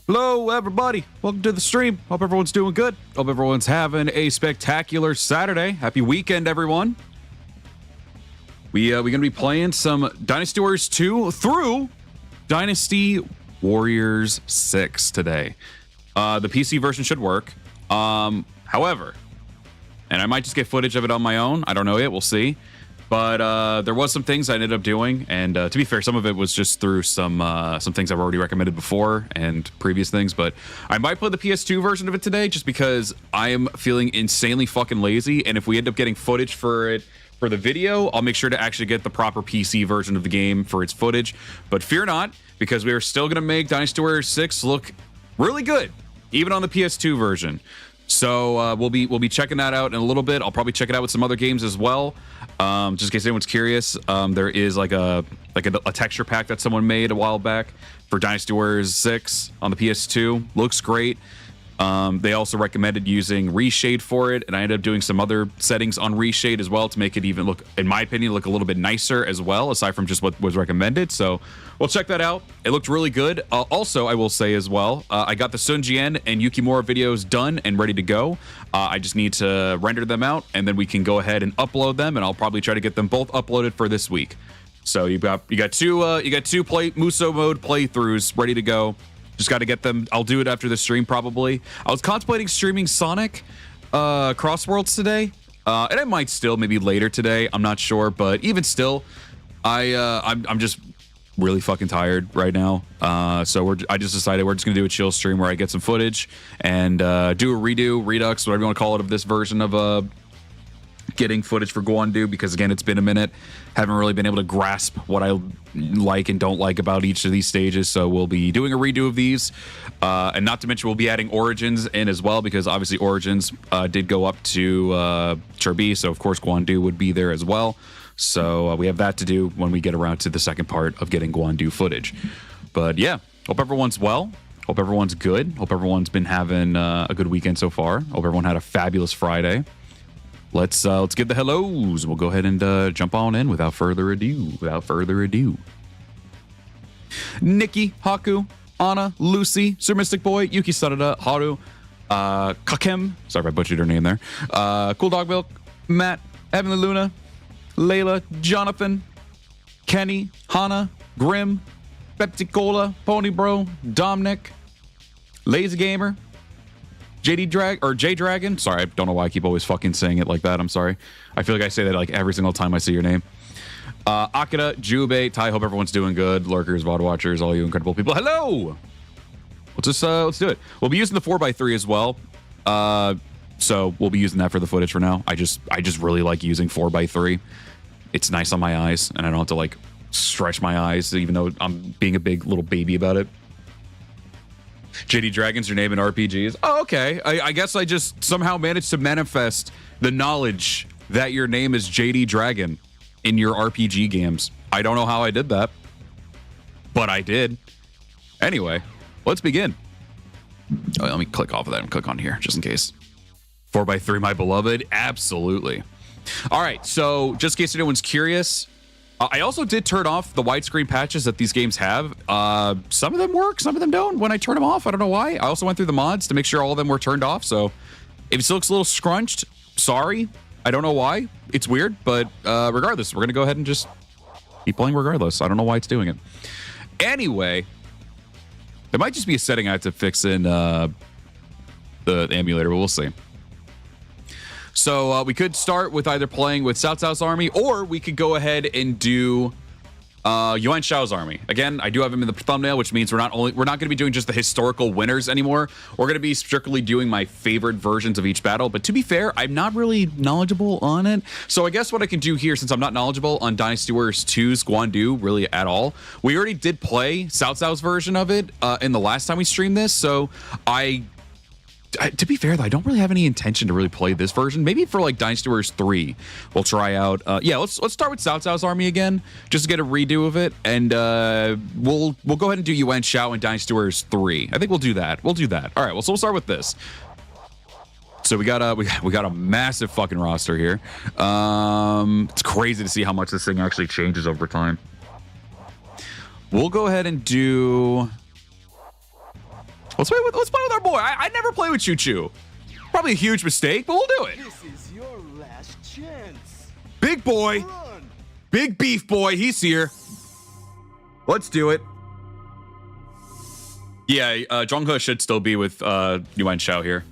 Hello, everybody. Welcome to the stream. Hope everyone's doing good. Hope everyone's having a spectacular Saturday. Happy weekend, everyone. We're going to be playing some Dynasty Warriors 2 through Dynasty Warriors 6 today. The PC version should work. However, and I might just get footage of it on my own. I don't know yet. We'll see. But there was some things I ended up doing, and to be fair, some of it was just through some things I've already recommended before and previous things. But I might play the PS2 version of it today, just because I am feeling insanely fucking lazy. And if we end up getting footage for it for the video, I'll make sure to actually get the proper PC version of the game for its footage. But fear not, because we are still going to make Dynasty Warriors 6 look really good, even on the PS2 version. So we'll be checking that out in a little bit. I'll probably check it out with some other games as well. Just in case anyone's curious, there is like a texture pack that someone made a while back for Dynasty Warriors 6 on the PS2. Looks great. They also recommended using reshade for it, and I ended up doing some other settings on reshade as well to make it even look, in my opinion, look a little bit nicer as well, aside from just what was recommended. So we'll check that out. It looked really good. Also, I will say as well, I got the Sun Jian and Yukimura videos done and ready to go. I just need to render them out, and then we can go ahead and upload them, and I'll probably try to get them both uploaded for this week. So you got two play Muso mode playthroughs ready to go. Just got to get them. I'll do it after the stream probably. I was contemplating streaming Sonic Crossworlds today, and I might still maybe later today. I'm not sure, but even still, I'm just really fucking tired right now. So I just decided we're just gonna do a chill stream where I get some footage and do a redux, whatever you want to call it, of this version of getting footage for Guandu, because again, it's been a minute. Haven't really been able to grasp what I like and don't like about each of these stages, so we'll be doing a redo of these, and not to mention we'll be adding Origins in as well, because obviously Origins did go up to Tier B, so of course Guandu would be there as well. So we have that to do when we get around to the second part of getting Guandu footage. But yeah, hope everyone's well. Hope everyone's good. Hope everyone's been having a good weekend so far. Hope everyone had a fabulous Friday. Let's get the hellos. We'll go ahead and jump on in without further ado. Nikki, Haku, Anna, Lucy, Sir Mystic Boy, Yuki Sarada, Haru, Kakem. Sorry if I butchered her name there. Cool Dog Milk, Matt, Heavenly Luna, Layla, Jonathan, Kenny, Hannah, Grim, Pepsi Cola, Pony Bro, Dominic, Lazy Gamer, J Dragon. Sorry, I don't know why I keep always fucking saying it like that. I'm sorry. I feel like I say that like every single time I see your name. Akira, Jube, Ty. Hope everyone's doing good. Lurkers, VOD watchers, all you incredible people. Hello. Let's do it. We'll be using the 4x3 as well. So we'll be using that for the footage for now. I just really like using 4x3. It's nice on my eyes, and I don't have to like stretch my eyes, even though I'm being a big little baby about it. JD Dragon's your name in RPGs. Oh, okay. I guess I just somehow managed to manifest the knowledge that your name is JD Dragon in your RPG games. I don't know how I did that, but I did. Anyway, let's begin. Oh, let me click off of that and click on here just in case. 4x3, my beloved. Absolutely. All right. So just in case anyone's curious, I also did turn off the widescreen patches that these games have. Some of them work, some of them don't. When I turn them off, I don't know why. I also went through the mods to make sure all of them were turned off. So if it still looks a little scrunched, sorry. I don't know why. It's weird, but regardless, we're going to go ahead and just keep playing regardless. I don't know why it's doing it. Anyway, there might just be a setting I have to fix in the emulator, but we'll see. So we could start with either playing with Cao Cao's army, or we could go ahead and do Yuan Shao's army. Again, I do have him in the thumbnail, which means we're not going to be doing just the historical winners anymore. We're going to be strictly doing my favorite versions of each battle. But to be fair, I'm not really knowledgeable on it. So I guess what I can do here, since I'm not knowledgeable on Dynasty Warriors 2's Guandu really at all, we already did play Cao Cao's version of it in the last time we streamed this. So to be fair, though, I don't really have any intention to really play this version. Maybe for like Dynasty Warriors 3, we'll try out. Yeah, let's start with Cao Cao's army again, just to get a redo of it, and we'll go ahead and do Yuan Shao and Dynasty Warriors 3. I think we'll do that. All right. Well, so we'll start with this. So we got a massive fucking roster here. It's crazy to see how much this thing actually changes over time. We'll go ahead and do Let's play with our boy. I never play with Choo Choo. Probably a huge mistake, but we'll do it. This is your last chance. Big boy. Run. Big beef boy. He's here. Let's do it. Yeah, Zhonghe should still be with Yuan Shao here.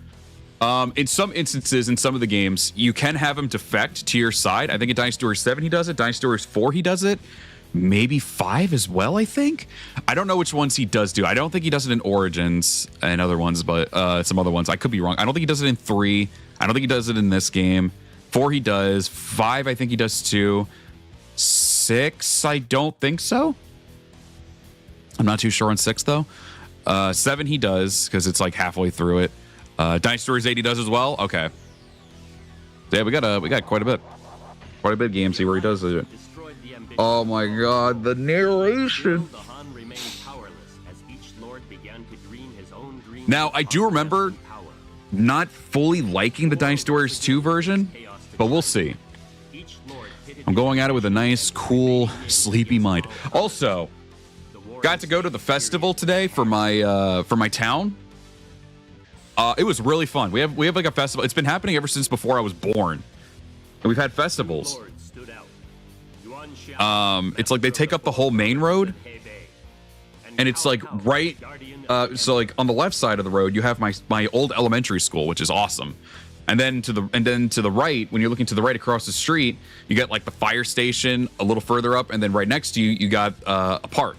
In some instances, in some of the games, you can have him defect to your side. I think in Dynasty Warriors 7 he does it. Dynasty Warriors 4 he does it. Maybe 5 as well, I think. I don't know which ones he does do. I don't think he does it in Origins and other ones, but some other ones. I could be wrong. I don't think he does it in 3. I don't think he does it in this game. 4 he does. 5 I think he does too. 6 I don't think so. I'm not too sure on 6 though. 7 he does because it's like halfway through it. Dynasty Warriors 8 he does as well. Okay. Yeah, we got quite a bit of games here where he does it. Oh my god, the narration. Now, I do remember not fully liking the Dynasty Warriors 2 version, but we'll see. I'm going at it with a nice, cool, sleepy mind. Also, got to go to the festival today for my town. It was really fun. We have like a festival. It's been happening ever since before I was born. And we've had festivals. It's like they take up the whole main road, and it's like right. So like on the left side of the road, you have my old elementary school, which is awesome. And then to the right, when you're looking to the right across the street, you got like the fire station a little further up, and then right next to you, you got a park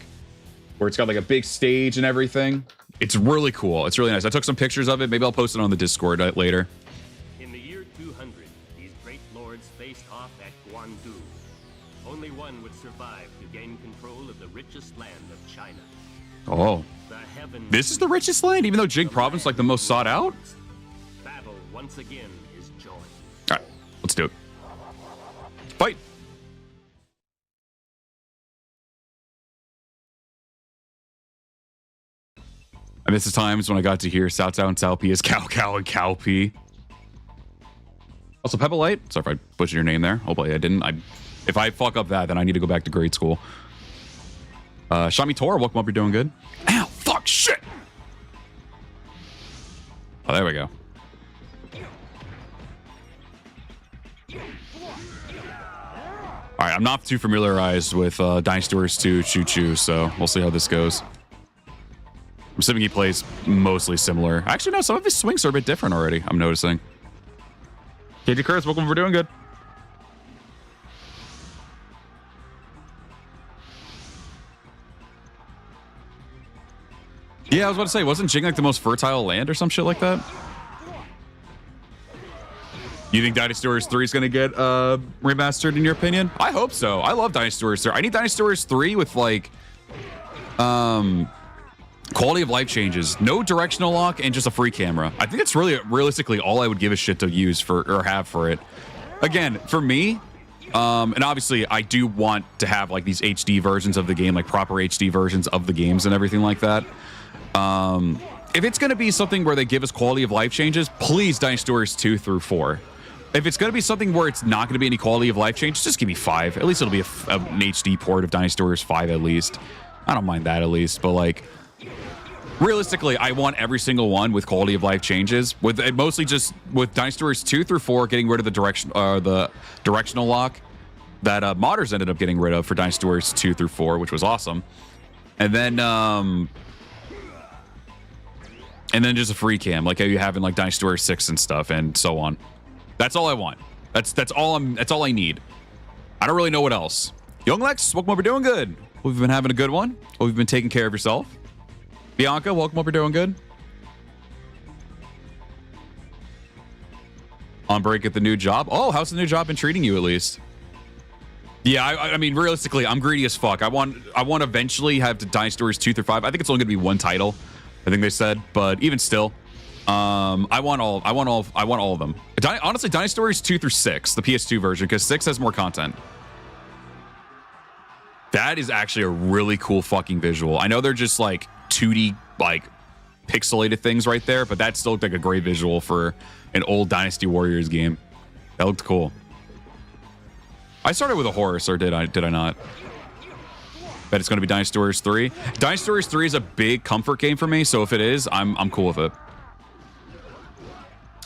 where it's got like a big stage and everything. It's really cool. It's really nice. I took some pictures of it. Maybe I'll post it on the Discord later. In the year 200, these great lords faced off at Guandu. Only one would survive to gain control of the richest land of China. Oh. This is the richest land, even though Jing Province is like the most sought out? Battle once again is joined. All right, let's do it. Fight. I miss the times when I got to hear Cao Cao and Cao Pi as Cao Cao and Cao Pi. Also, Pebble Light. Sorry if I butchered your name there. Hopefully I didn't. If I fuck up that, then I need to go back to grade school. Shami Tor, welcome up. You're doing good. Ow, fuck, shit. Oh, there we go. All right, I'm not too familiarized with Dynasty Warriors 2 Choo Choo, so we'll see how this goes. I'm assuming he plays mostly similar. Actually, no, some of his swings are a bit different already, I'm noticing. KJ Kurtz, welcome. We're doing good. Yeah, I was about to say, wasn't Jing like the most fertile land or some shit like that? You think Dynasty Warriors 3 is going to get remastered in your opinion? I hope so. I love Dynasty Warriors 3. I need Dynasty Warriors 3 with like quality of life changes, no directional lock, and just a free camera. I think it's really realistically all I would give a shit to use for or have for it. Again, for me, and obviously I do want to have like these HD versions of the game, like proper HD versions of the games and everything like that. If it's going to be something where they give us quality of life changes, please Dynasty Warriors 2 through 4. If it's going to be something where it's not going to be any quality of life change, just give me 5. At least it'll be an HD port of Dynasty Warriors 5 at least. I don't mind that at least, but like realistically, I want every single one with quality of life changes. With mostly just with Dynasty Warriors 2 through 4 getting rid of the directional lock that modders ended up getting rid of for Dynasty Warriors 2 through 4, which was awesome. And then just a free cam, like how you have in like Dynasty Warriors 6 and stuff, and so on. That's all I want. That's all I need. I don't really know what else. Young Lex, welcome up. We're doing good. We've been having a good one. Hope you've been taking care of yourself. Bianca, welcome up. We're doing good. On break at the new job. Oh, how's the new job been treating you at least? Yeah, I mean, realistically, I'm greedy as fuck. I want to eventually have to Dynasty Warriors 2 through 5. I think it's only gonna be one title, I think they said, but even still, I want all of them. Honestly, Dynasty Warriors 2 through 6, the PS2 version, because 6 has more content. That is actually a really cool fucking visual. I know they're just like 2D, like pixelated things right there, but that still looked like a great visual for an old Dynasty Warriors game. That looked cool. I started with a horse, or did I not? that it's going to be Dynasty Warriors 3. Dynasty Warriors 3 is a big comfort game for me, so if it is, I'm cool with it.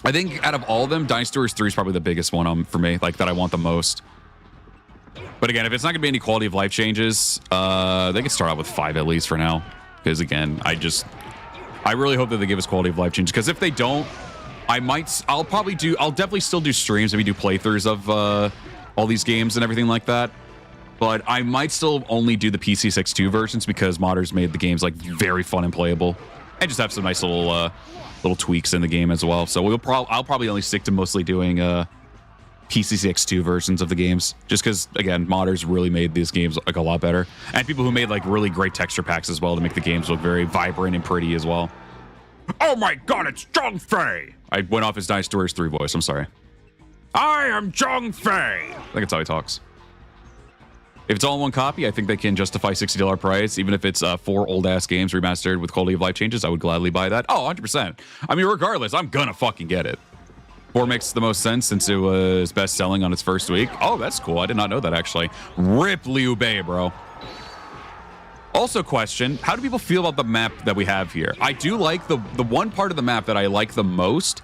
I think out of all of them, Dynasty Warriors 3 is probably the biggest one for me, like that I want the most. But again, if it's not going to be any quality of life changes, they can start out with 5 at least for now. Because again, I really hope that they give us quality of life changes. Because if they don't, I'll definitely still do streams, maybe do playthroughs of all these games and everything like that. But I might still only do the PC62 versions because modders made the games like very fun and playable, and just have some nice little tweaks in the game as well. So I'll probably only stick to mostly doing PC62 versions of the games, just because again, modders really made these games like a lot better, and people who made like really great texture packs as well to make the games look very vibrant and pretty as well. Oh my God, it's Zhang Fei! I went off his Dynasty Warriors 3 voice. I'm sorry. I am Zhang Fei. I think that's how he talks. If it's all in one copy, I think they can justify $60 price. Even if it's 4 old-ass games remastered with quality of life changes, I would gladly buy that. Oh, 100%. I mean, regardless, I'm gonna fucking get it. 4 makes the most sense since it was best-selling on its first week. Oh, that's cool. I did not know that, actually. Rip Liu Bei, bro. Also question, how do people feel about the map that we have here? I do like the one part of the map that I like the most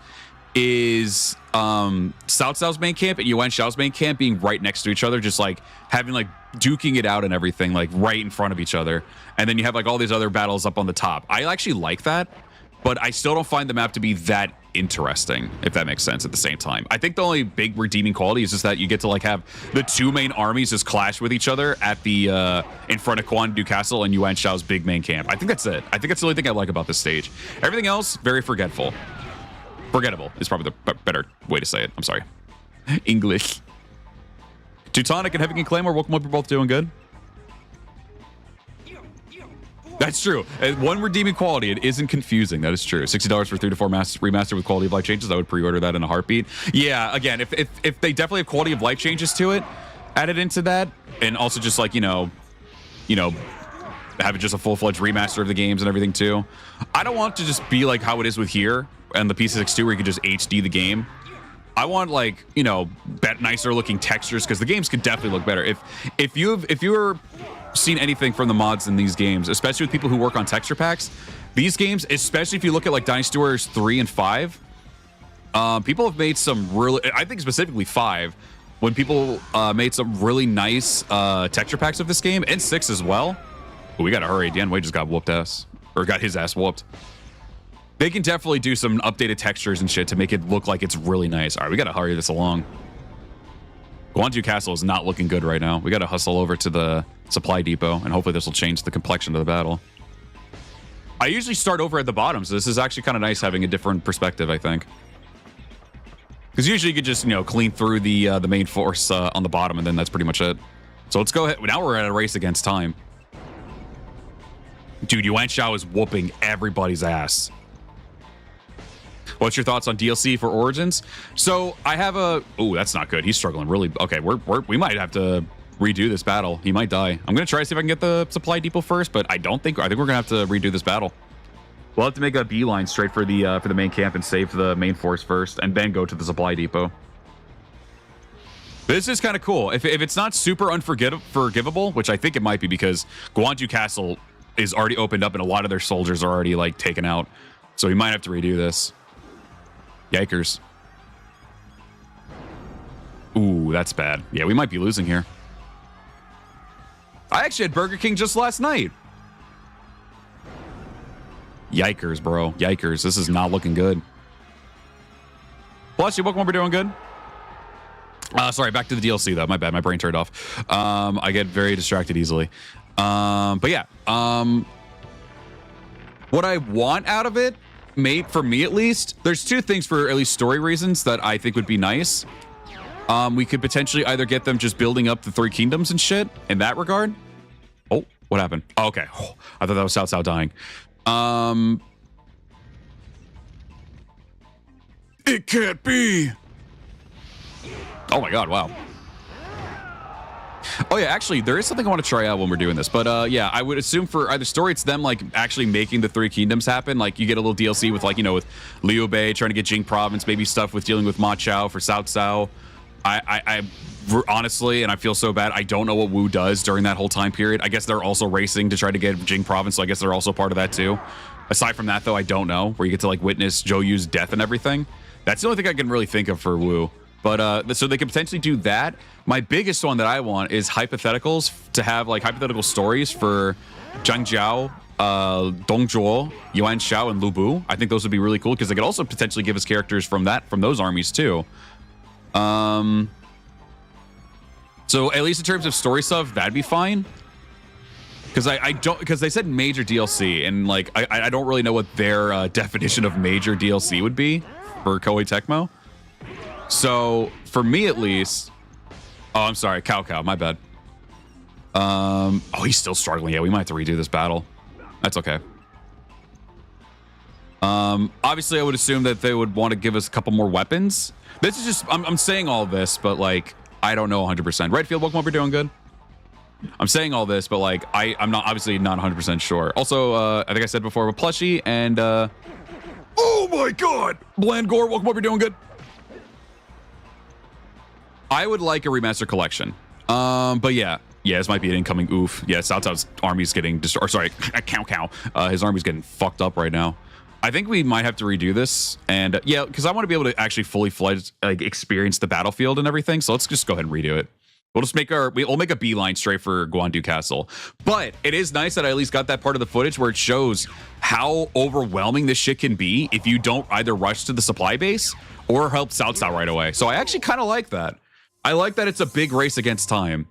is Cao Cao's main camp and Yuan Shao's main camp being right next to each other, just like having like duking it out and everything like right in front of each other, and then you have like all these other battles up on the top. I actually like that, but I still don't find the map to be that interesting, if that makes sense. At the same time, I think the only big redeeming quality is just that you get to like have the 2 main armies just clash with each other at the in front of Guandu Castle and Yuan Shao's big main camp. I think that's it. I think that's the only thing I like about this stage. Everything else very forgetful. Forgettable is probably the better way to say it. I'm sorry. English. Teutonic and Heavy King Claymore, welcome up. You're both doing good. That's true. One redeeming quality, it isn't confusing. That is true. $60 for 3 to 4 remaster with quality of life changes. I would pre-order that in a heartbeat. Yeah, again, if they definitely have quality of life changes to it, added into that, and also just like, you know, have it just a full-fledged remaster of the games and everything too. I don't want to just be like how it is with here and the PC62 where you can just HD the game. I want like, you know, nicer looking textures, because the games could definitely look better. If you're seen anything from the mods in these games, especially with people who work on texture packs, these games, especially if you look at like Dynasty Warriors 3 and 5, people have made some really, I think specifically 5, when people made some really nice texture packs of this game, and 6 as well. But we gotta hurry. Dan Wade just got whooped ass, or got his ass whooped. They can definitely do some updated textures and shit to make it look like it's really nice. All right, we gotta hurry this along. Guandu Castle is not looking good right now. We gotta hustle over to the supply depot, and hopefully this will change the complexion of the battle. I usually start over at the bottom, so this is actually kind of nice having a different perspective, I think. Because usually you could just, you know, clean through the main force on the bottom, and then that's pretty much it. So let's go ahead. Now we're at a race against time. Dude, Yuan Shao is whooping everybody's ass. What's your thoughts on DLC for Origins? So I have a... Oh, that's not good. He's struggling really... Okay, we might have to redo this battle. He might die. I'm going to try to see if I can get the supply depot first, but I think we're going to have to redo this battle. We'll have to make a beeline straight for the main camp and save the main force first, and then go to the supply depot. This is kind of cool. If it's not super unforgivable, which I think it might be, because Guandu Castle is already opened up and a lot of their soldiers are already like taken out. So we might have to redo this. Yikers. Ooh, that's bad. Yeah, we might be losing here. I actually had Burger King just last night. Yikers, bro. Yikers. This is not looking good. Plus, you welcome. We're doing good. Sorry, back to the DLC though. My bad. My brain turned off. I get very distracted easily. But yeah. What I want out of it, for me at least, there's 2 things for at least story reasons that I think would be nice. We could potentially either get them just building up the 3 kingdoms and shit in that regard. Oh, what happened? Oh, okay. Oh, I thought that was Cao Cao dying. It can't be. Oh my God, wow. Oh yeah, actually, there is something I want to try out when we're doing this. But yeah, I would assume for either story, it's them like actually making the 3 kingdoms happen. Like you get a little DLC with like, you know, with Liu Bei trying to get Jing province, maybe stuff with dealing with Ma Chao for Cao Cao. I honestly, and I feel so bad, I don't know what Wu does during that whole time period. I guess they're also racing to try to get Jing province, so I guess they're also part of that too. Aside from that, though, I don't know, where you get to like witness Zhou Yu's death and everything. That's the only thing I can really think of for Wu. But so they could potentially do that. My biggest one that I want is hypotheticals, to have like hypothetical stories for Zhang Jiao, Dong Zhuo, Yuan Shao, and Lu Bu. I think those would be really cool because they could also potentially give us characters from those armies too. So at least in terms of story stuff, that'd be fine. Because they said major DLC, and like I don't really know what their definition of major DLC would be for Koei Tecmo. So for me at least, oh, I'm sorry, Cao, my bad. Oh, he's still struggling. Yeah, we might have to redo this battle. That's okay. Obviously, I would assume that they would want to give us a couple more weapons. This is just I'm saying all this, but like I don't know 100%. Redfield, welcome up. We're doing good. I'm saying all this, but like I'm not obviously not 100% sure. Also, I think I said before, but plushie and oh my god, Bland Gore, welcome up. We're doing good. I would like a remaster collection. But yeah, this might be an incoming oof. Yeah, Cao Cao's army's getting destroyed. Or sorry, Cao. His army's getting fucked up right now. I think we might have to redo this, and yeah, because I want to be able to actually fully fledged like experience the battlefield and everything. So let's just go ahead and redo it. We'll just we'll make a beeline straight for Guandu Castle. But it is nice that I at least got that part of the footage where it shows how overwhelming this shit can be if you don't either rush to the supply base or help Cao Cao right away. So I actually kind of like that. I like that it's a big race against time.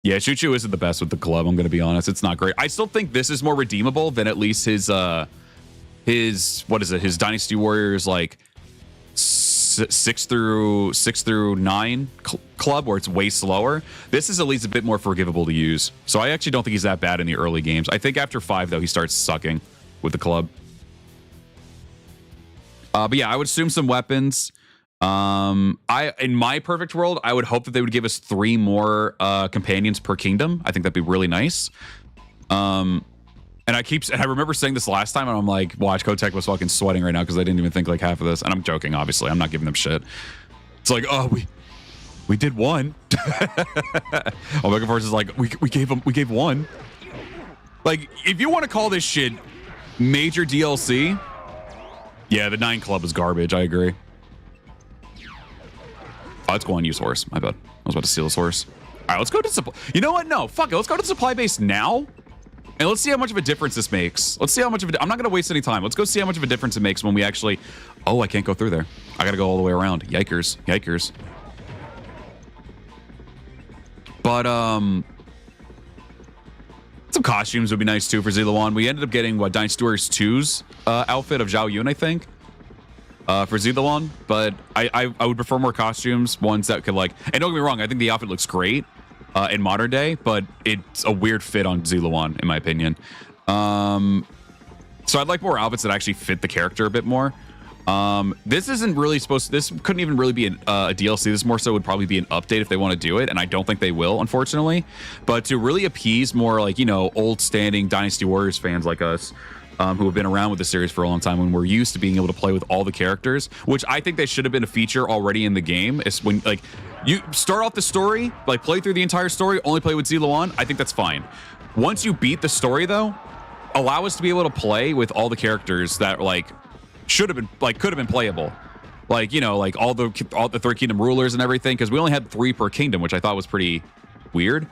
Yeah, Chuchu isn't the best with the club, I'm going to be honest. It's not great. I still think this is more redeemable than at least his what is it? His Dynasty Warriors like 6 through 9 club, where it's way slower. This is at least a bit more forgivable to use. So I actually don't think he's that bad in the early games. I think after 5 though, he starts sucking with the club. But yeah, I would assume some weapons. In my perfect world, I would hope that they would give us 3 more companions per kingdom. I think that'd be really nice. And I remember saying this last time, and I'm like, watch, Kotek was fucking sweating right now because I didn't even think like half of this. And I'm joking, obviously. I'm not giving them shit. It's like, oh, we did 1. Omega Force is like, we gave 1. Like, if you want to call this shit major DLC, yeah, the 9 club is garbage. I agree. Oh, let's go on use horse. My bad. I was about to steal this horse. All right, let's go to supply. You know what? No, fuck it. Let's go to supply base now. And let's see how much of a difference this makes. Let's see how much of a... I'm not going to waste any time. Let's go see how much of a difference it makes when we actually... Oh, I can't go through there. I got to go all the way around. Yikers. Yikers. But, some costumes would be nice, too, for Ziluan. We ended up getting, what, Dynasty Warriors 2's outfit of Zhao Yun, I think, for Ziluan. But I would prefer more costumes, ones that could, like... And don't get me wrong, I think the outfit looks great. In modern day, but it's a weird fit on Ziluan, in my opinion. So I'd like more outfits that actually fit the character a bit more. This isn't really supposed to, this couldn't even really be a DLC. This more so would probably be an update if they want to do it, and I don't think they will, unfortunately. But to really appease more like, you know, old standing Dynasty Warriors fans like us, who have been around with the series for a long time, when we're used to being able to play with all the characters, which I think they should have been a feature already in the game. Is when like you start off the story, like play through the entire story, only play with Ziluan. I think that's fine. Once you beat the story, though, allow us to be able to play with all the characters that like should have been like could have been playable, like, you know, like all the Third Kingdom rulers and everything, because we only had 3 per kingdom, which I thought was pretty weird.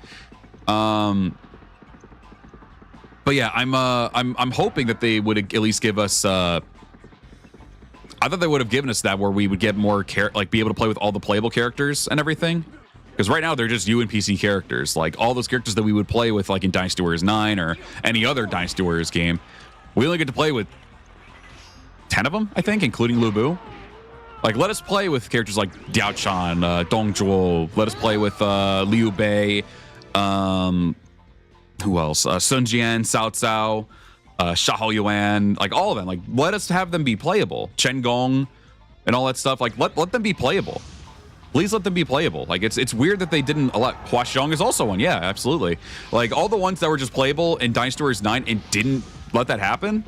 But yeah, I'm hoping that they would at least give us. I thought they would have given us that, where we would get more like be able to play with all the playable characters and everything. Because right now they're just UNPC characters, like all those characters that we would play with, like in Dynasty Warriors 9 or any other Dynasty Warriors game. We only get to play with 10 of them, I think, including Lu Bu. Like, let us play with characters like Diao Chan, Dong Zhuo. Let us play with Liu Bei. Who else? Sun Jian, Cao Cao, Xiahou Yuan, like all of them. Like, let us have them be playable. Chen Gong and all that stuff. Like, let them be playable. Please let them be playable. Like, it's weird that they didn't allow. Hua Xiong is also one. Yeah, absolutely. Like, all the ones that were just playable in Dynasty Warriors 9 and didn't let that happen.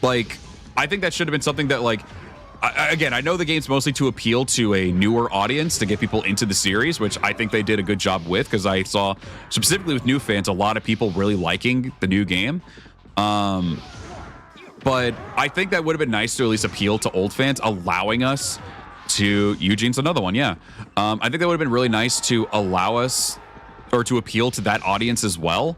Like, I think that should have been something that, like, again, I know the game's mostly to appeal to a newer audience to get people into the series, which I think they did a good job with, because I saw specifically with new fans a lot of people really liking the new game. But I think that would have been nice to at least appeal to old fans, allowing us to... Eugene's another one, yeah. I think that would have been really nice to allow us, or to appeal to that audience as well,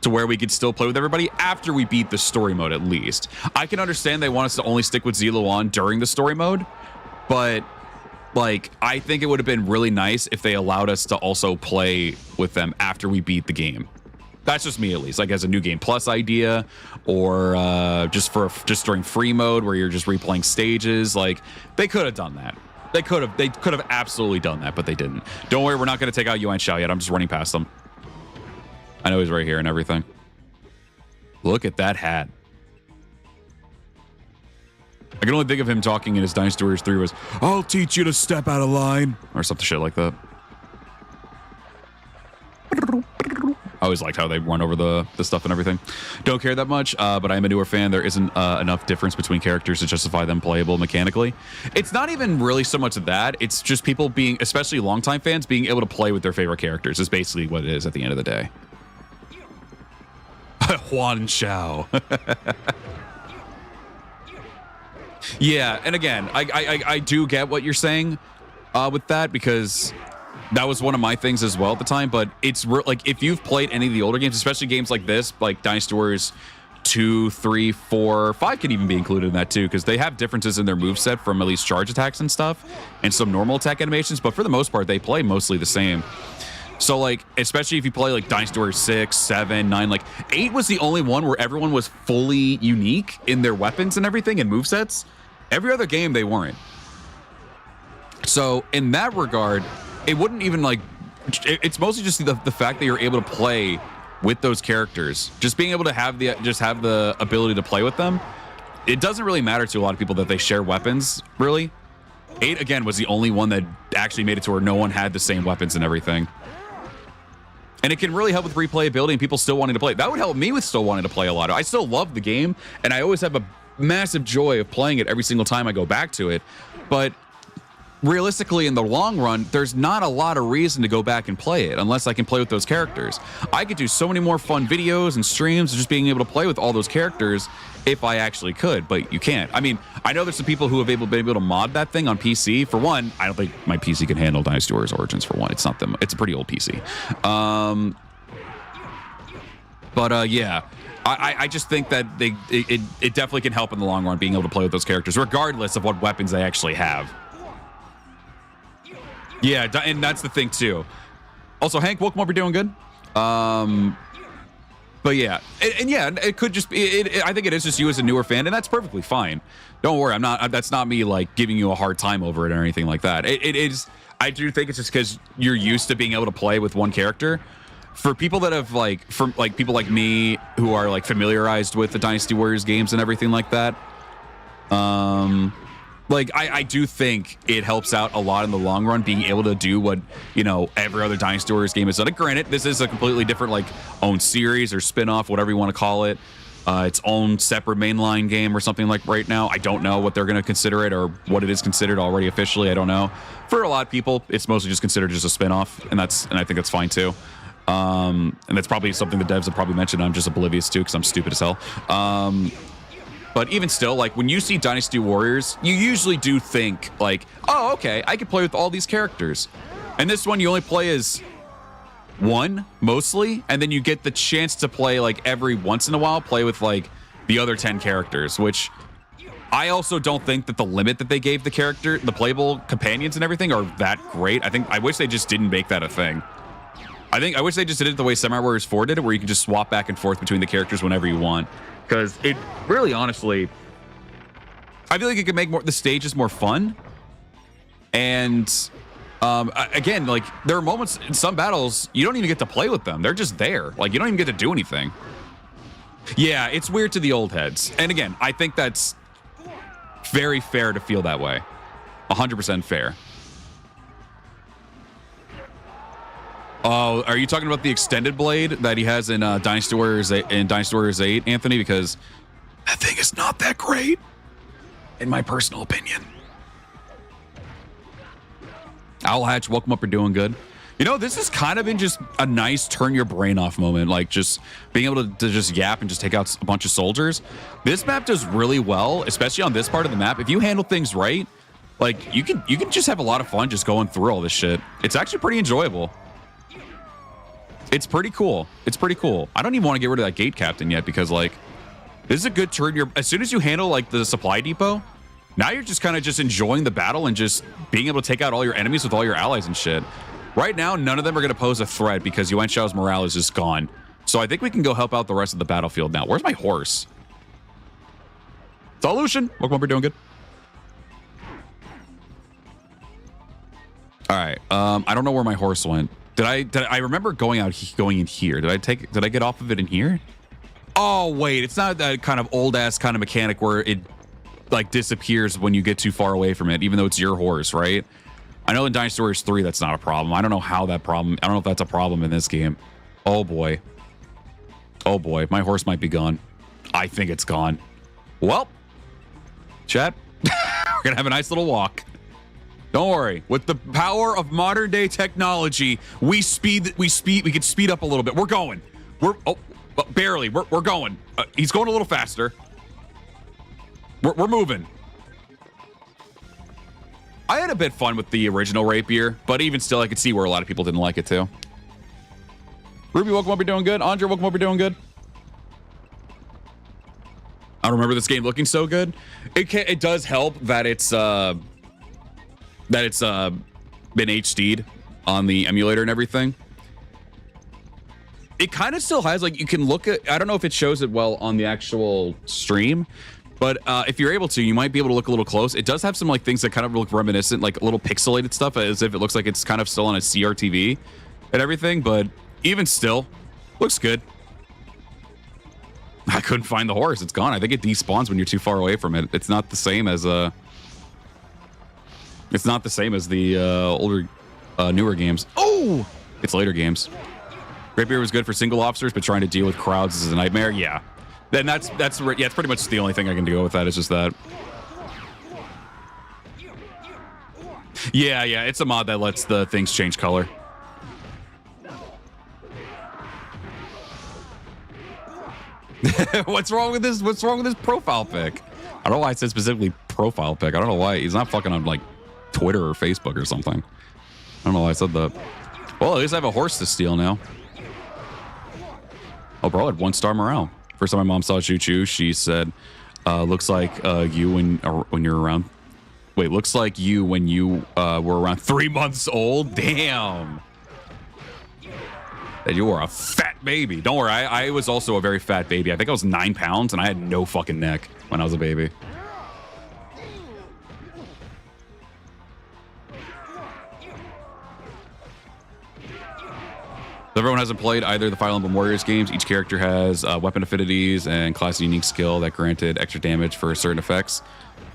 to where we could still play with everybody after we beat the story mode at least. I can understand they want us to only stick with Ziluan during the story mode, but like, I think it would have been really nice if they allowed us to also play with them after we beat the game. That's just me, at least, like as a new game plus idea, or just during free mode where you're just replaying stages. Like, they could have done that. They could have absolutely done that, but they didn't. Don't worry, we're not going to take out Yuan Shao yet. I'm just running past them. I know he's right here and everything. Look at that hat. I can only think of him talking in his Dynasty Warriors 3 was, "I'll teach you to step out of line," or something shit like that. I always liked how they run over the stuff and everything. Don't care that much, but I'm a newer fan. There isn't enough difference between characters to justify them playable mechanically. It's not even really so much of that. It's just people being, especially longtime fans, being able to play with their favorite characters is basically what it is at the end of the day. Huan Shao. Yeah, and again, I do get what you're saying with that, because that was one of my things as well at the time. But it's like, if you've played any of the older games, especially games like this, like Dynasty Warriors 2, 3, 4, 5 can even be included in that too, because they have differences in their moveset from at least charge attacks and stuff, and some normal attack animations. But for the most part, they play mostly the same. So, like, especially if you play, like, Dynasty Warriors 6, 7, 9, like, 8 was the only one where everyone was fully unique in their weapons and everything and movesets. Every other game, they weren't. So, in that regard, it wouldn't even, like... It's mostly just the fact that you're able to play with those characters. Just being able to have the ability to play with them. It doesn't really matter to a lot of people that they share weapons, really. 8, again, was the only one that actually made it to where no one had the same weapons and everything. And it can really help with replayability and people still wanting to play. That would help me with still wanting to play a lot. I still love the game, and I always have a massive joy of playing it every single time I go back to it. But realistically, in the long run, there's not a lot of reason to go back and play it unless I can play with those characters. I could do so many more fun videos and streams of just being able to play with all those characters if I actually could, but you can't. I mean, I know there's some people who have been able to mod that thing on PC. For one, I don't think my PC can handle Dynasty Warriors Origins, for one. It's not them. It's a pretty old PC. Yeah, I just think that it definitely can help in the long run being able to play with those characters, regardless of what weapons they actually have. Yeah, and that's the thing too. Also, Hank, welcome up. You're doing good. But yeah, and yeah, it could just be. I think it is just you as a newer fan, and that's perfectly fine. Don't worry, I'm not. That's not me like giving you a hard time over it or anything like that. It is. I do think it's just because you're used to being able to play with one character. For people that have people like me who are like familiarized with the Dynasty Warriors games and everything like that. I do think it helps out a lot in the long run being able to do what, you know, every other Dynasty Warriors game has done. Granted, this is a completely different, like, own series or spin-off, whatever you want to call it. Its own separate mainline game or something like right now. I don't know what they're going to consider it or what it is considered already officially. I don't know. For a lot of people, it's mostly just considered just a spin-off, and I think that's fine too. And that's probably something the devs have probably mentioned. I'm just oblivious to because I'm stupid as hell. But even still, like, when you see Dynasty Warriors, you usually do think, like, oh, okay, I can play with all these characters. And this one, you only play as one, mostly, and then you get the chance to play, like, every once in a while, play with, like, the other 10 characters, which I also don't think that the limit that they gave the playable companions and everything are that great. I wish they just didn't make that a thing. I wish they just did it the way Samurai Warriors 4 did it, where you can just swap back and forth between the characters whenever you want. Because it really, honestly, I feel like it could make the stages more fun. And again, like, there are moments in some battles you don't even get to play with them. They're just there. Like, you don't even get to do anything. Yeah, it's weird to the old heads. And again, I think that's very fair to feel that way. 100% fair. Oh, are you talking about the extended blade that he has in Dynasty Warriors 8, Anthony? Because that thing is not that great, in my personal opinion. Owl Hatch, welcome up. You're doing good. You know, this has kind of been just a nice turn your brain off moment, like just being able to just yap and just take out a bunch of soldiers. This map does really well, especially on this part of the map. If you handle things right, like you can just have a lot of fun just going through all this shit. It's actually pretty enjoyable. It's pretty cool. It's pretty cool. I don't even want to get rid of that gate captain yet because like this is a good turn. As soon as you handle like the supply depot, now you're just kind of just enjoying the battle and just being able to take out all your enemies with all your allies and shit. Right now, none of them are going to pose a threat because Yuan Shao's morale is just gone. So I think we can go help out the rest of the battlefield now. Where's my horse? It's all Lucian. Welcome up. You're doing good. All right. I don't know where my horse went. Did I remember going in here? Did I get off of it in here? Oh, wait. It's not that kind of old ass kind of mechanic where it like disappears when you get too far away from it, even though it's your horse, right? I know in Dynasty Warriors 3 that's not a problem. I don't know how that problem. I don't know if that's a problem in this game. Oh boy. Oh boy. My horse might be gone. I think it's gone. Well, chat, we're gonna have a nice little walk. Don't worry. With the power of modern day technology, we can speed up a little bit. We're going. Barely. We're going. He's going a little faster. We're moving. I had a bit fun with the original rapier, but even still, I could see where a lot of people didn't like it too. Ruby, welcome up. You're doing good. Andre, welcome up. You're doing good. I don't remember this game looking so good. It does help that it's been HD'd on the emulator and everything. It kind of still has like you can look at. I don't know if it shows it well on the actual stream. But if you're able to, you might be able to look a little close. It does have some like things that kind of look reminiscent, like a little pixelated stuff, as if it looks like it's kind of still on a CRTV and everything. But even still, looks good. I couldn't find the horse. It's gone. I think it despawns when you're too far away from it. It's not the same as It's not the same as the older, newer games. Oh, it's later games. Rapier was good for single officers, but trying to deal with crowds is a nightmare. Yeah. Then that's it's pretty much the only thing I can do with that is just that. Yeah, it's a mod that lets the things change color. What's wrong with this? What's wrong with this profile pic? I don't know why I said specifically profile pic. I don't know why he's not fucking on like Twitter or Facebook or something. I don't know why I said that. Well, at least I have a horse to steal now. Oh, bro, I had 1-star morale. First time my mom saw Choo Choo, she said, looks like you when you're around. Wait, looks like you when you were around 3 months old? Damn. That you were a fat baby. Don't worry, I was also a very fat baby. I think I was 9 pounds and I had no fucking neck when I was a baby. If everyone hasn't played either of the Fire Emblem Warriors games, each character has weapon affinities and class unique skill that granted extra damage for certain effects.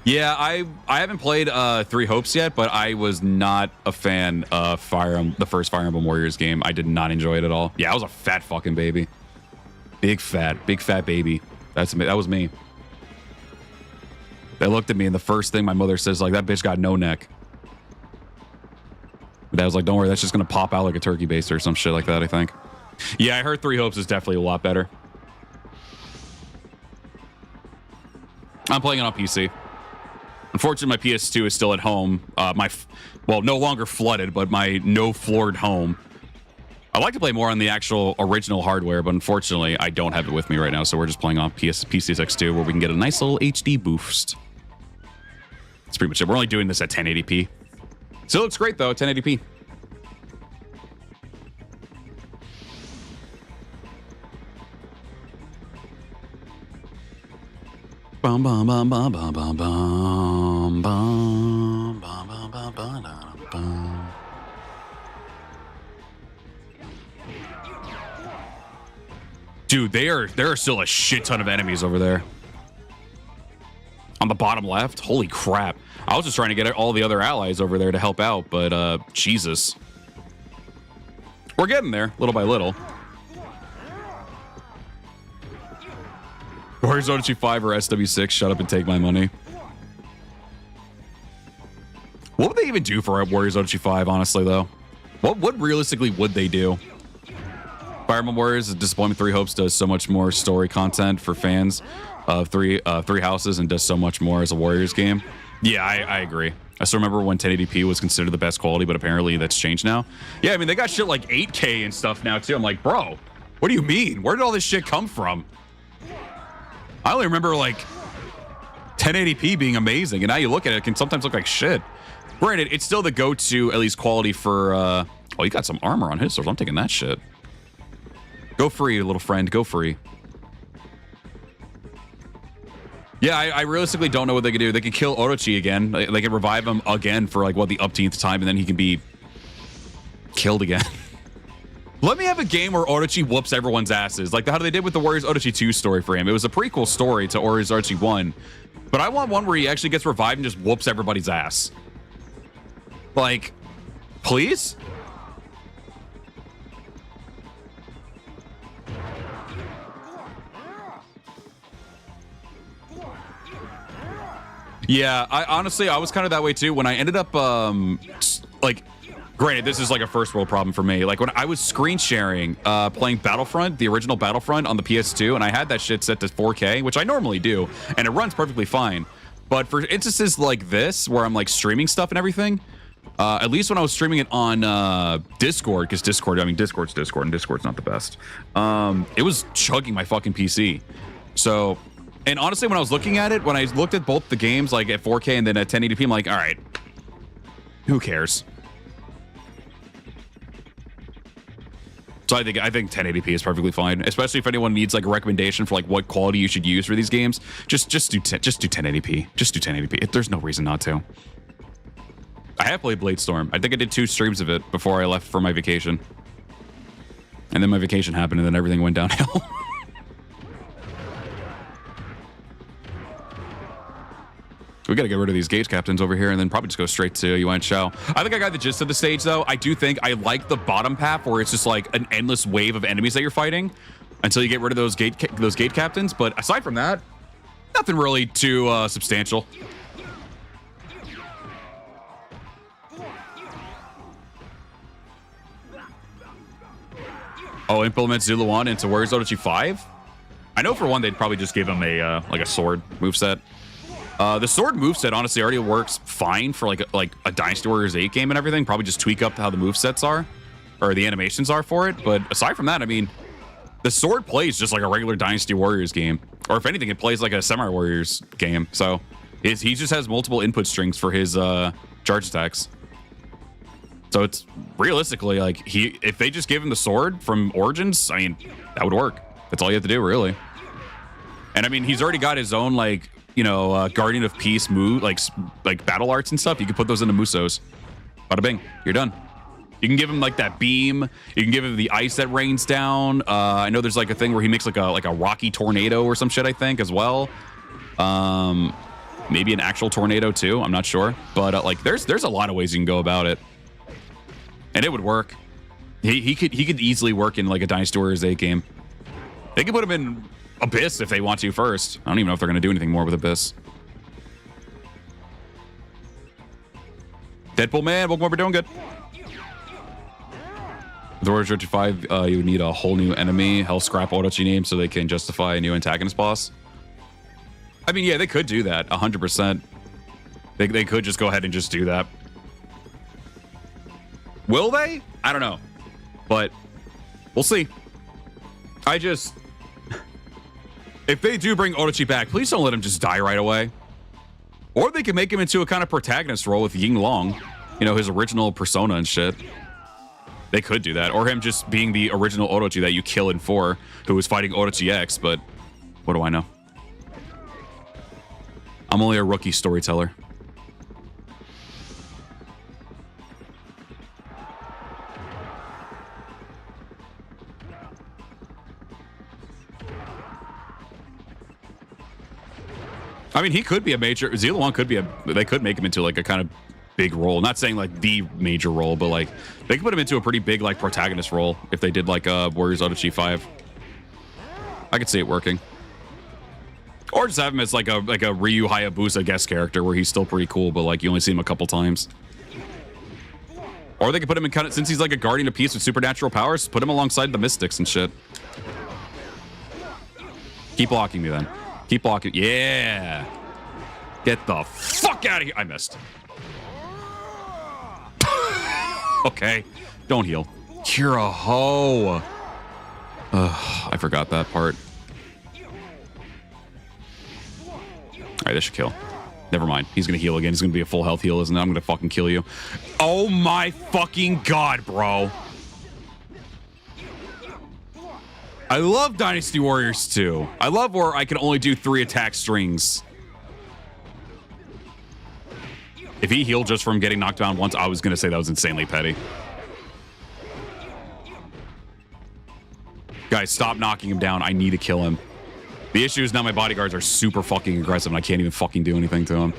Yeah, I haven't played Three Hopes yet, but I was not a fan of the first Fire Emblem Warriors game. I did not enjoy it at all. Yeah, I was a fat fucking baby. Big fat baby. That was me. They looked at me and the first thing my mother says, like, that bitch got no neck. Dad was like, don't worry, that's just going to pop out like a turkey baster or some shit like that, I think. Yeah, I heard Three Hopes is definitely a lot better. I'm playing it on PC. Unfortunately, my PS2 is still at home. Well, no longer flooded, but my no-floored home. I'd like to play more on the actual original hardware, but unfortunately, I don't have it with me right now, so we're just playing on PCSX2, where we can get a nice little HD boost. That's pretty much it. We're only doing this at 1080p. Still looks great, though, 1080p. Bum bum bum bum bum bum bum bum bum bum bum bum. Dude, there are still a shit ton of enemies over there. On the bottom left? Holy crap. I was just trying to get all the other allies over there to help out, but Jesus. We're getting there, little by little. Warriors Origins 5 or SW6, shut up and take my money. What would they even do for Warriors Orochi 5, honestly, though? What realistically would they do? Fire Emblem Warriors Disappointment 3 Hopes does so much more story content for fans of three houses and does so much more as a Warriors game. Yeah, I agree. I still remember when 1080p was considered the best quality, but apparently that's changed now. Yeah, I mean, they got shit like 8K and stuff now, too. I'm like, bro, what do you mean? Where did all this shit come from? I only remember, like, 1080p being amazing, and now you look at it, it can sometimes look like shit. Granted, it's still the go-to, at least quality for, oh, you got some armor on his sword. I'm taking that shit. Go free, little friend. Go free. Yeah, I realistically don't know what they could do. They could kill Orochi again. They could revive him again for, like, what, the upteenth time, and then he can be killed again. Let me have a game where Orochi whoops everyone's asses. Like how they did with the Warriors Orochi 2 story for him. It was a prequel story to Warriors Orochi 1. But I want one where he actually gets revived and just whoops everybody's ass. Like, please? Yeah, I was kind of that way too. When I ended up, like, granted, this is like a first world problem for me. Like when I was screen sharing, playing Battlefront, the original Battlefront on the PS2, and I had that shit set to 4K, which I normally do, and it runs perfectly fine. But for instances like this, where I'm like streaming stuff and everything, at least when I was streaming it on Discord, because Discord, I mean, Discord's Discord, and Discord's not the best. It was chugging my fucking PC. So, and honestly, when I was looking at it, when I looked at both the games, like at 4K and then at 1080p, I'm like, all right, who cares? So I think 1080p is perfectly fine, especially if anyone needs like a recommendation for like what quality you should use for these games. Just do 1080p. Just do 1080p. There's no reason not to. I have played Bladestorm. I think I did 2 streams of it before I left for my vacation. And then my vacation happened and then everything went downhill. We got to get rid of these gate captains over here and then probably just go straight to Yuan Shao. I think I got the gist of the stage, though. I do think I like the bottom path where it's just like an endless wave of enemies that you're fighting until you get rid of those gate captains. But aside from that, nothing really too substantial. Oh, implement Zuluan into Warriors Orochi 5? I know for one they'd probably just give him a like a sword moveset. The sword moveset honestly already works fine for like a Dynasty Warriors 8 game and everything. Probably just tweak up how the movesets are, or the animations are for it. But aside from that, I mean, the sword plays just like a regular Dynasty Warriors game. Or if anything, it plays like a Samurai Warriors game. So he just has multiple input strings for his charge attacks. So it's realistically like if they just give him the sword from Origins, I mean, that would work. That's all you have to do, really. And I mean, he's already got his own like, you know, Guardian of Peace move, like battle arts and stuff. You can put those into Musos. Bada bing, you're done. You can give him like that beam. You can give him the ice that rains down. I know there's like a thing where he makes like a rocky tornado or some shit, I think, as well. Maybe an actual tornado too. I'm not sure, but like there's a lot of ways you can go about it, and it would work. He could easily work in like a Dynasty Warriors 8 game. They could put him in Abyss if they want to first. I don't even know if they're going to do anything more with Abyss. Deadpool man, welcome over, doing good. With Warriors Orochi 5, you would need a whole new enemy, hell scrap Orochi name so they can justify a new antagonist boss. I mean, yeah, they could do that, 100%. They could just go ahead and just do that. Will they? I don't know. But we'll see. If they do bring Orochi back, please don't let him just die right away. Or they can make him into a kind of protagonist role with Ying Long. You know, his original persona and shit. They could do that. Or him just being the original Orochi that you kill in 4, who was fighting Orochi X, but what do I know? I'm only a rookie storyteller. I mean, he could be a major. Zilawon could be they could make him into like a kind of big role. Not saying like the major role, but like they could put him into a pretty big like protagonist role if they did like Warriors Orochi 5. I could see it working. Or just have him as like a Ryu Hayabusa guest character where he's still pretty cool, but like you only see him a couple times. Or they could put him in kind of, since he's like a guardian of peace with supernatural powers, put him alongside the mystics and shit. Keep blocking me then. Keep blocking. Yeah. Get the fuck out of here. I missed. Okay. Don't heal. You're a hoe. I forgot that part. All right, this should kill. Never mind. He's going to heal again. He's going to be a full health heal, isn't it? I'm going to fucking kill you. Oh my fucking god, bro. I love Dynasty Warriors 2. I love where I can only do 3 attack strings. If he healed just from getting knocked down once, I was going to say that was insanely petty. Guys, stop knocking him down. I need to kill him. The issue is now my bodyguards are super fucking aggressive and I can't even fucking do anything to him.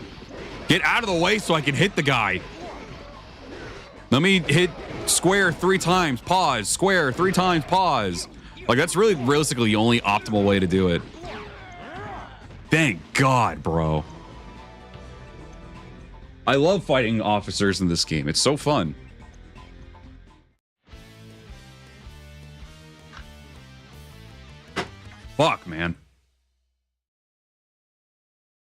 Get out of the way so I can hit the guy. Let me hit square 3 times, pause, square 3 times, pause. Like, that's really realistically the only optimal way to do it. Thank God, bro. I love fighting officers in this game. It's so fun. Fuck, man.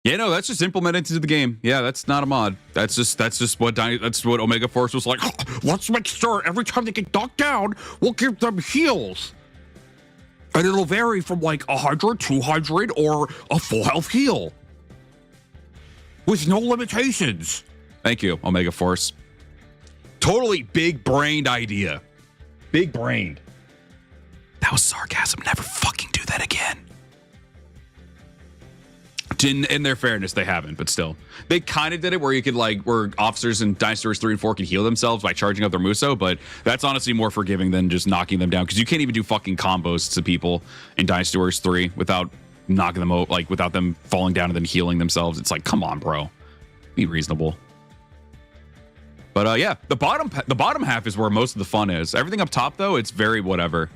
Yeah, no, that's just implemented into the game. Yeah, that's not a mod. That's just what Omega Force was like. Let's make sure every time they get knocked down, we'll give them heals. And it'll vary from like 100, 200, or a full health heal. With no limitations. Thank you, Omega Force. Totally big-brained idea. Big-brained. That was sarcasm. Never fucking do that again. In their fairness, they haven't, but still. They kind of did it where you could like, where officers in Dynasty Warriors 3 and 4 could heal themselves by charging up their Muso, but that's honestly more forgiving than just knocking them down, because you can't even do fucking combos to people in Dynasty Warriors 3 without knocking them out, like without them falling down and then healing themselves. It's like, come on, bro. Be reasonable. But yeah, the bottom half is where most of the fun is. Everything up top, though, it's very whatever.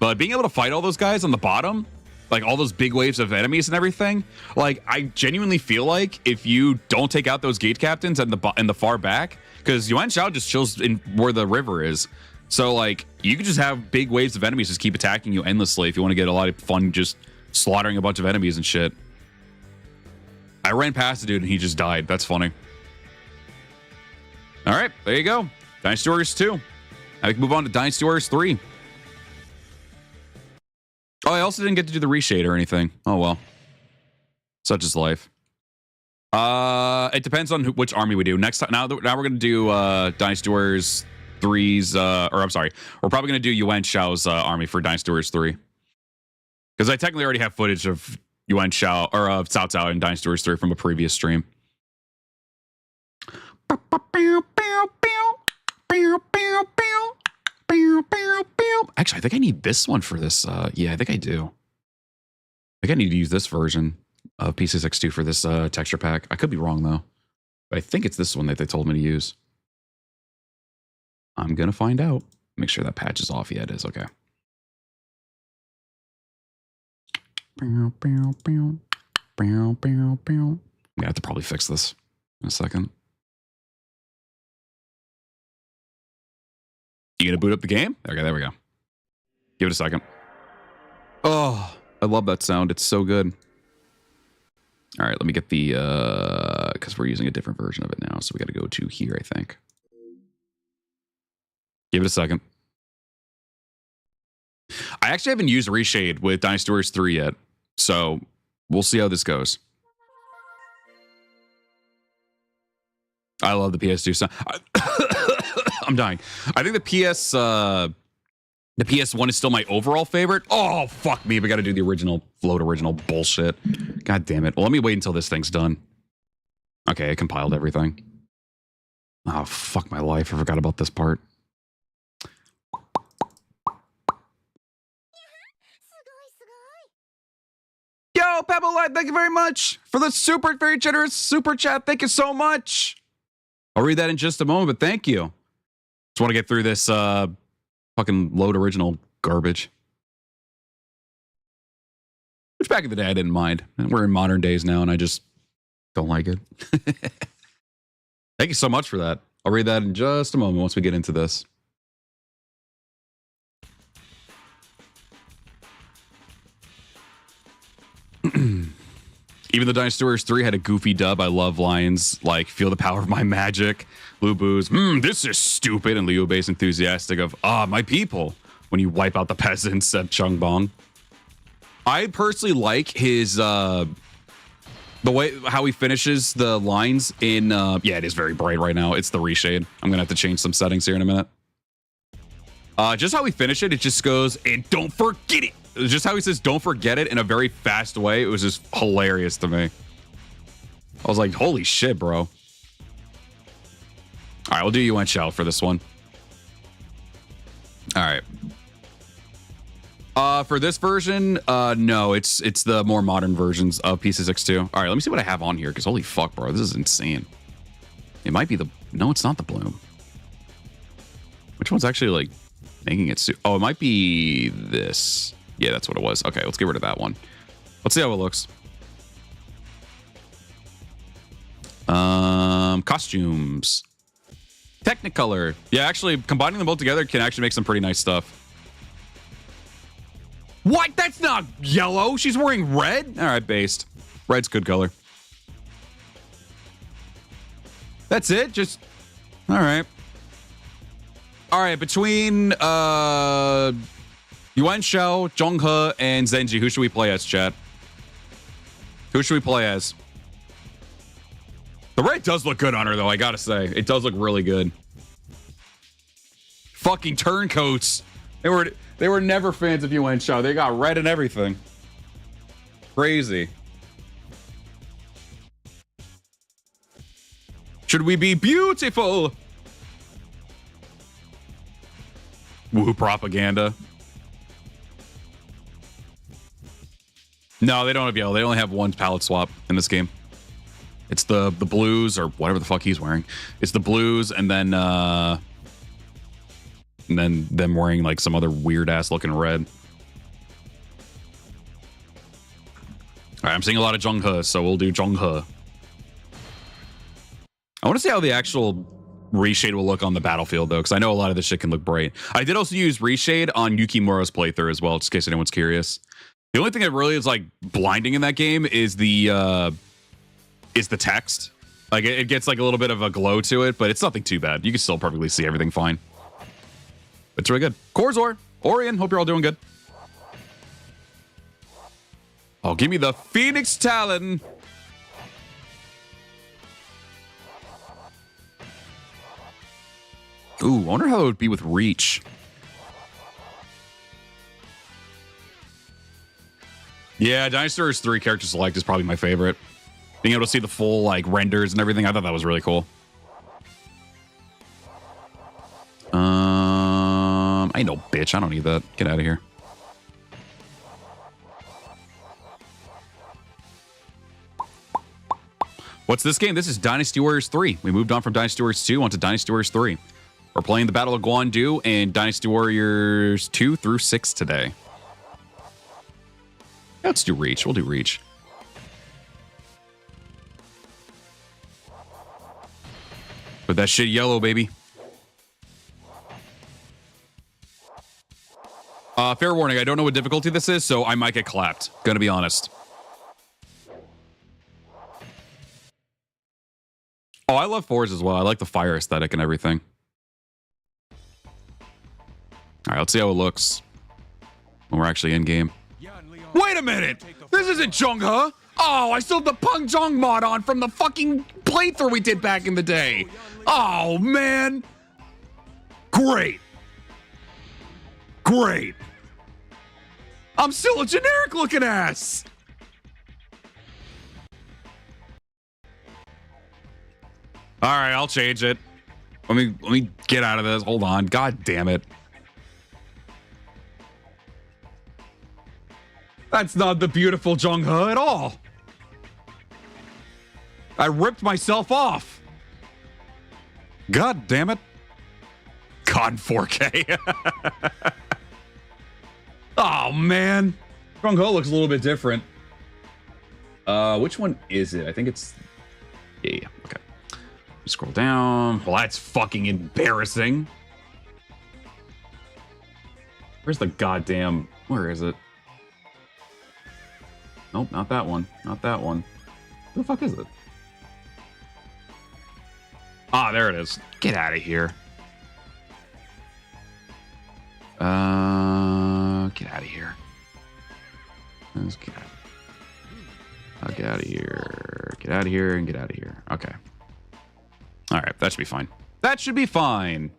But being able to fight all those guys on the bottom, like all those big waves of enemies and everything, like I genuinely feel like if you don't take out those gate captains in the far back, because Yuan Shao just chills in where the river is, so like you could just have big waves of enemies just keep attacking you endlessly if you want to get a lot of fun just slaughtering a bunch of enemies and shit. I ran past the dude and he just died. That's funny. All right, there you go. Dynasty Warriors 2. I can move on to Dynasty Warriors 3. Oh, I also didn't get to do the reshade or anything. Oh, well. Such is life. It depends on which army we do. Next time, now we're going to do Dynasty Warriors 3's, or I'm sorry, we're probably going to do Yuan Shao's army for Dynasty Warriors 3. Because I technically already have footage of Yuan Shao, or of Cao Cao in Dynasty Warriors 3 from a previous stream. Actually, I think I need this one for this. Yeah, I think I do. I think I need to use this version of PC62 for this texture pack. I could be wrong, though. But I think it's this one that they told me to use. I'm going to find out. Make sure that patch is off. Yeah, it is. Okay. I'm going to have to probably fix this in a second. You gonna boot up the game? Okay, there we go. Give it a second. Oh, I love that sound. It's so good. All right, let me get the, because we're using a different version of it now, so we got to go to here, I think. Give it a second. I actually haven't used Reshade with Dynasty Warriors 3 yet, so we'll see how this goes. I love the PS2 sound. I'm dying. I think the PS1 is still my overall favorite. Oh, fuck me. We got to do the original, float original bullshit. God damn it. Well, let me wait until this thing's done. Okay, I compiled everything. Oh, fuck my life. I forgot about this part. Yo, Pebble Light, thank you very much for the very generous super chat. Thank you so much. I'll read that in just a moment, but thank you. Just want to get through this fucking load original garbage. Which back in the day I didn't mind. We're in modern days now, and I just don't like it. Thank you so much for that. I'll read that in just a moment once we get into this. Even the Dynasty Warriors 3 had a goofy dub. I love lines like, feel the power of my magic. Lu Bu's, this is stupid. And Liu Bei's enthusiastic of, my people. When you wipe out the peasants at Chungbong. I personally like his, the way, how he finishes the lines in, yeah, it is very bright right now. It's the reshade. I'm going to have to change some settings here in a minute. Just how we finish it, it just goes, and don't forget it. Just how he says, don't forget it in a very fast way. It was just hilarious to me. I was like, holy shit, bro. All right, we'll do Yuan Shao for this one. All right. For this version, no, it's the more modern versions of PC62. All right, let me see what I have on here, because holy fuck, bro, this is insane. It might be the... No, it's not the bloom. Which one's actually, like, making it... Oh, it might be this. Yeah, that's what it was. Okay, let's get rid of that one. Let's see how it looks. Costumes. Technicolor. Yeah, actually, combining them both together can actually make some pretty nice stuff. What? That's not yellow. She's wearing red? All right, based. Red's good color. That's it? Just... All right. All right, between... Yuan Shao, Zhonghe, and Zenji. Who should we play as, chat? Who should we play as? The red does look good on her, though, I gotta say. It does look really good. Fucking turncoats. They were never fans of Yuan Shao. They got red and everything. Crazy. Should we be beautiful? Woo propaganda. No, they don't have yellow. They only have one palette swap in this game. It's the blues, or whatever the fuck he's wearing. It's the blues, and then them wearing like some other weird ass looking red. All right, I'm seeing a lot of Zhonghe, so we'll do Zhonghe. I want to see how the actual reshade will look on the battlefield, though, because I know a lot of this shit can look bright. I did also use reshade on Yukimura's playthrough as well, just in case anyone's curious. The only thing that really is like blinding in that game is the text. Like it gets like a little bit of a glow to it, but it's nothing too bad. You can still perfectly see everything fine. It's really good. Korzor, Orion, hope you're all doing good. Oh, give me the Phoenix Talon. Ooh, I wonder how it would be with Reach. Yeah, Dynasty Warriors 3 character select is probably my favorite. Being able to see the full like renders and everything, I thought that was really cool. I know, bitch. I don't need that. Get out of here. What's this game? This is Dynasty Warriors 3. We moved on from Dynasty Warriors 2 onto Dynasty Warriors 3. We're playing the Battle of Guandu and Dynasty Warriors 2 through 6 today. Let's do Reach. We'll do Reach. Put that shit yellow, baby. Fair warning, I don't know what difficulty this is, so I might get clapped. Gonna be honest. Oh, I love 4s as well. I like the fire aesthetic and everything. All right, let's see how it looks when we're actually in game. Wait a minute! This isn't Zhonghe! Oh, I still have the Peng Zhong mod on from the fucking playthrough we did back in the day. Oh, man. Great. Great. I'm still a generic looking ass. All right, I'll change it. Let me get out of this. Hold on. God damn it. That's not the beautiful Zhonghe at all. I ripped myself off. God damn it. God 4K. Oh, man. Gung Ho looks a little bit different. Which one is it? I think it's... Yeah, okay. Scroll down. Well, that's fucking embarrassing. Where's the goddamn... Where is it? Nope, not that one. Not that one. Who the fuck is it? Ah, there it is. Get out of here. Get out of here. Let's get out. I'll get out of here. Get out of here and get out of here. Okay. All right, that should be fine. That should be fine.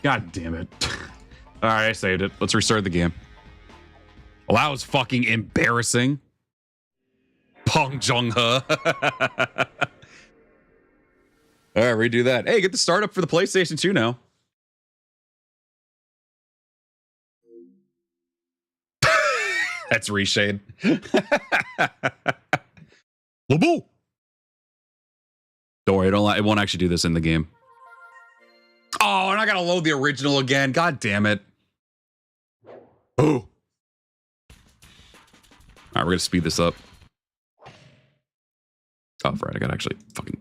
God damn it. All right, I saved it. Let's restart the game. Well, that was fucking embarrassing. Pong Jong-he. All right, redo that. Hey, get the startup for the PlayStation 2 now. That's reshade. Don't worry, it won't actually do this in the game. Oh, and I gotta load the original again. God damn it. Oh. All right, we're gonna speed this up. Oh, right, I gotta actually fucking...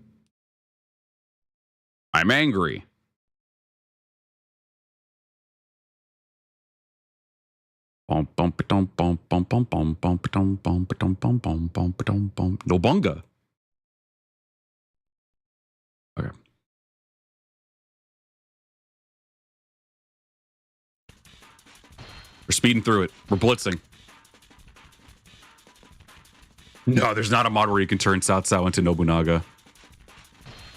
I'm angry. No bunga. Okay. We're speeding through it. We're blitzing. No, there's not a mod where you can turn Cao Cao into Nobunaga.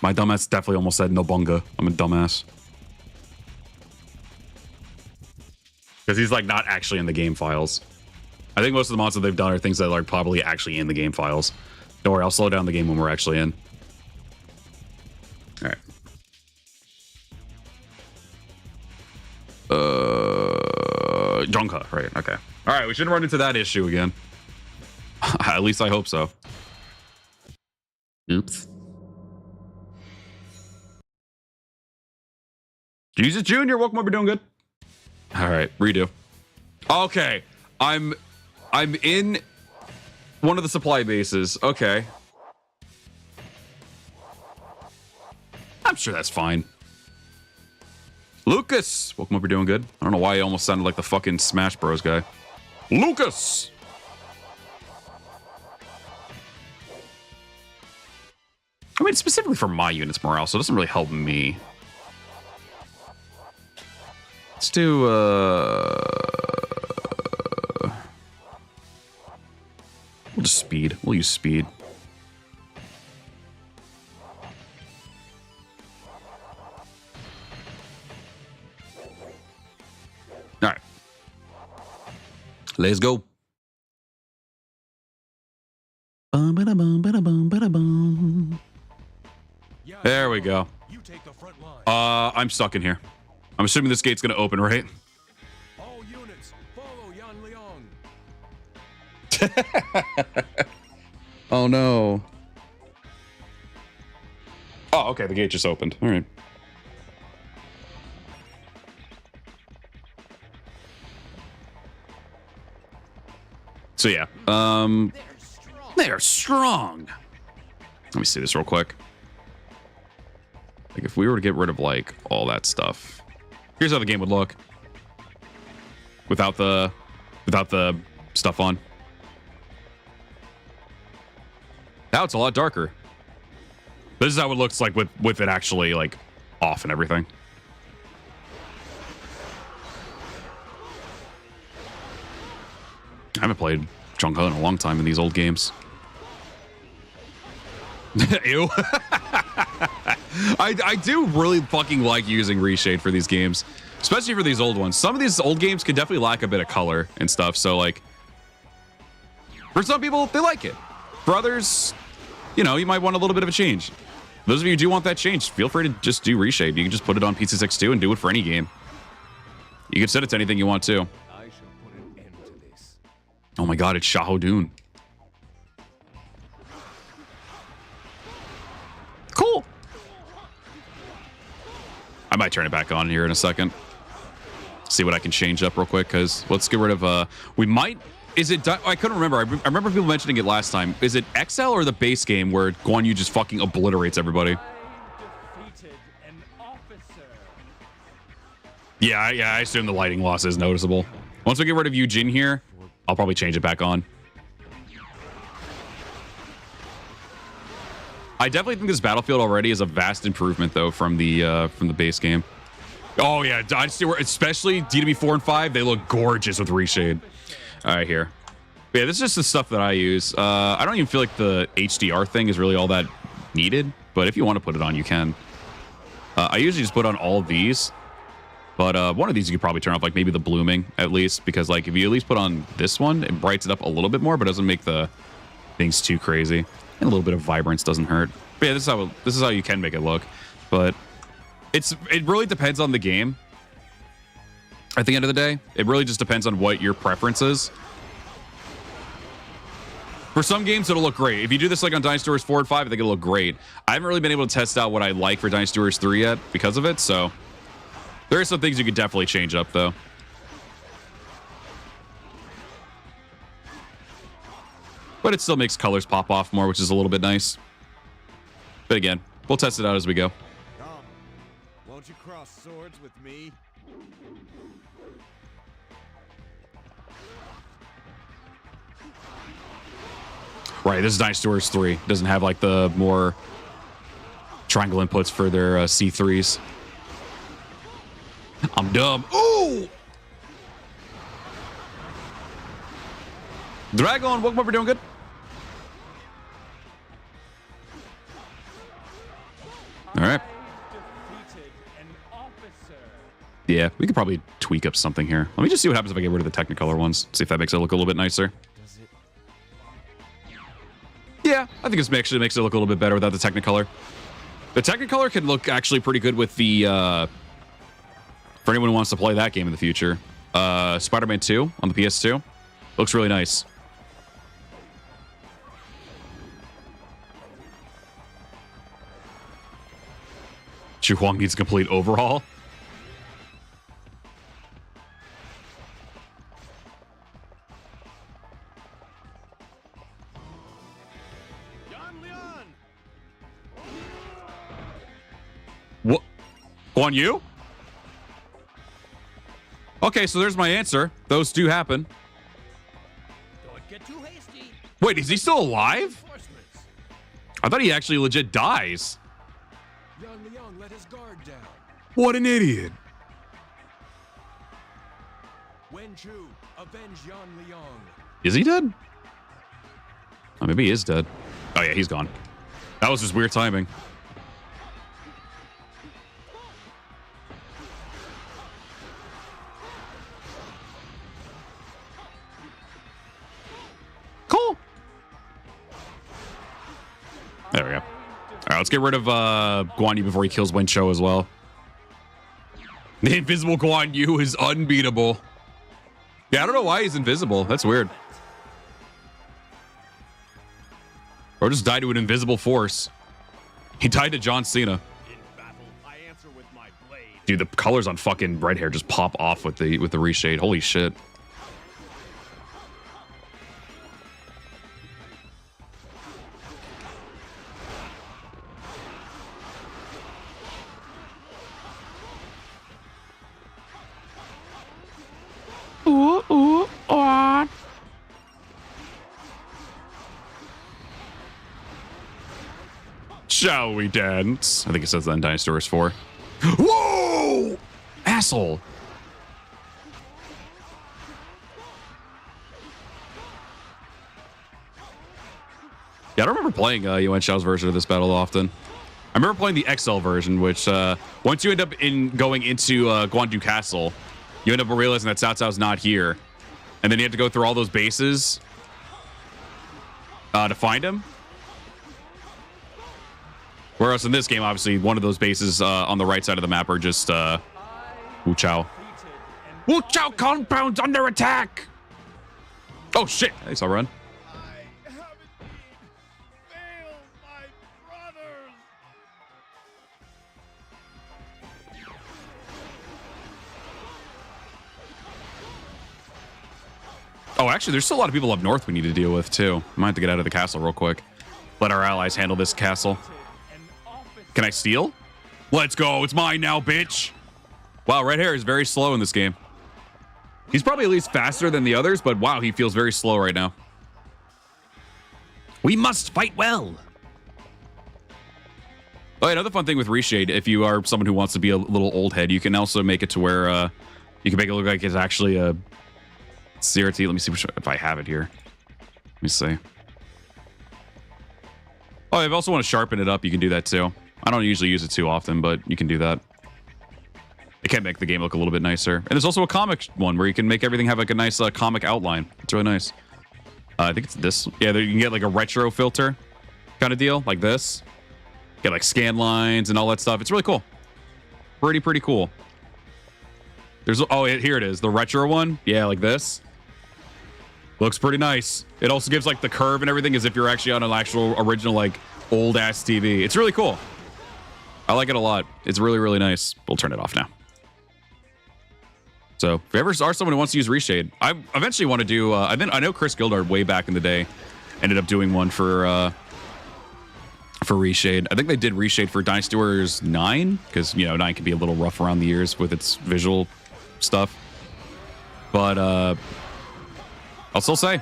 My dumbass definitely almost said Nobunga. I'm a dumbass. Because he's like not actually in the game files. I think most of the mods that they've done are things that are probably actually in the game files. Don't worry, I'll slow down the game when we're actually in. All right. Jongha, right? Okay. All right, we shouldn't run into that issue again. At least I hope so. Oops. Jesus Jr., welcome over, doing good. All right, redo. Okay, I'm in one of the supply bases. Okay. I'm sure that's fine. Lucas, welcome over, doing good. I don't know why he almost sounded like the fucking Smash Bros guy. Lucas. I mean, specifically for my unit's morale, so it doesn't really help me. Let's do, we'll just speed. We'll use speed. All right. Let's go. There we go. I'm stuck in here. I'm assuming this gate's gonna open, right? All units, follow Yan Liang. Oh no. Oh, okay, the gate just opened. All right. So yeah, they're strong. Let me see this real quick. Like if we were to get rid of like all that stuff, here's how the game would look without the stuff on. Now it's a lot darker. This is how it looks like with it actually like off and everything. I haven't played Jong-he in a long time in these old games. Ew. I do really fucking like using reshade for these games, especially for these old ones. Some of these old games could definitely lack a bit of color and stuff. So like, for some people, they like it. For others, you know, you might want a little bit of a change. Those of you who do want that change, feel free to just do reshade. You can just put it on PC62 and do it for any game. You can set it to anything you want to. I shall put an end to this. Oh my god, it's Shahodun. Cool. might turn it back on here in a second. See what I can change up real quick, because let's get rid of... we might... Is it... I couldn't remember. I remember people mentioning it last time. Is it XL or the base game where Guanyu just fucking obliterates everybody? Yeah, I assume the lighting loss is noticeable. Once we get rid of Eugene here, I'll probably change it back on. I definitely think this battlefield already is a vast improvement, though, from the base game. Oh, yeah, Dynasty, especially DW4 and 5, they look gorgeous with reshade. All right, here. But yeah, this is just the stuff that I use. I don't even feel like the HDR thing is really all that needed, but if you want to put it on, you can. I usually just put on all of these. But one of these you could probably turn off, like maybe the blooming at least, because like if you at least put on this one, it brightens it up a little bit more, but doesn't make the things too crazy. And a little bit of vibrance doesn't hurt. But yeah, this is how you can make it look. But it really depends on the game. At the end of the day, it really just depends on what your preference is. For some games, it'll look great. If you do this like on Dynasty Warriors 4 and 5, I think it'll look great. I haven't really been able to test out what I like for Dynasty Warriors 3 yet because of it, so there are some things you could definitely change up, though. But it still makes colors pop off more, which is a little bit nice. But again, we'll test it out as we go. Come, won't you cross swords with me? Right, this is Dynasty Warriors 3. Doesn't have like the more triangle inputs for their C3s. I'm dumb. Ooh! Dragon, welcome up. We're doing good. All right. Yeah, we could probably tweak up something here. Let me just see what happens if I get rid of the Technicolor ones. See if that makes it look a little bit nicer. Yeah, I think this actually makes it look a little bit better without the Technicolor. The Technicolor can look actually pretty good with the... for anyone who wants to play that game in the future. Spider-Man 2 on the PS2. Looks really nice. Chu Huang needs a complete overhaul. What? Guanyu? Okay, so there's my answer. Those do happen. Don't get too hasty. Wait, is he still alive? I thought he actually legit dies. Yan Liang let his guard down. What an idiot. Wen Chu, avenge Yan Liang. Is he dead? Oh, maybe he is dead. Oh, yeah, he's gone. That was just weird timing. Cool. There we go. All right, let's get rid of Guanyu before he kills Wen Chou as well. The invisible Guanyu is unbeatable. Yeah, I don't know why he's invisible. That's weird. Or just died to an invisible force. He died to John Cena. In battle, I answer with my blade. Dude, the colors on fucking red hair just pop off with the reshade. Holy shit. Ooh, ooh, ah. Shall we dance? I think it says that in Dynasty Warriors 4. Whoa! Asshole. Yeah, I don't remember playing Yuan Shao's version of this battle often. I remember playing the XL version, which once you end up going into Guandu Castle, you end up realizing that Cao Cao's not here. And then you have to go through all those bases to find him. Whereas in this game, obviously, one of those bases on the right side of the map are just Wu Chao. Wu Chao compound's under attack! Oh, shit. Nice, I'll run. I haven't failed my brothers. Oh, actually, there's still a lot of people up north we need to deal with, too. I might have to get out of the castle real quick. Let our allies handle this castle. Can I steal? Let's go. It's mine now, bitch. Wow, Red Hair is very slow in this game. He's probably at least faster than the others, but wow, he feels very slow right now. We must fight well. Oh, another fun thing with Reshade, if you are someone who wants to be a little old head, you can also make it to where you can make it look like it's actually a CRT. Let me see if I have it here. Let me see. Oh, if you also want to sharpen it up, you can do that too. I don't usually use it too often, but you can do that. It can make the game look a little bit nicer. And there's also a comic one where you can make everything have like a nice comic outline. It's really nice. I think it's this. Yeah, you can get like a retro filter kind of deal, like this. Get like scan lines and all that stuff. It's really cool. Pretty cool. There's, oh, here it is. The retro one. Yeah, like this. Looks pretty nice. It also gives like the curve and everything as if you're actually on an actual original like old ass TV. It's really cool. I like it a lot. It's really nice. We'll turn it off now. So if you ever are someone who wants to use Reshade, I eventually want to do, I know Chris Gildard way back in the day ended up doing one for Reshade. I think they did Reshade for Dynasty Warriors 9 because, you know, 9 can be a little rough around the ears with its visual stuff. But I'll still say,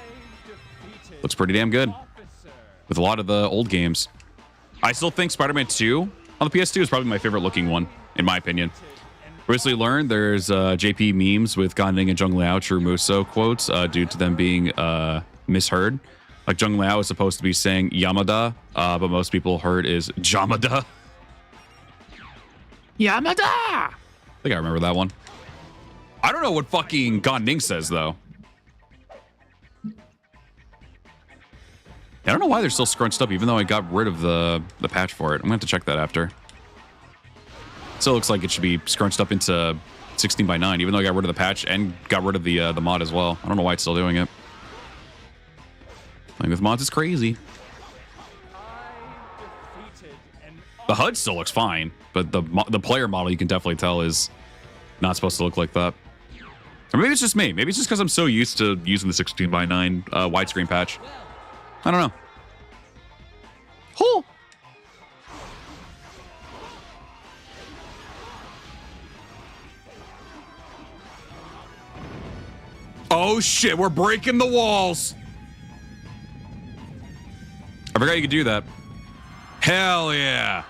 looks pretty damn good with a lot of the old games. I still think Spider-Man 2 on the PS2 is probably my favorite looking one, in my opinion. Recently learned there's JP memes with Guan and Zheng Liao True Muso quotes due to them being misheard. Like Zheng Liao is supposed to be saying Yamada, but most people heard is Jamada. Yamada! I think I remember that one. I don't know what fucking Gan Ning says, though. I don't know why they're still scrunched up, even though I got rid of the patch for it. I'm going to have to check that after. Still looks like it should be scrunched up into 16:9, even though I got rid of the patch and got rid of the mod as well. I don't know why it's still doing it. Playing with mods is crazy. The HUD still looks fine, but the player model you can definitely tell is not supposed to look like that. Or maybe it's just me. Maybe it's just because I'm so used to using the 16:9 widescreen patch. I don't know. Oh. Oh shit, we're breaking the walls. I forgot you could do that. Hell yeah.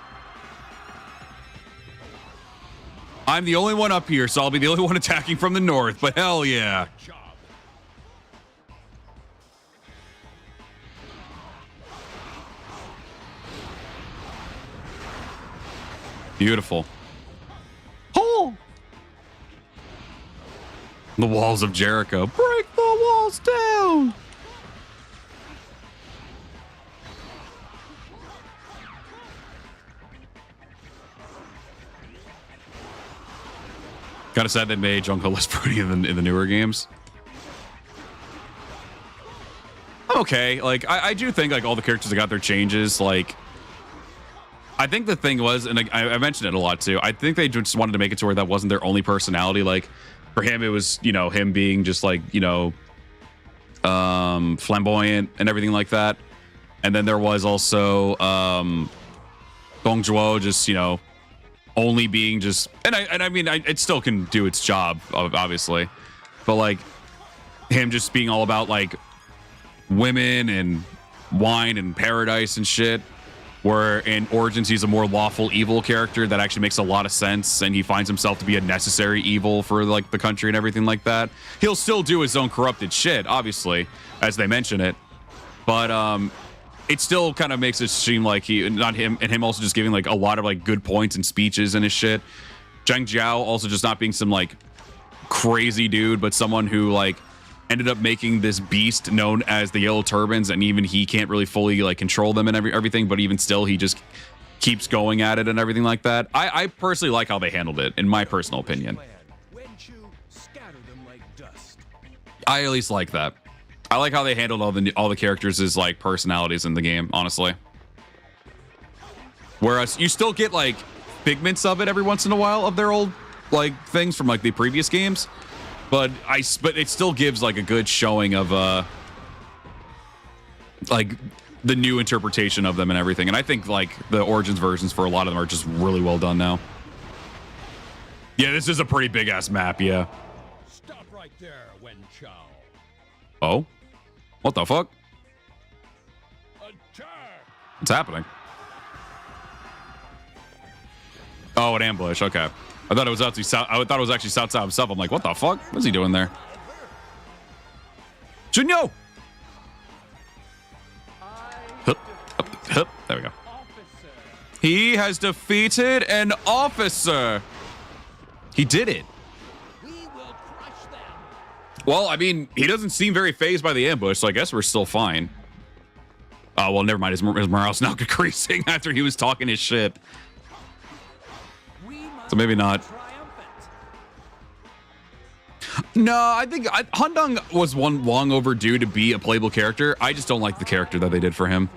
I'm the only one up here, so I'll be the only one attacking from the north, but hell yeah. Beautiful. Oh! The walls of Jericho. Break the walls down! Kind of sad they made Jungle less pretty in the newer games. I'm okay. Like, I do think, like, all the characters that got their changes, like... I think the thing was, and I mentioned it a lot, too, I think they just wanted to make it to where that wasn't their only personality. Like, for him, it was, you know, him being just, like, you know, flamboyant and everything like that. And then there was also Dong Zhuo just, you know, only being just... And I mean, it still can do its job, obviously. But, like, him just being all about, like, women and wine and paradise and shit. Where in Origins, he's a more lawful evil character that actually makes a lot of sense, and he finds himself to be a necessary evil for, like, the country and everything like that. He'll still do his own corrupted shit, obviously, as they mention it. But it still kind of makes it seem like not him, and him also just giving, like, a lot of, like, good points and speeches and his shit. Zhang Jiao also just not being some, like, crazy dude, but someone who, like, ended up making this beast known as the Yellow Turbans, and even he can't really fully, like, control them and everything, but even still he just keeps going at it and everything like that. I personally like how they handled it, in my personal opinion. I at least like that. I like how they handled all the characters as, like, personalities in the game, honestly. Whereas you still get, like, figments of it every once in a while of their old, like, things from, like, the previous games. but it still gives like a good showing of like the new interpretation of them and everything. And I think like the Origins versions for a lot of them are just really well done now. Yeah, this is a pretty big ass map. Yeah. Stop right there, Wen Chao. Oh, what the fuck? Attack! What's happening? Oh, an ambush. Okay. I thought it was actually South. I thought it was actually South South himself. I'm like, what the fuck? What's he doing there? Junyo! Hup, hup, hup. There we go. He has defeated an officer. He did it. Well, I mean, he doesn't seem very phased by the ambush, so I guess we're still fine. Oh, well, never mind. His morale's now decreasing after he was talking his shit. So maybe not. No, I think Hundong was one long overdue to be a playable character. I just don't like the character that they did for him.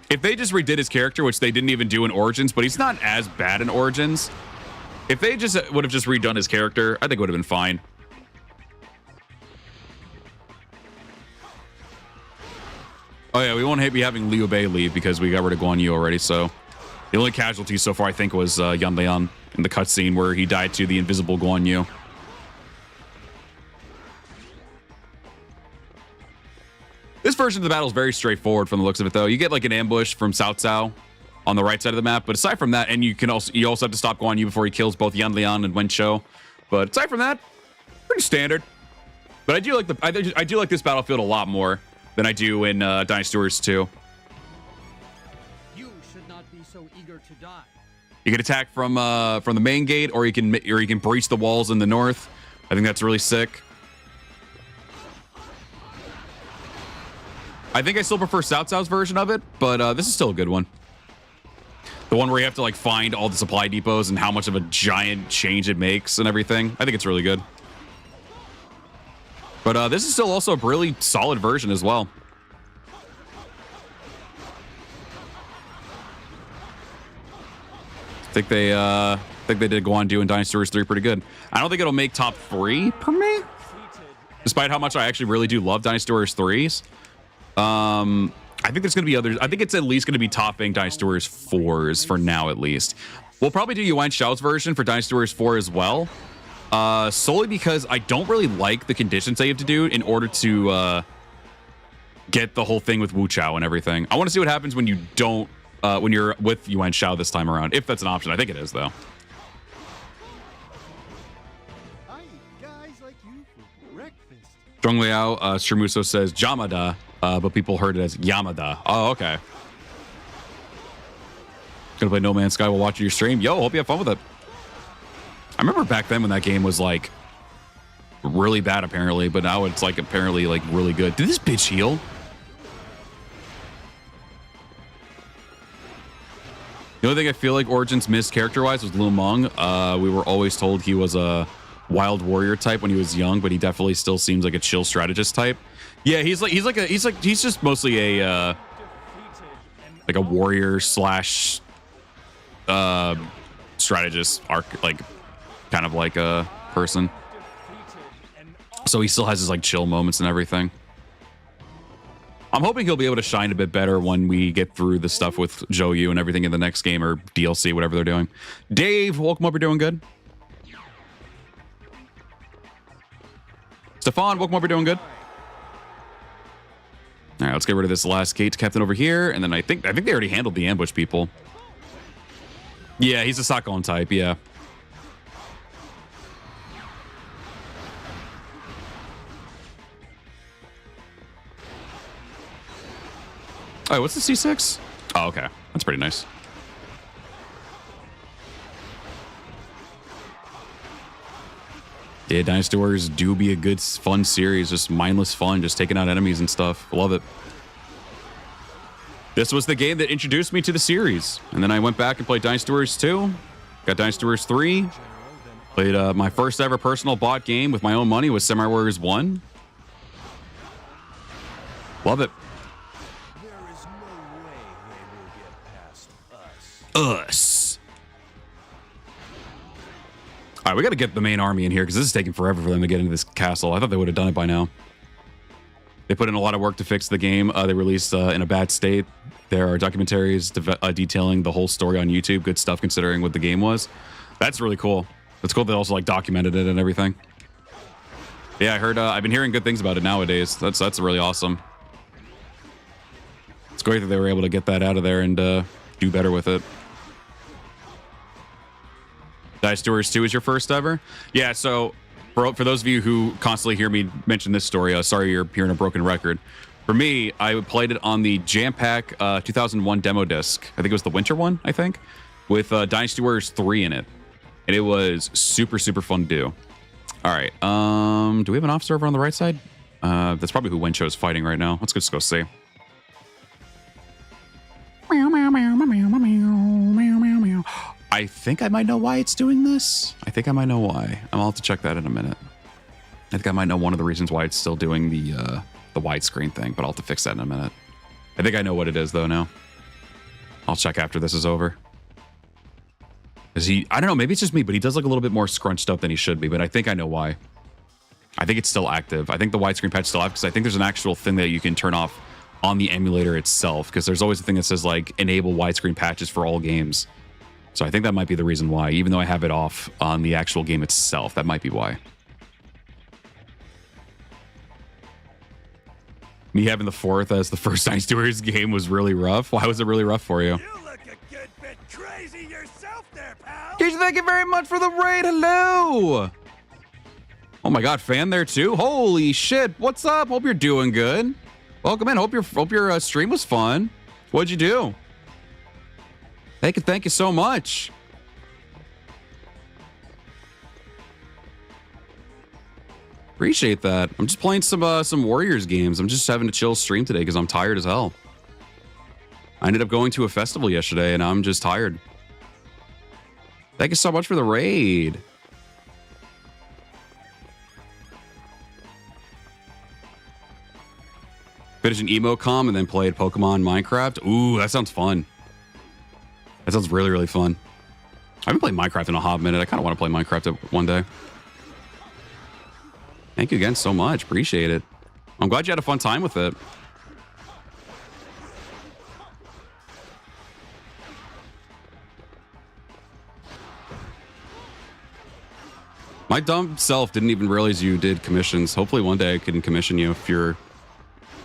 If they just redid his character, which they didn't even do in Origins, but he's not as bad in Origins. If they just would have just redone his character, I think it would have been fine. Oh yeah, we won't be having Liu Bei leave because we got rid of Guan Yu already, so... The only casualty so far, I think, was Yan Lian in the cutscene where he died to the invisible Guan Yu. This version of the battle is very straightforward from the looks of it, though. You get like an ambush from Cao Cao on the right side of the map, but aside from that, and you also have to stop Guan Yu before he kills both Yan Lian and Wen Chou. But aside from that, pretty standard. But I do like I do like this battlefield a lot more than I do in Dynasty Warriors 2. So eager to die. You can attack from the main gate, or you can breach the walls in the north. I think that's really sick. I think I still prefer Cao Cao's version of it, but this is still a good one. The one where you have to like find all the supply depots and how much of a giant change it makes and everything. I think it's really good. But this is still also a really solid version as well. I think they did Guandu and Dynasty Warriors 3 pretty good. I don't think it'll make top 3 for me, despite how much I actually really do love Dynasty Warriors 3s. I think there's going to be others. I think it's at least going to be topping Dynasty Warriors 4s for now, at least. We'll probably do Yuan Shao's version for Dynasty Warriors 4 as well, solely because I don't really like the conditions that you have to do in order to get the whole thing with Wu Chao and everything. I want to see what happens when you don't. When you're with Yuan Shao this time around, if that's an option. I think it is, though. I eat guys like you for breakfast. Zhong Liao, Shirmuso says Jamada, but people heard it as Yamada. Oh, okay. Gonna play No Man's Sky while watching your stream. Yo, hope you have fun with it. I remember back then when that game was like really bad, apparently, but now it's like apparently like really good. Did this bitch heal? The only thing I feel like Origins missed character-wise was Lu Meng. We were always told he was a wild warrior type when he was young, but he definitely still seems like a chill strategist type. Yeah, he's just mostly a like a warrior slash strategist arc, like kind of like a person. So he still has his like chill moments and everything. I'm hoping he'll be able to shine a bit better when we get through the stuff with Zhou Yu and everything in the next game or DLC, whatever they're doing. Dave, welcome up. You're doing good. Stefan, welcome up. You're doing good. All right, let's get rid of this last gate captain over here, and then I think they already handled the ambush people. Yeah, he's a Sakon type. Yeah. Oh, what's the C6? Oh, okay. That's pretty nice. Yeah, Dynasty Warriors do be a good, fun series. Just mindless fun, just taking out enemies and stuff. Love it. This was the game that introduced me to the series. And then I went back and played Dynasty Warriors 2. Got Dynasty Warriors 3. Played my first ever personal bought game with my own money was Samurai Warriors 1. Love it. Us. All right, we got to get the main army in here because this is taking forever for them to get into this castle. I thought they would have done it by now. They put in a lot of work to fix the game. They released in a bad state. There are documentaries detailing the whole story on YouTube. Good stuff considering what the game was. That's really cool. It's cool they also like documented it and everything. Yeah, I heard. I've been hearing good things about it nowadays. That's really awesome. It's great that they were able to get that out of there and do better with it. Dynasty Warriors 2 is your first ever? Yeah, so for those of you who constantly hear me mention this story, sorry you're hearing a broken record. For me, I played it on the Jam Pack 2001 demo disc. I think it was the winter one, I think, with Dynasty Warriors 3 in it. And it was super, super fun to do. All right. Do we have an officer over on the right side? That's probably who Wencho is fighting right now. Let's just go see. I think I might know why it's doing this. I think I might know why. I'll have to check that in a minute. I think I might know one of the reasons why it's still doing the widescreen thing, but I'll have to fix that in a minute. I think I know what it is though now. I'll check after this is over. Is he? I don't know. Maybe it's just me, but he does look a little bit more scrunched up than he should be. But I think I know why. I think it's still active. I think the widescreen patch is still active because I think there's an actual thing that you can turn off on the emulator itself. Because there's always a thing that says like enable widescreen patches for all games. So I think that might be the reason why. Even though I have it off on the actual game itself, that might be why. Me having the 4th as the first Dynasty Warriors game was really rough. Why was it really rough for you? You look a good bit crazy yourself there, pal. Keisha, thank you very much for the raid. Hello. Oh my God, fan there too. Holy shit. What's up? Hope you're doing good. Welcome in. Hope your stream was fun. What'd you do? Thank you so much. Appreciate that. I'm just playing some Warriors games. I'm just having a chill stream today because I'm tired as hell. I ended up going to a festival yesterday and I'm just tired. Thank you so much for the raid. Finished an emo-com and then played Pokemon Minecraft. Ooh, that sounds fun. That sounds really, really fun. I haven't played Minecraft in a hot minute. I kind of want to play Minecraft one day. Thank you again so much. Appreciate it. I'm glad you had a fun time with it. My dumb self didn't even realize you did commissions. Hopefully one day I can commission you if you're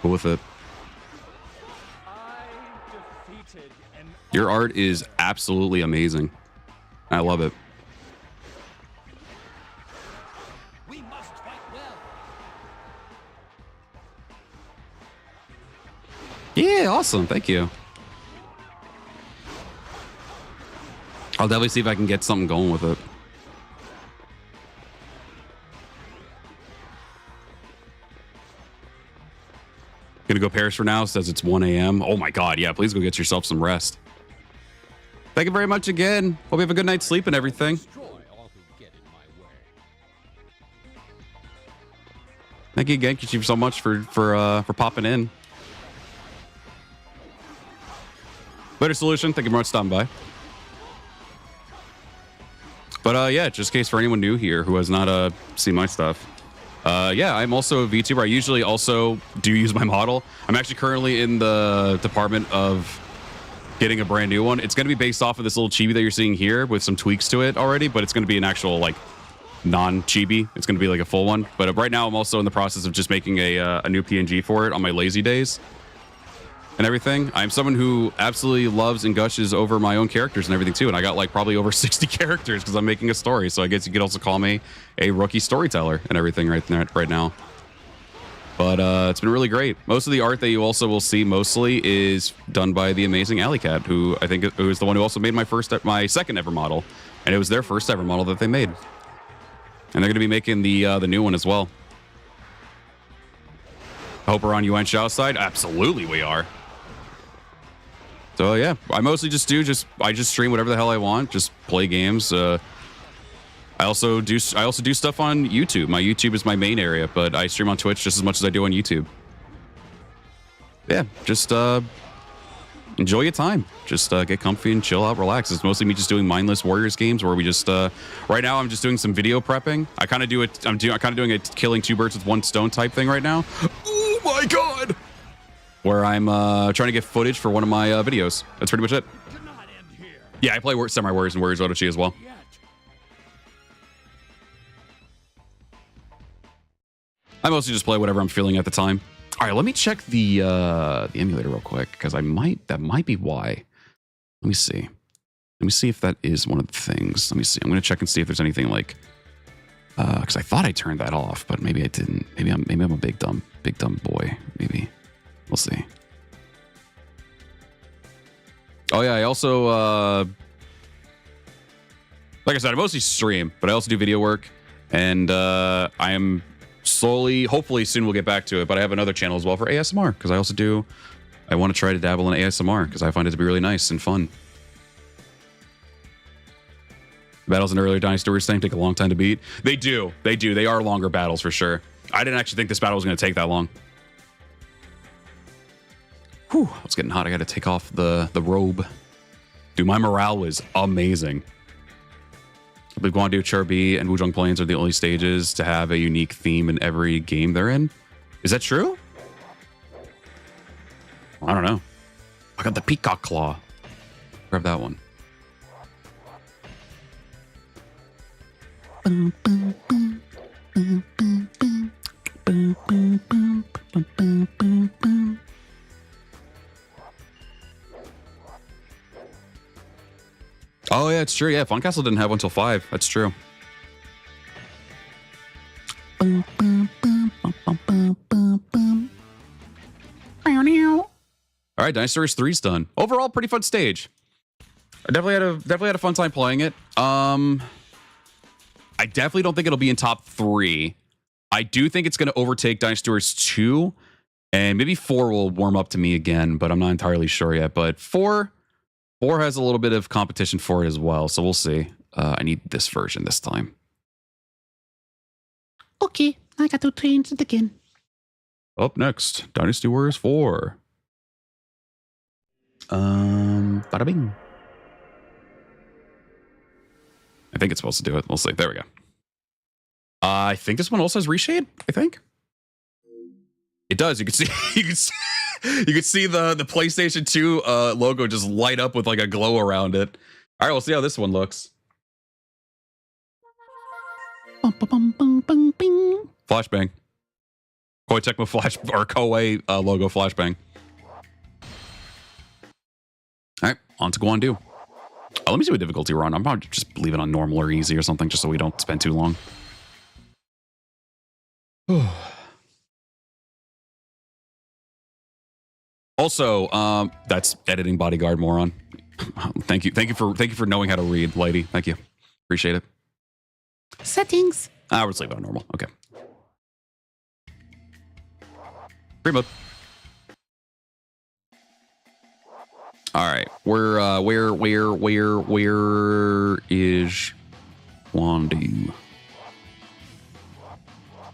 cool with it. Your art is absolutely amazing. I love it. We must fight well. Yeah, awesome. Thank you. I'll definitely see if I can get something going with it. Gonna go Paris for now. Says it's 1 a.m. Oh my God. Yeah, please go get yourself some rest. Thank you very much again. Hope you have a good night's sleep and everything. Thank you again, Kichi, so much for popping in. Better Solution, thank you very much for stopping by. But yeah, just in case for anyone new here who has not seen my stuff. Yeah, I'm also a VTuber. I usually also do use my model. I'm actually currently in the department of getting a brand new one. It's going to be based off of this little chibi that you're seeing here with some tweaks to it already, but it's going to be an actual like non-chibi. It's going to be like a full one. But right now I'm also in the process of just making a new PNG for it on my lazy days and everything. I'm someone who absolutely loves and gushes over my own characters and everything too. And I got like probably over 60 characters because I'm making a story. So I guess you could also call me a rookie storyteller and everything right now. But it's been really great. Most of the art that you also will see mostly is done by the amazing Alley Cat, who I think was the one who also made my second ever model. And it was their first ever model that they made. And they're going to be making the new one as well. I hope we're on Yuan Xiao's side. Absolutely we are. So yeah, I mostly just stream whatever the hell I want, just play games. I also do stuff on YouTube. My YouTube is my main area, but I stream on Twitch just as much as I do on YouTube. Yeah, just enjoy your time. Just get comfy and chill out, relax. It's mostly me just doing mindless Warriors games where we just right now I'm just doing some video prepping. I kind of do it. I'm kind of doing a killing two birds with one stone type thing right now. Oh my god! Where I'm trying to get footage for one of my videos. That's pretty much it. Yeah, I play Samurai Warriors and Warriors Otochi as well. I mostly just play whatever I'm feeling at the time. All right, let me check the emulator real quick because that might be why. Let me see. Let me see if that is one of the things. Let me see. I'm gonna check and see if there's anything like because I thought I turned that off, but maybe I didn't. Maybe I'm a big dumb boy. Maybe we'll see. Oh yeah, I also like I said, I mostly stream, but I also do video work, and I am slowly, hopefully soon we'll get back to it, but I have another channel as well for ASMR because I want to try to dabble in ASMR because I find it to be really nice and fun. Battles in earlier Dynasty Warriors take a long time to beat. They do. They are longer battles for sure. I didn't actually think this battle was going to take that long. Whew, it's getting hot. I got to take off the robe. Dude, my morale was amazing. I believe Guandu, Charbi, and Wuzhong Plains are the only stages to have a unique theme in every game they're in. Is that true? I don't know. I got the Peacock Claw. Grab that one. Oh, yeah, it's true. Yeah, Funcastle didn't have one until 5. That's true. All right, Dynasty Warriors 3's done. Overall, pretty fun stage. I definitely had a fun time playing it. I definitely don't think it'll be in top 3. I do think it's going to overtake Dynasty Warriors 2, and maybe 4 will warm up to me again, but I'm not entirely sure yet. But 4 has a little bit of competition for it as well, so we'll see. I need this version this time. Okay, I got to change it again. Up next, Dynasty Warriors 4. Bada bing. I think it's supposed to do it. We'll see. There we go. I think this one also has reshade. I think it does. You can see. You can see the PlayStation 2 logo just light up with like a glow around it. All right, we'll see how this one looks. Bum, bum, bum, bum, bing. Flashbang. Koei Tecmo Flash or Koei logo flashbang. All right, on to Guandu. Let me see what difficulty we're on. I'm probably just leave it on normal or easy or something, just so we don't spend too long. Also, that's editing bodyguard moron. Thank you for knowing how to read, Lighty. Thank you, appreciate it. Settings. We'll just leave it on normal. Okay. Free mode. All right, where is Guandu?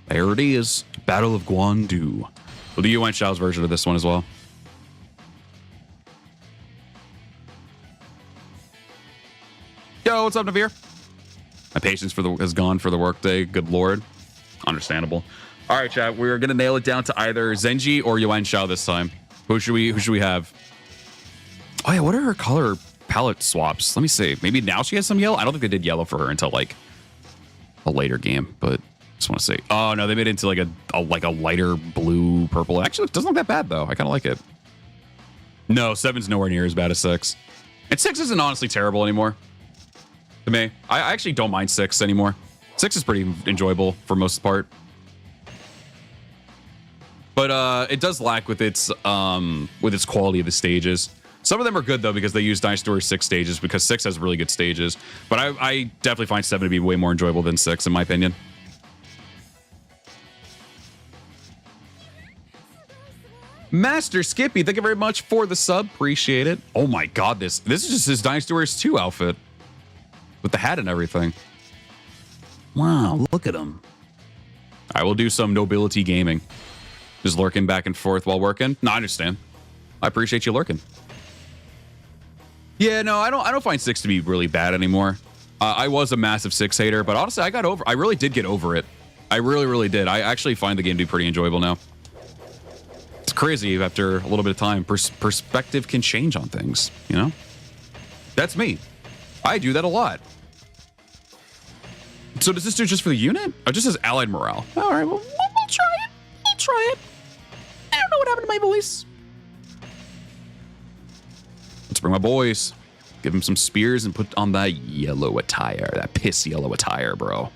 There it is, Battle of Guandu. We'll do Yuan Shao's version of this one as well. Yo, what's up, Navir? My patience is gone for the workday. Good lord, understandable. All right, chat, we're gonna nail it down to either Zenji or Yuan Shao this time. Who should we have? Oh yeah, what are her color palette swaps? Let me see. Maybe now she has some yellow. I don't think they did yellow for her until like a later game, but just want to say. Oh no, they made it into like a lighter blue purple. Actually, it doesn't look that bad though. I kind of like it. No, 7's nowhere near as bad as 6, and 6 isn't honestly terrible anymore. To me, I actually don't mind 6 anymore. 6 is pretty enjoyable for most part, but it does lack with its quality of the stages. Some of them are good, though, because they use Dynasty Warriors 6 stages, because 6 has really good stages. But I definitely find 7 to be way more enjoyable than 6, in my opinion. Master Skippy, thank you very much for the sub. Appreciate it. Oh, my God. This is just his Dynasty Warriors 2 outfit. With the hat and everything. Wow, look at him. I will do some nobility gaming. Just lurking back and forth while working. No, I understand. I appreciate you lurking. Yeah, no, I don't find 6 to be really bad anymore. I was a massive 6 hater, but honestly, I really did get over it. I really, really did. I actually find the game to be pretty enjoyable now. It's crazy after a little bit of time. Perspective can change on things, you know? That's me. I do that a lot. So does this do just for the unit? Oh, it just says allied morale. All right, well, we'll try it. We'll try it. I don't know what happened to my voice. Let's bring my boys. Give them some spears and put on that yellow attire. That piss yellow attire, bro. All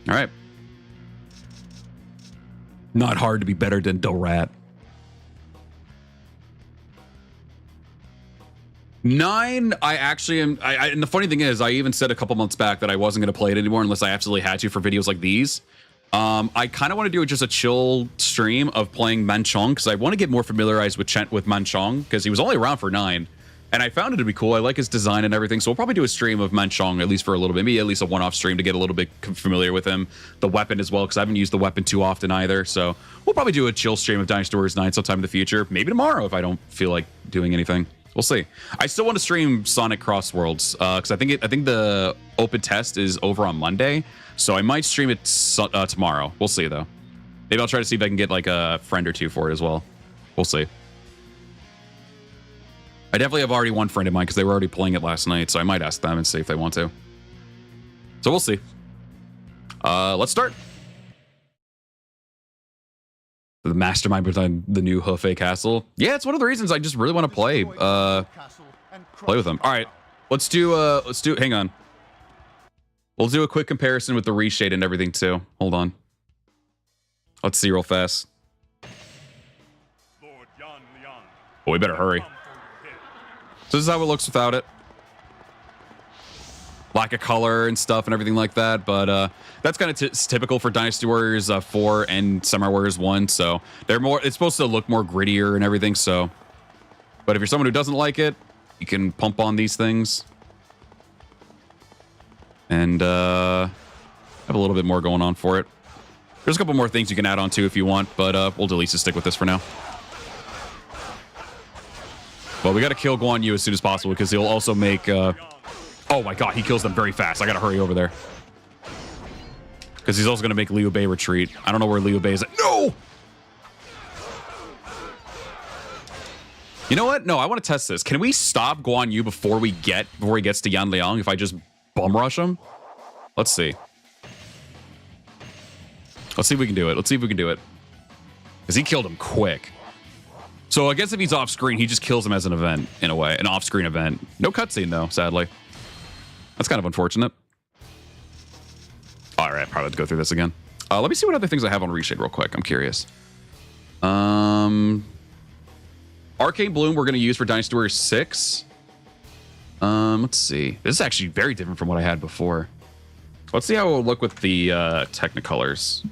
right. Not hard to be better than Dorat. 9, I actually am. And the funny thing is, I even said a couple months back that I wasn't going to play it anymore unless I absolutely had to for videos like these. I kind of want to do just a chill stream of playing Manchong because I want to get more familiarized with Manchong because he was only around for 9. And I found it to be cool. I like his design and everything. So we'll probably do a stream of Manchong, at least for a little bit. Maybe at least a one-off stream to get a little bit familiar with him. The weapon as well, because I haven't used the weapon too often either. So we'll probably do a chill stream of Dynasty Warriors 9 sometime in the future. Maybe tomorrow if I don't feel like doing anything. We'll see. I still want to stream Sonic Cross Worlds because I think the open test is over on Monday. So I might stream it tomorrow. We'll see, though. Maybe I'll try to see if I can get like a friend or two for it as well. We'll see. I definitely have already one friend of mine because they were already playing it last night, so I might ask them and see if they want to. So we'll see. Let's start. The mastermind behind the new Hefei Castle. Yeah, it's one of the reasons I just really want to play with them. All right, let's do. Hang on. We'll do a quick comparison with the reshade and everything too. Hold on. Let's see real fast. Oh, we better hurry. So this is how it looks without it. Lack of color and stuff and everything like that, but that's kind of typical for Dynasty Warriors 4 and Samurai Warriors 1. So they're more. It's supposed to look more grittier and everything. So, but if you're someone who doesn't like it, you can pump on these things and have a little bit more going on for it. There's a couple more things you can add on to if you want, but we'll at least stick with this for now. Well, we got to kill Guandu as soon as possible because he'll also make... oh my god, he kills them very fast. I got to hurry over there. Because he's also going to make Liu Bei retreat. I don't know where Liu Bei is at. No! You know what? No, I want to test this. Can we stop Guanyu before he gets to Yan Liang if I just bum rush him? Let's see. Let's see if we can do it. Let's see if we can do it. Because he killed him quick. So I guess if he's off screen, he just kills him as an event, in a way. An off-screen event. No cutscene, though, sadly. That's kind of unfortunate. All right, probably have to go through this again. Let me see what other things I have on Reshade real quick. I'm curious. Arcane Bloom we're going to use for Dynasty Warriors 6. Let's see. This is actually very different from what I had before. Let's see how it will look with the Technicolors.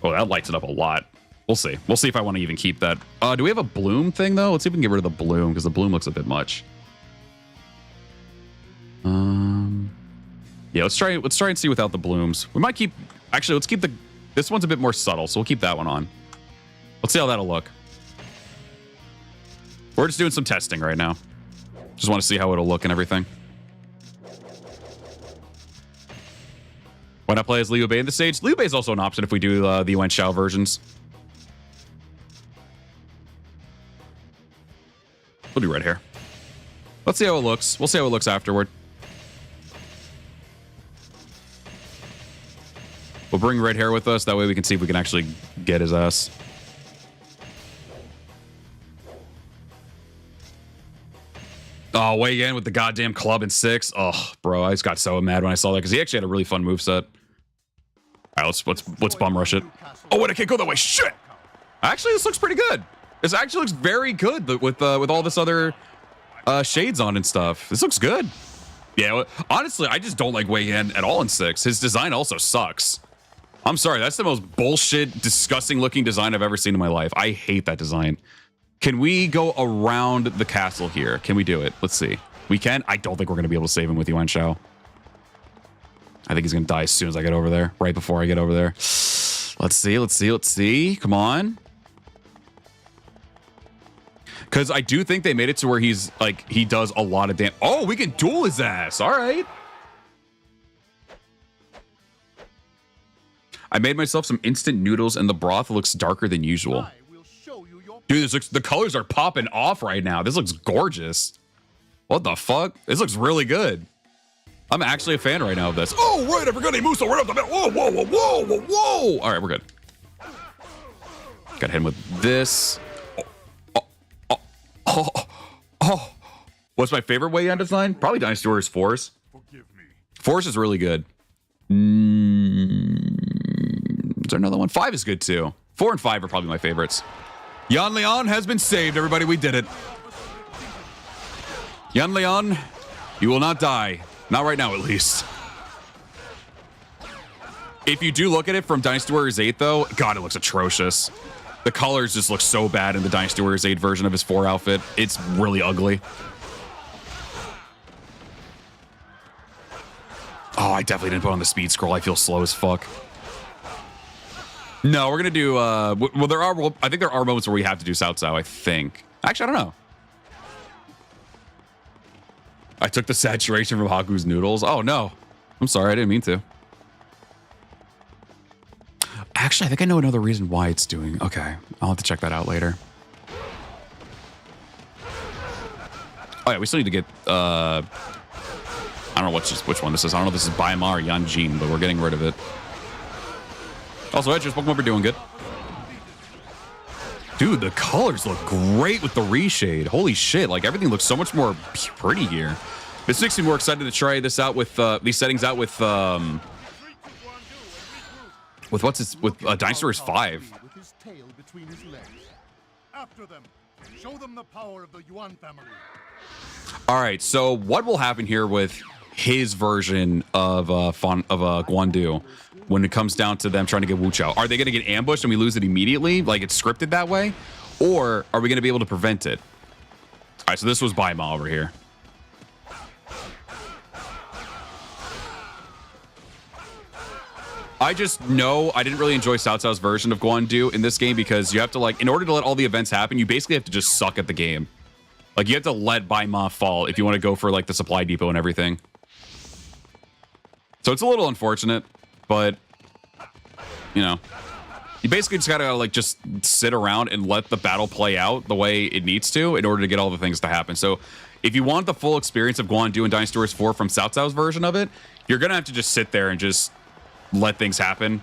Oh, that lights it up a lot. We'll see. We'll see if I want to even keep that. Do we have a bloom thing, though? Let's see if we can get rid of the bloom, because the bloom looks a bit much. Yeah, let's try and see without the blooms. We might keep... Actually, let's keep this one's a bit more subtle, so we'll keep that one on. Let's see how that'll look. We're just doing some testing right now. Just want to see how it'll look and everything. Why not play as Liu Bei in the stage? Liu Bei is also an option if we do the Yuan Shao versions. We'll do red hair. Let's see how it looks. We'll see how it looks afterward. We'll bring red hair with us. That way we can see if we can actually get his ass. Oh, Wei Yan with the goddamn club in 6. Oh, bro, I just got so mad when I saw that because he actually had a really fun moveset. All right, let's bum rush it. Oh, wait, I can't go that way. Shit. Actually, this looks pretty good. This actually looks very good with all this other shades on and stuff. This looks good. Yeah, honestly, I just don't like Wei Yan at all in 6. His design also sucks. I'm sorry, that's the most bullshit, disgusting looking design I've ever seen in my life. I hate that design. Can we go around the castle here? Can we do it? Let's see. We can? I don't think we're going to be able to save him with Yuan Shao. I think he's going to die as soon as I get over there. Right before I get over there. Let's see. Come on. Because I do think they made it to where he's like, he does a lot of damage. Oh, we can duel his ass. All right. I made myself some instant noodles and the broth looks darker than usual. Dude, this looks, the colors are popping off right now. This looks gorgeous. What the fuck? This looks really good. I'm actually a fan right now of this. Oh, right. I forgot he moves so right up the middle. Whoa, whoa, whoa, whoa, whoa, whoa. All right, we're good. Got him with this. Oh. What's my favorite way on design? Probably Dynasty Warriors 4's. Force is really good. Is there another one? 5 is good too. 4 and 5 are probably my favorites. Yan Leon has been saved, everybody. We did it. Yan Leon, you will not die. Not right now, at least. If you do look at it from Dynasty Warriors 8, though, God, it looks atrocious. The colors just look so bad in the Dynasty Warriors 8 version of his 4 outfit. It's really ugly. Oh, I definitely didn't put on the speed scroll. I feel slow as fuck. No, we're going to do... well, I think there are moments where we have to do Cao Cao, I think. Actually, I don't know. I took the saturation from Haku's noodles. Oh, no. I'm sorry. I didn't mean to. Actually, I think I know another reason why it's doing... Okay, I'll have to check that out later. Oh, yeah, we still need to get... I don't know which one this is. I don't know if this is Baima or Yanjin, but we're getting rid of it. Also, Edge's Pokemon are doing good. Dude, the colors look great with the reshade. Holy shit, like everything looks so much more pretty here. This makes me more excited to try this out with these settings out with Dynasty Warriors 5. With his tail between his legs. After them, show them the power of the Yuan family. All right, so what will happen here with his version of Guandu when it comes down to them trying to get Wu Chao? Are they going to get ambushed and we lose it immediately, like it's scripted that way, or are we going to be able to prevent it? All right, so this was Baima over here. I just know I didn't really enjoy Cao Cao's version of Guandu in this game because you have to, like, in order to let all the events happen, you basically have to just suck at the game. Like, you have to let Baima fall if you want to go for, like, the supply depot and everything. So it's a little unfortunate, but, you know, you basically just gotta, like, just sit around and let the battle play out the way it needs to in order to get all the things to happen. So if you want the full experience of Guandu and Dynasty Warriors 4 from Cao Cao's version of it, you're gonna have to just sit there and just let things happen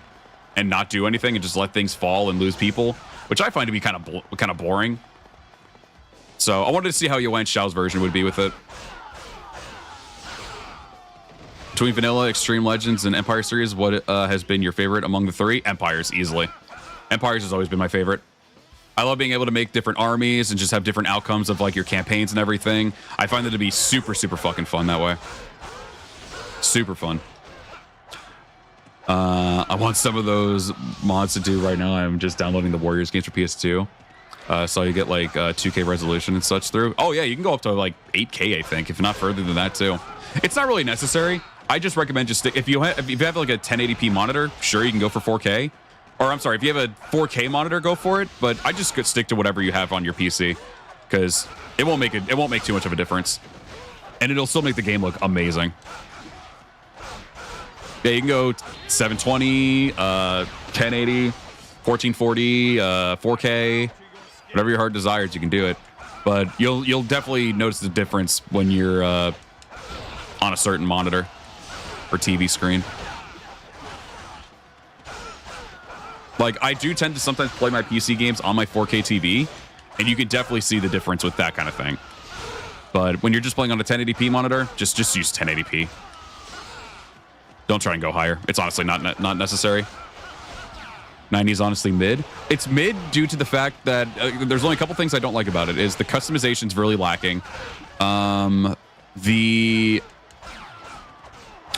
and not do anything and just let things fall and lose people, which I find to be kind of boring. So I wanted to see how Yuan Shao's version would be with it. Between Vanilla, Extreme Legends, and Empire series, what has been your favorite among the three? Empires, easily. Empires has always been my favorite. I love being able to make different armies and just have different outcomes of like your campaigns and everything. I find that to be super, super fucking fun that way. Super fun. I want some of those mods to do right now. I'm just downloading the Warriors games for PS2. So you get like 2K resolution and such through. Oh yeah, you can go up to like 8K, I think, if not further than that too. It's not really necessary. I just recommend just stick, if you have like a 1080p monitor, sure, you can go for 4K. Or I'm sorry, if you have a 4K monitor, go for it. But I just could stick to whatever you have on your PC because it won't make too much of a difference, and it'll still make the game look amazing. Yeah, you can go 720, 1080, 1440, 4K, whatever your heart desires, you can do it. But you'll definitely notice the difference when you're on a certain monitor or TV screen. Like, I do tend to sometimes play my PC games on my 4K TV, and you can definitely see the difference with that kind of thing. But when you're just playing on a 1080p monitor, just use 1080p. Don't try and go higher. It's honestly not necessary. 90 is honestly mid. It's mid due to the fact that there's only a couple things I don't like about it. Is the customization's really lacking. The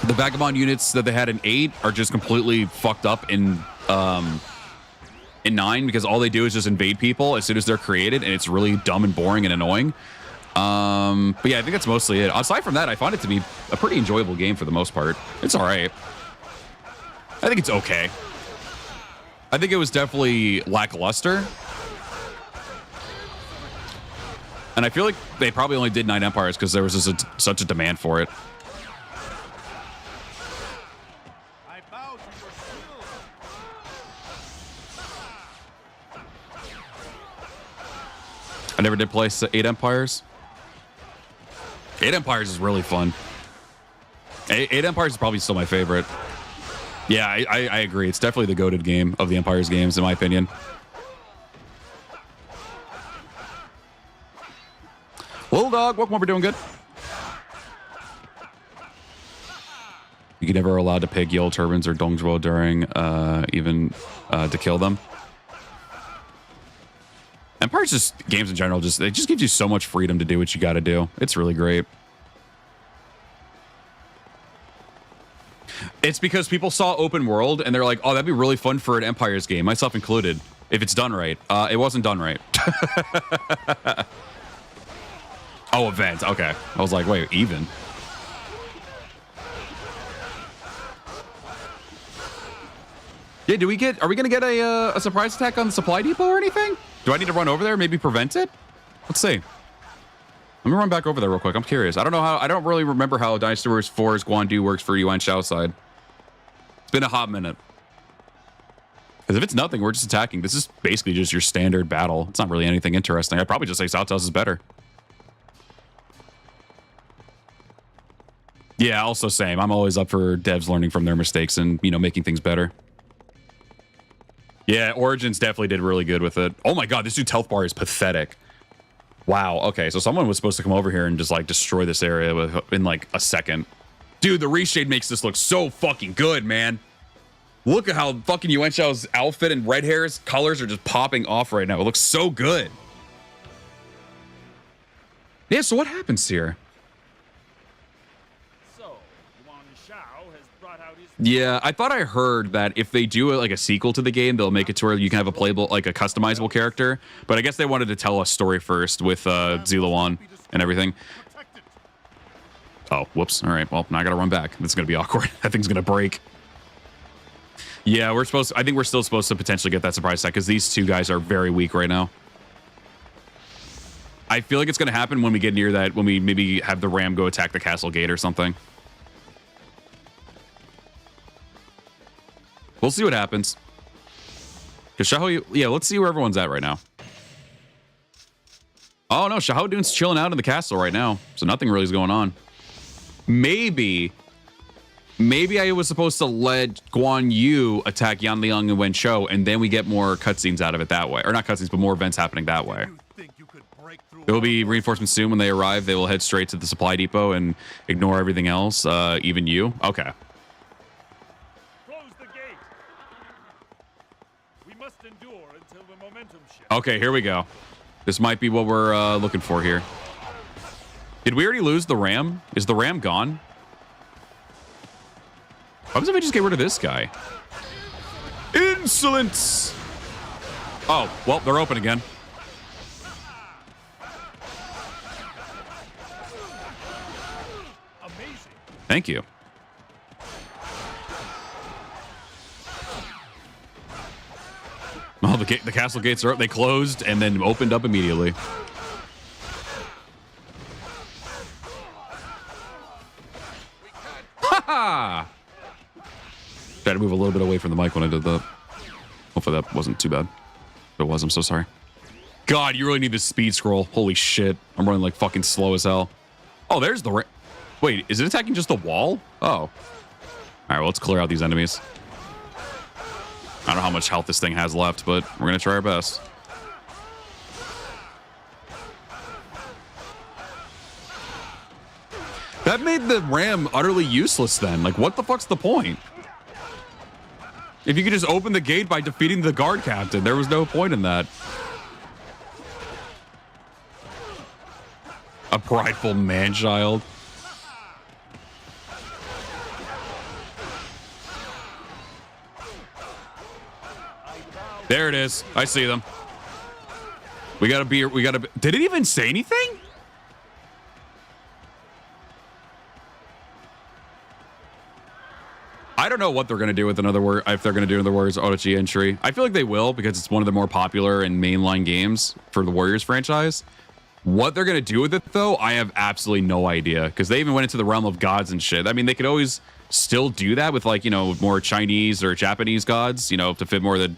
Vagabond units that they had in 8 are just completely fucked up in 9 because all they do is just invade people as soon as they're created, and it's really dumb and boring and annoying. But yeah, I think that's mostly it. Aside from that, I find it to be a pretty enjoyable game for the most part. It's all right. I think it's okay. I think it was definitely lackluster. And I feel like they probably only did 9 empires because there was just such a demand for it. I bow to your skill. I never did play 8 empires. 8 empires is really fun. 8 empires is probably still my favorite. Yeah, I agree. It's definitely the goated game of the Empires games, in my opinion. Little dog, welcome. We're doing good. You can never allowed to pick Yellow Turbans or Dongzhuo during even to kill them. Empires just games in general, it just gives you so much freedom to do what you got to do. It's really great. It's because people saw open world and they're like, oh, that'd be really fun for an Empires game, myself included, if it's done right. It wasn't done right. Oh, event. Okay. I was like, wait, even. Yeah, are we going to get a surprise attack on the supply depot or anything? Do I need to run over there, maybe prevent it? Let's see. Let me run back over there real quick. I'm curious. I don't really remember how Dynasty Warriors 4's Guandu works for Yuan Shao side. It's been a hot minute. Because if it's nothing, we're just attacking. This is basically just your standard battle. It's not really anything interesting. I'd probably just say Cao Cao's is better. Yeah, also same. I'm always up for devs learning from their mistakes and, making things better. Yeah, Origins definitely did really good with it. Oh my god, this dude's health bar is pathetic. Wow, okay, so someone was supposed to come over here and just, destroy this area in, a second. Dude, the reshade makes this look so fucking good, man. Look at how fucking Yuan Shao's outfit and red hair's colors are just popping off right now. It looks so good. Yeah, so what happens here? Yeah, I thought I heard that if they do a sequel to the game, they'll make it to where you can have a playable, a customizable character. But I guess they wanted to tell a story first with Ziluan and everything. Oh, whoops. All right, well, now I gotta run back. This is gonna be awkward. That thing's gonna break. Yeah, I think we're still supposed to potentially get that surprise attack because these two guys are very weak right now. I feel like it's gonna happen when we get near that, when we maybe have the ram go attack the castle gate or something. We'll see what happens. Because Shahou, yeah, let's see where everyone's at right now. Oh no, Shahou's chilling out in the castle right now, so nothing really is going on. Maybe I was supposed to let Guan Yu attack Yanliang and Wen Shou, and then we get more cutscenes out of it that way. Or not cutscenes, but more events happening that way. There will be reinforcements soon. When they arrive, they will head straight to the supply depot and ignore everything else, even you. Okay. Okay, here we go. This might be what we're looking for here. Did we already lose the ram? Is the ram gone? What happens if I just get rid of this guy? Insolence! Oh, well, they're open again. Amazing. Thank you. Oh, the castle gates are up. They closed and then opened up immediately. Ha ha! Tried to move a little bit away from the mic when I did that. Hopefully that wasn't too bad. If it was, I'm so sorry. God, you really need this speed scroll. Holy shit. I'm running like fucking slow as hell. Oh, there's the... Wait, is it attacking just the wall? Oh. All right, well, let's clear out these enemies. I don't know how much health this thing has left, but we're going to try our best. That made the ram utterly useless then. Like, what the fuck's the point? If you could just open the gate by defeating the guard captain, there was no point in that. A prideful man-child. There it is. I see them. We gotta be. Did it even say anything? I don't know what they're gonna do with another word. If they're gonna do another Warriors Orochi entry, I feel like they will because it's one of the more popular and mainline games for the Warriors franchise. What they're going to do with it, though, I have absolutely no idea. Because they even went into the realm of gods and shit. I mean, they could always still do that with, like, you know, more Chinese or Japanese gods, you know, to fit more of the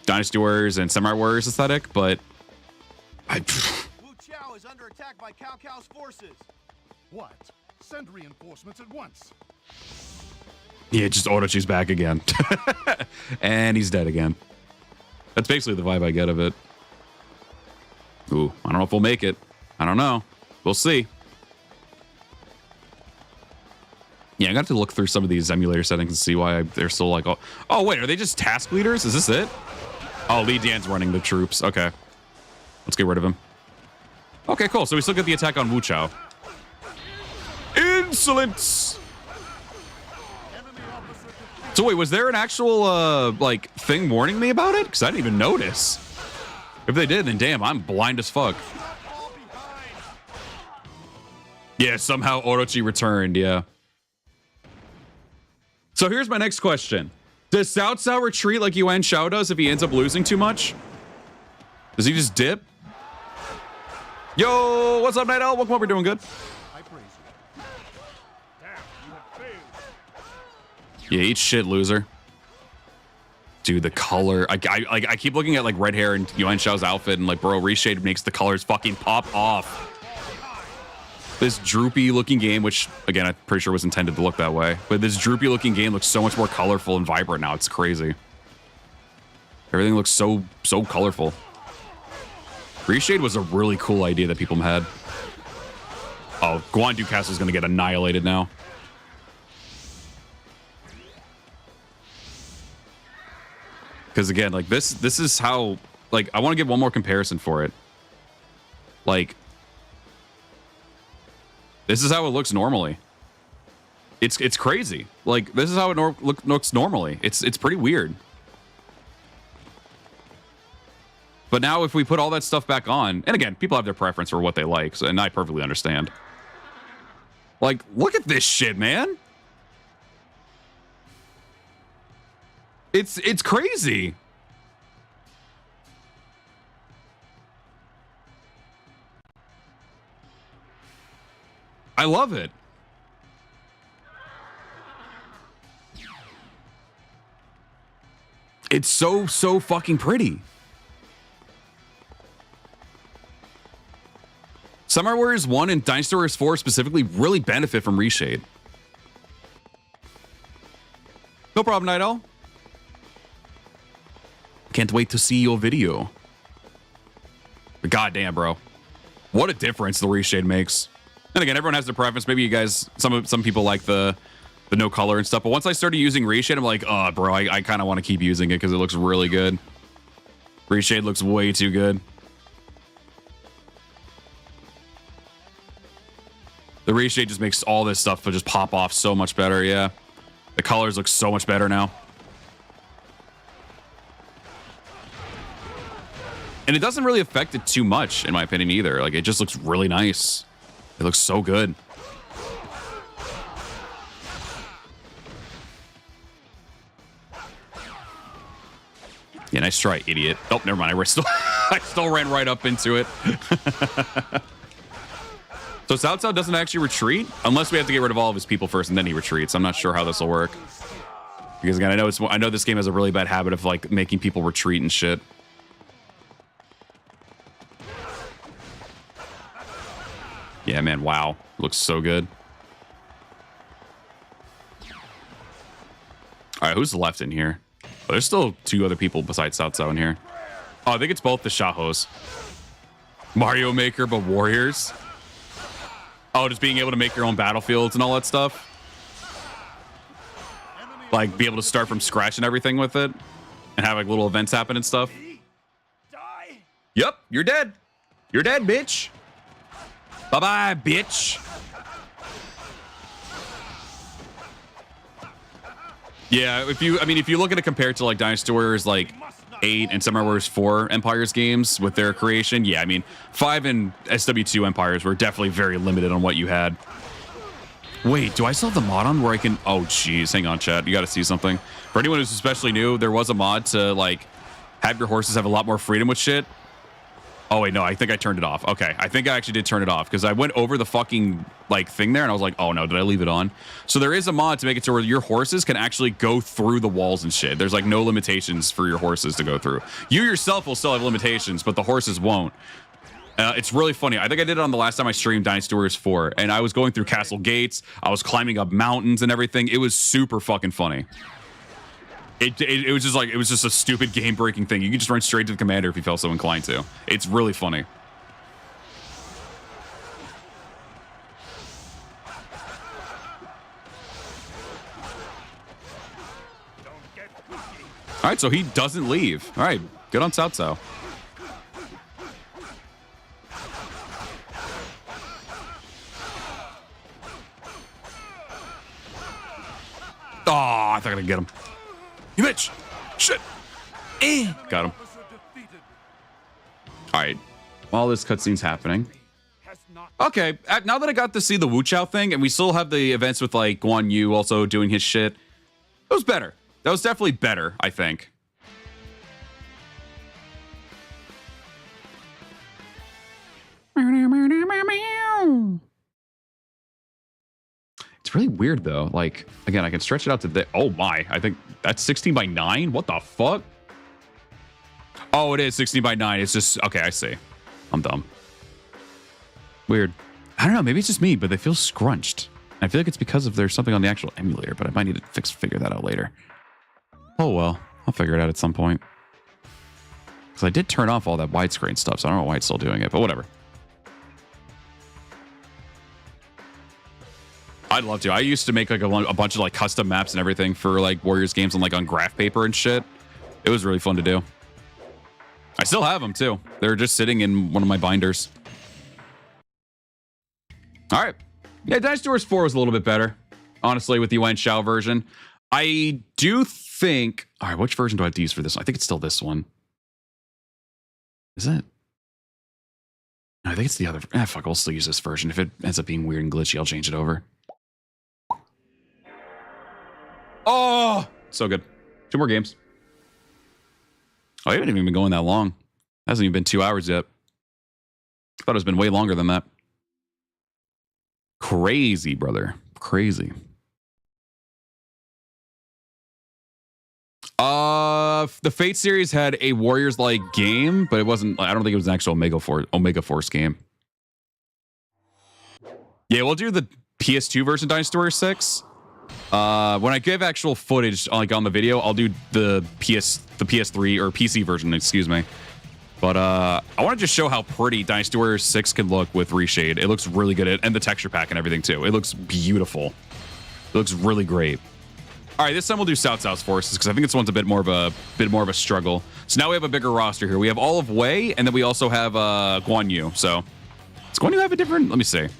Dynasty Warriors and Samurai Warriors aesthetic. But Wu Chao is under attack by Cao Cao's forces. What? Send reinforcements at once. Yeah, just Orochi's back again. And he's dead again. That's basically the vibe I get of it. Ooh, I don't know if we'll make it. I don't know. We'll see. Yeah, I got to look through some of these emulator settings and see why they're still like, oh, wait, are they just task leaders? Is this it? Oh, Li Dian's running the troops. Okay. Let's get rid of him. Okay, cool. So we still get the attack on Wu Chao. Insolence! So wait, was there an actual, like, thing warning me about it? Because I didn't even notice. If they did, then damn, I'm blind as fuck. Yeah, somehow Orochi returned, yeah. So here's my next question. Does Cao Cao retreat like Yuan Shao does if he ends up losing too much? Does he just dip? Yo, what's up, Night Owl? Welcome up, we're doing good. I praise you. Yeah, eat shit, loser. Dude, the color. I keep looking at like red hair and Yuan Shao's outfit and like, bro, reshade makes the colors fucking pop off. This droopy looking game, which again, I'm pretty sure was intended to look that way, but this droopy looking game looks so much more colorful and vibrant now. It's crazy. Everything looks so colorful. Reshade was a really cool idea that people had. Oh, Guandu Castle is going to get annihilated now. Because again, like this is how, like, I want to give one more comparison for it. Like, this is how it looks normally. It's crazy. Like, this is how it looks normally. It's pretty weird. But now if we put all that stuff back on, and again, people have their preference for what they like, so, and I perfectly understand. Like, look at this shit, man. It's crazy. I love it. It's so fucking pretty. Samurai Warriors 1 and Dynasty Warriors 4 specifically really benefit from reshade. No problem, Night Owl. Can't wait to see your video. But goddamn, bro. What a difference the reshade makes. And again, everyone has their preference. Maybe you guys, some people like the no color and stuff. But once I started using reshade, I'm like, oh, bro, I kind of want to keep using it because it looks really good. Reshade looks way too good. The reshade just makes all this stuff just pop off so much better, yeah. The colors look so much better now. And it doesn't really affect it too much, in my opinion, either. Like, it just looks really nice. It looks so good. Yeah, nice try, idiot. Oh, never mind. I still ran right up into it. So Cao Cao doesn't actually retreat unless we have to get rid of all of his people first, and then he retreats. I'm not sure how this will work. Because again, I know this game has a really bad habit of like making people retreat and shit. Yeah, man, wow. Looks so good. All right, who's left in here? Oh, there's still two other people besides Cao Cao in here. Oh, I think it's both the Shahos. Mario Maker, but Warriors. Oh, just being able to make your own battlefields and all that stuff. Like, be able to start from scratch and everything with it. And have, like, little events happen and stuff. Yep, you're dead. You're dead, bitch. Bye-bye, bitch. Yeah, if you look at it compared to, like, Dynasty Warriors, like, 8 and Samurai Warriors 4 Empires games with their creation, yeah, I mean, 5 and SW2 Empires were definitely very limited on what you had. Wait, do I still have the mod on where I can... Oh, jeez. Hang on, chat. You got to see something. For anyone who's especially new, there was a mod to, like, have your horses have a lot more freedom with shit. Oh wait, no, I think I turned it off. Okay, I think I actually did turn it off because I went over the fucking like thing there and I was like, oh no, did I leave it on? So there is a mod to make it to where your horses can actually go through the walls and shit. There's like no limitations for your horses to go through. You yourself will still have limitations, but the horses won't. It's really funny. I think I did it on the last time I streamed Dynasty Warriors 4, and I was going through castle gates. I was climbing up mountains and everything. It was super fucking funny. It was just like, it was just a stupid game-breaking thing. You can just run straight to the commander if you felt so inclined to. It's really funny. All right, so he doesn't leave. All right, good on Cao Cao. Oh, I thought I could get him. You bitch! Shit! Got him. All right. While this cutscene's happening. Okay, now that I got to see the Wu Chao thing, and we still have the events with like Guandu also doing his shit, it was better. That was definitely better, I think. It's really weird though. Like, again, I can stretch it out to the, oh my, I think that's 16 by 9. What the fuck? Oh, it is 16 by 9. It's just, okay, I see. I'm dumb. Weird. I don't know, maybe it's just me, but they feel scrunched. I feel like it's because of there's something on the actual emulator, but I might need to figure that out later. Oh well, I'll figure it out at some point. Because I did turn off all that widescreen stuff, so I don't know why it's still doing it, but whatever. I'd love to. I used to make like a bunch of like custom maps and everything for like Warriors games and like on graph paper and shit. It was really fun to do. I still have them too. They're just sitting in one of my binders. All right. Yeah, Dynasty Warriors 4 was a little bit better, honestly, with the Yuan Shao version. I do think... All right, which version do I have to use for this one? I think it's still this one. Is it? No, I think it's the other... fuck, I'll still use this version. If it ends up being weird and glitchy, I'll change it over. Oh! So good. 2 more games. Oh, I haven't even been going that long. Hasn't even been 2 hours yet. I thought it's been way longer than that. Crazy, brother. Crazy. The Fate series had a Warriors-like game, but it wasn't... I don't think it was an actual Omega Force game. Yeah, we'll do the PS2 version of Dynasty Warriors 6. When I give actual footage like on the video, I'll do the PS3 or PC version, excuse me. But I want to just show how pretty Dynasty Warriors 6 can look with Reshade. It looks really good, and the texture pack and everything too. It looks beautiful. It looks really great. All right, this time we'll do Cao Cao's forces because I think this one's a bit more of a struggle. So now we have a bigger roster here. We have all of Wei, and then we also have Guanyu. So does Guanyu have a different? Let me see. Do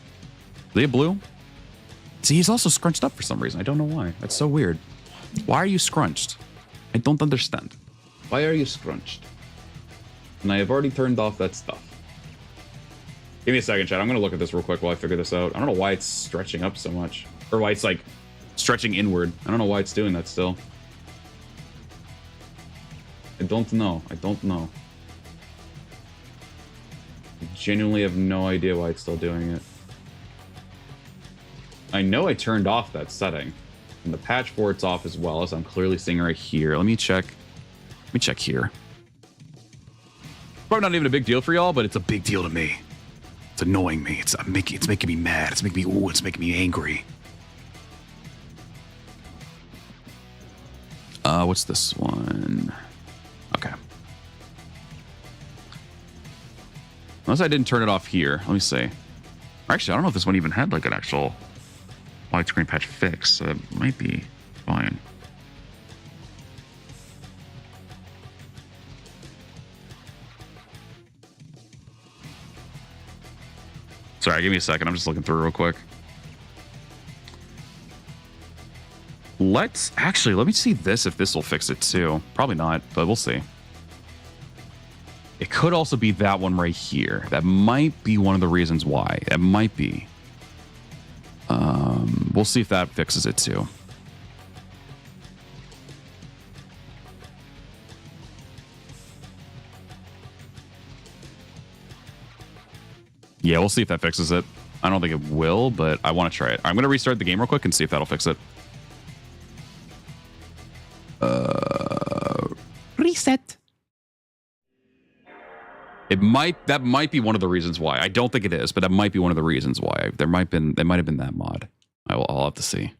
they have blue? See, he's also scrunched up for some reason. I don't know why. That's so weird. Why are you scrunched? I don't understand. Why are you scrunched? And I have already turned off that stuff. Give me a second, chat. I'm going to look at this real quick while I figure this out. I don't know why it's stretching up so much. Or why it's, like, stretching inward. I don't know why it's doing that still. I don't know. I don't know. I genuinely have no idea why it's still doing it. I know I turned off that setting. And the patch for it's off as well, as I'm clearly seeing right here. Let me check. Let me check here. Probably not even a big deal for y'all, but it's a big deal to me. It's annoying me. It's making me mad. It's making me angry. What's this one? Okay. Unless I didn't turn it off here. Let me see. Actually, I don't know if this one even had like an actual widescreen patch fix. So it might be fine. Sorry, give me a second. I'm just looking through real quick. Let me see this, if this will fix it too. Probably not, but we'll see. It could also be that one right here. That might be one of the reasons why. It might be. We'll see if that fixes it too. Yeah, we'll see if that fixes it. I don't think it will, but I want to try it. I'm going to restart the game real quick and see if that'll fix it. Reset. That might be one of the reasons why. I don't think it is, but that might be one of the reasons why. They might have been that mod. I'll have to see.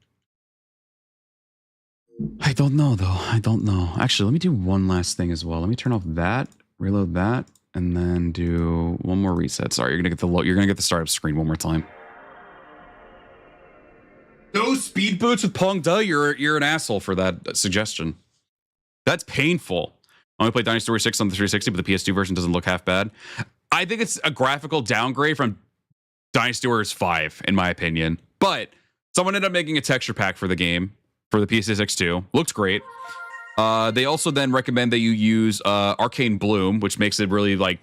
I don't know though. I don't know. Actually, let me do one last thing as well. Let me turn off that, reload that, and then do one more reset. Sorry, you're gonna get the startup screen one more time. No speed boots with Pong Duh. You're an asshole for that suggestion. That's painful. I only played Dynasty Warriors 6 on the 360, but the PS2 version doesn't look half bad. I think it's a graphical downgrade from Dynasty Warriors 5, in my opinion. But someone ended up making a texture pack for the game for the PS6 too. Looks great. They also then recommend that you use Arcane Bloom, which makes it really like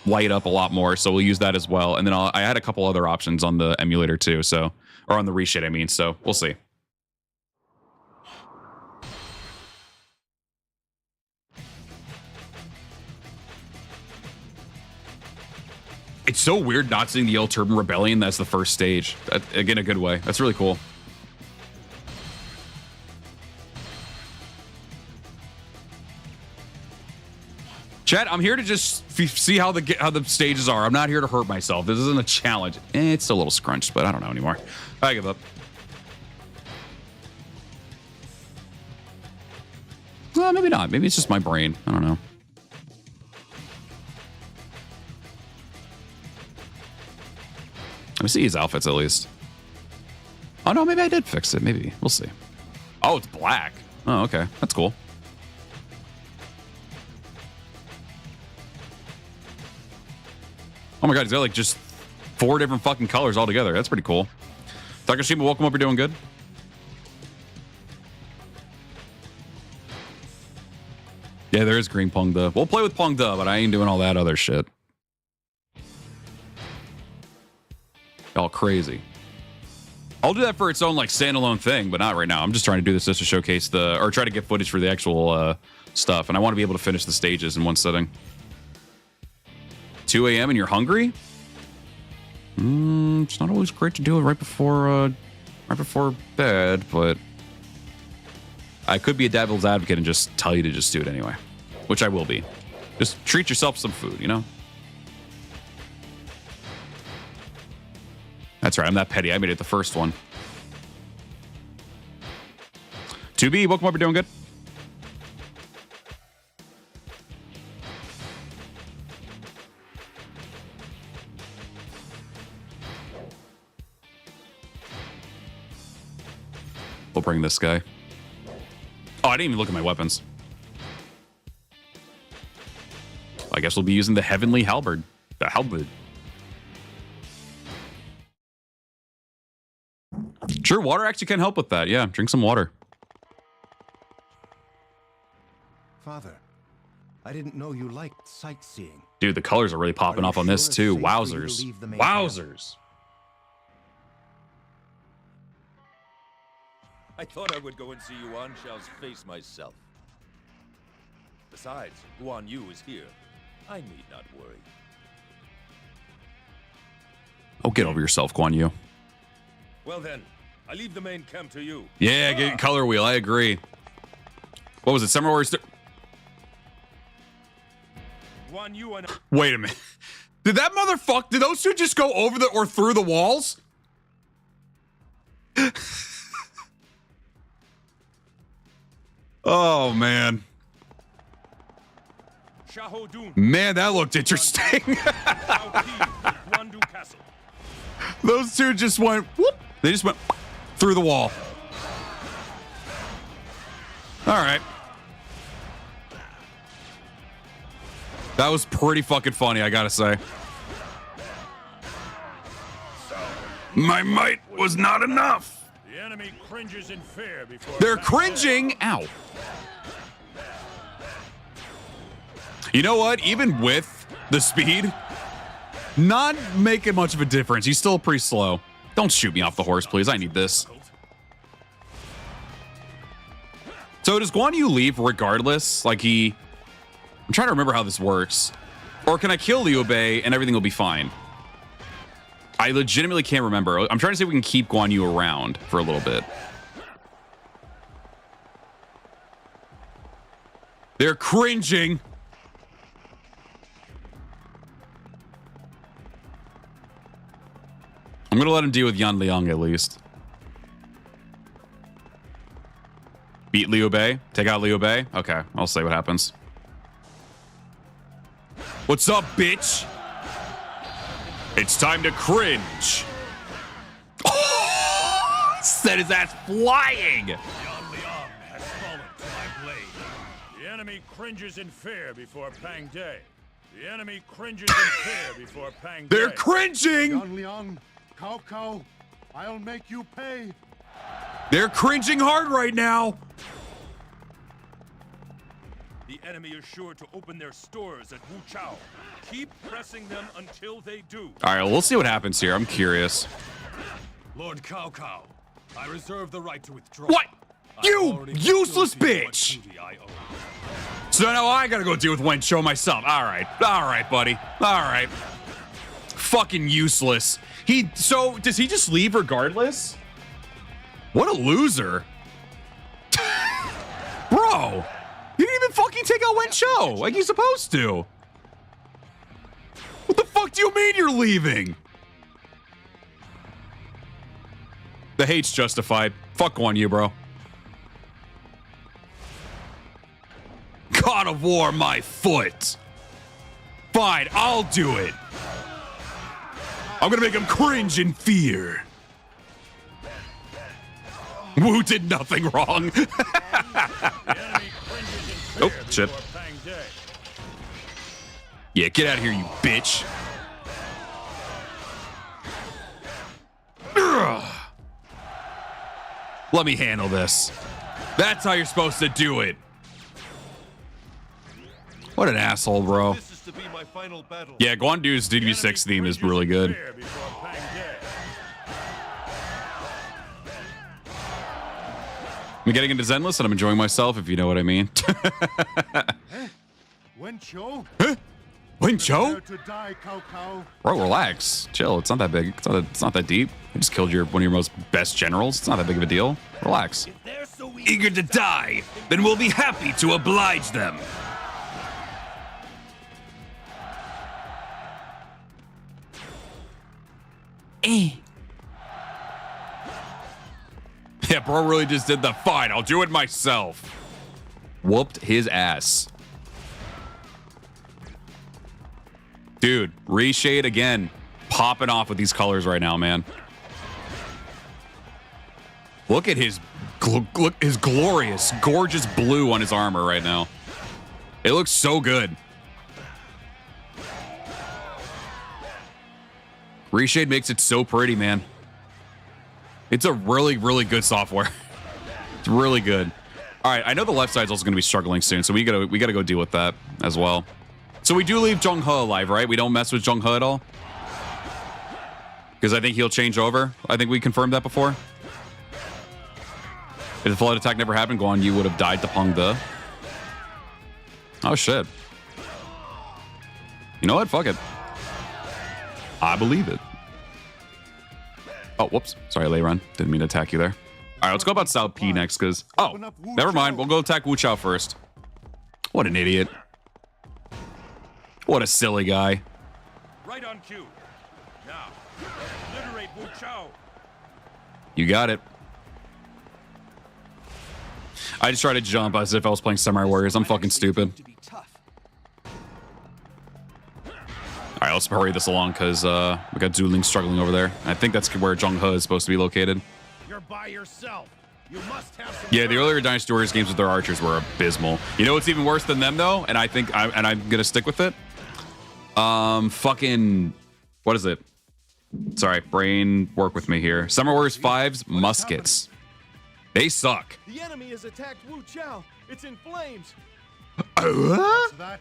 light up a lot more. So we'll use that as well. And then I had a couple other options on the emulator too. So, or on the reshade, I mean. So we'll see. It's so weird not seeing the Yellow Turban Rebellion. That's the first stage. Again, a good way. That's really cool. Chat, I'm here to just see how the stages are. I'm not here to hurt myself. This isn't a challenge. It's a little scrunched, but I don't know anymore. I give up. Well, maybe not. Maybe it's just my brain. I don't know. Let me see his outfits at least. Oh no, maybe I did fix it. Maybe. We'll see. Oh, it's black. Oh, okay. That's cool. Oh my god, he's got like just 4 different fucking colors altogether. That's pretty cool. Takashima, welcome up. You're doing good. Yeah, there is green Pong Duh. We'll play with Pong Duh, but I ain't doing all that other shit. All crazy. I'll do that for its own like standalone thing, but not right now. I'm just trying to do this just to showcase or try to get footage for the actual stuff, and I want to be able to finish the stages in one sitting. 2 a.m. and you're hungry? It's not always great to do it right before bed, but I could be a devil's advocate and just tell you to just do it anyway, which I will be. Just treat yourself to some food, you know? That's right, I'm that petty. I made it the first one. 2B, welcome up. You're doing good. We'll bring this guy. Oh, I didn't even look at my weapons. I guess we'll be using the Heavenly Halberd. The Halberd. Sure, water actually can help with that. Yeah, drink some water. Father, I didn't know you liked sightseeing. Dude, the colors are really popping off on this too. Wowzers. Wowzers. I thought I would go and see Yuan Shao's face myself. Besides, Guandu is here. I need not worry. Oh, get over yourself, Guanyu. Well then, I leave the main camp to you. Yeah, get color wheel. I agree. What was it? Summer Warriors? Guandu and Wait a minute. Did that motherfucker? Did those two just go over or through the walls? Oh man. Man, that looked interesting. Those two just went whoop. They just went through the wall. All right. That was pretty fucking funny, I gotta say. My might was not enough. the enemy cringes in fear before They're cringing. Ow. You know what? Even with the speed, not making much of a difference. He's still pretty slow. Don't shoot me off the horse, please. I need this. So does Guandu leave regardless? Like I'm trying to remember how this works. Or can I kill Liu Bei and everything will be fine? I legitimately can't remember. I'm trying to see if we can keep Guan Yu around for a little bit. They're cringing. I'm gonna let him deal with Yan Liang at least. Beat Liu Bei. Take out Liu Bei. Okay, I'll see what happens. What's up, bitch? It's time to cringe. Oh, set his ass flying. Yan Liang has fallen to my blade. The enemy cringes in fear before Pang De. The enemy cringes in fear before Pang De. They're cringing. Yan Liang, Cao Cao, I'll make you pay. They're cringing hard right now. The enemy is sure to open their stores at Wu Chao. Keep pressing them until they do. All right, we'll see what happens here. I'm curious. Lord Cao Cao, I reserve the right to withdraw. What? I've You already useless fulfilled what bitch! duty I owe. So now I gotta go deal with Wen Chou myself. All right, buddy. All right. Fucking useless. So does he just leave regardless? What a loser. Bro, you didn't even fucking take out Wen Chou like you're supposed to. What the fuck do you mean you're leaving? The hate's justified. Fuck Guan Yu, bro. God of War, my foot. Fine, I'll do it. I'm gonna make him cringe in fear. Wu did nothing wrong. Oh, shit. Yeah, get out of here, you bitch. Ugh. Let me handle this. That's how you're supposed to do it. What an asshole, bro. This is to be my final battle. Yeah, Guandu's DW6 theme is really good. I'm getting into Zenless and I'm enjoying myself, if you know what I mean. Wen Chou, Wen Chou? prepare to die, Cao Cao. Bro, relax. Chill. It's not that big. It's not that deep. You just killed one of your most best generals. It's not that big of a deal. Relax. They're so Eager to die? Then we'll be happy to oblige them. Yeah, bro really just did the fine. I'll do it myself. Whooped his ass. Dude, reshade again. Popping off with these colors right now, man. Look at his glorious, gorgeous blue on his armor right now. It looks so good. Reshade makes it so pretty, man. It's a really, really good software. It's really good. All right, I know the left side's also going to be struggling soon, so we gotta go deal with that as well. So we do leave Zhong He alive, right? We don't mess with Zhong He at all? Because I think he'll change over. I think we confirmed that before. If the flood attack never happened, Guan Yu would have died to Peng De. Oh, shit. You know what? Fuck it. I believe it. Oh, whoops. Sorry, Lei Run. Didn't mean to attack you there. All right, let's go about Cao Pi next, because... Oh, never mind. We'll go attack Wu Chao first. What an idiot. What a silly guy. Right on cue. Now, liberate Wu Chao. You got it. I just tried to jump as if I was playing Samurai Warriors. I'm fucking stupid. to be tough. All right, let's hurry this along because we got Zuling struggling over there. I think that's where Zhong He is supposed to be located. You're by yourself. You must have some Yeah, the earlier Dynasty Warriors games with their archers were abysmal. You know what's even worse than them though, and I think I'm gonna stick with it. Fucking, what is it? Sorry, brain, work with me here. Summer Warriors 5's muskets. They suck. The enemy has attacked Wu Chao. It's in flames. What's that?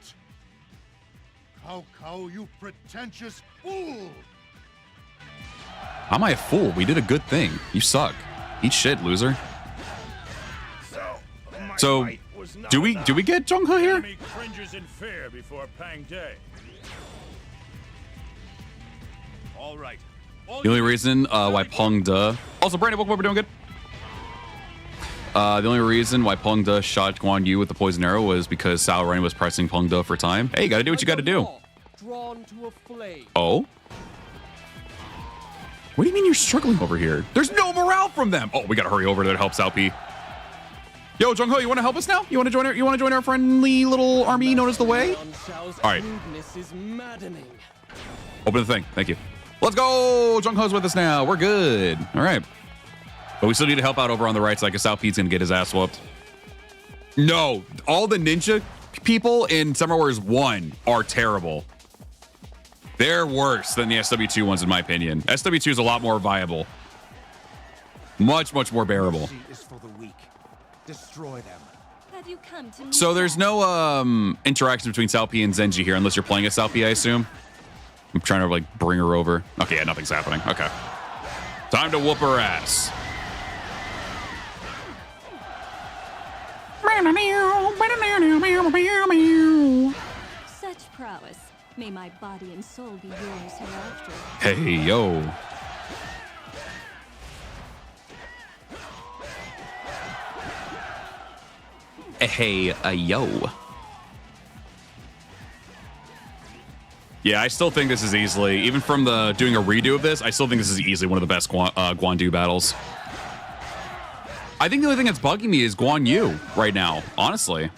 Cao Cao, you pretentious fool! How am I a fool? We did a good thing. You suck. Eat shit, loser. So, do we get Zhong He here? Enemy cringes in fear before Pang De. All right, The only reason why Peng De... Also, Brandon, welcome over, doing good. The only reason why Peng De shot Guan Yu with the poison arrow was because Sao Ren was pressing Peng De for time. Hey, you gotta do what you gotta do. Drawn to a flame. Oh? What do you mean you're struggling over here? There's no morale from them. Oh, we gotta hurry over there to help Sao P. Yo, Jung Ho, you want to help us now? You want to join our friendly little army known as the Way? All right. Open the thing. Thank you. Let's go. Jung Ho's with us now. We're good. All right. But we still need to help out over on the right side because Sao P's gonna get his ass whooped. No, all the ninja people in Summer Wars 1 are terrible. They're worse than the SW2 ones, in my opinion. SW2 is a lot more viable. Much, much more bearable. Is for the weak. Destroy them. Have you come to So there's no interaction between Sao P and Zenji here unless you're playing as Sao P, I assume. I'm trying to like bring her over. Okay, yeah, nothing's happening. Okay. Time to whoop her ass. such prowess? May my body and soul be yours hereafter. Hey, yo. Hey, yo. Yeah, I still think this is easily, even from the doing a redo of this, I still think this is easily one of the best Guandu battles. I think the only thing that's bugging me is Guan Yu right now, honestly.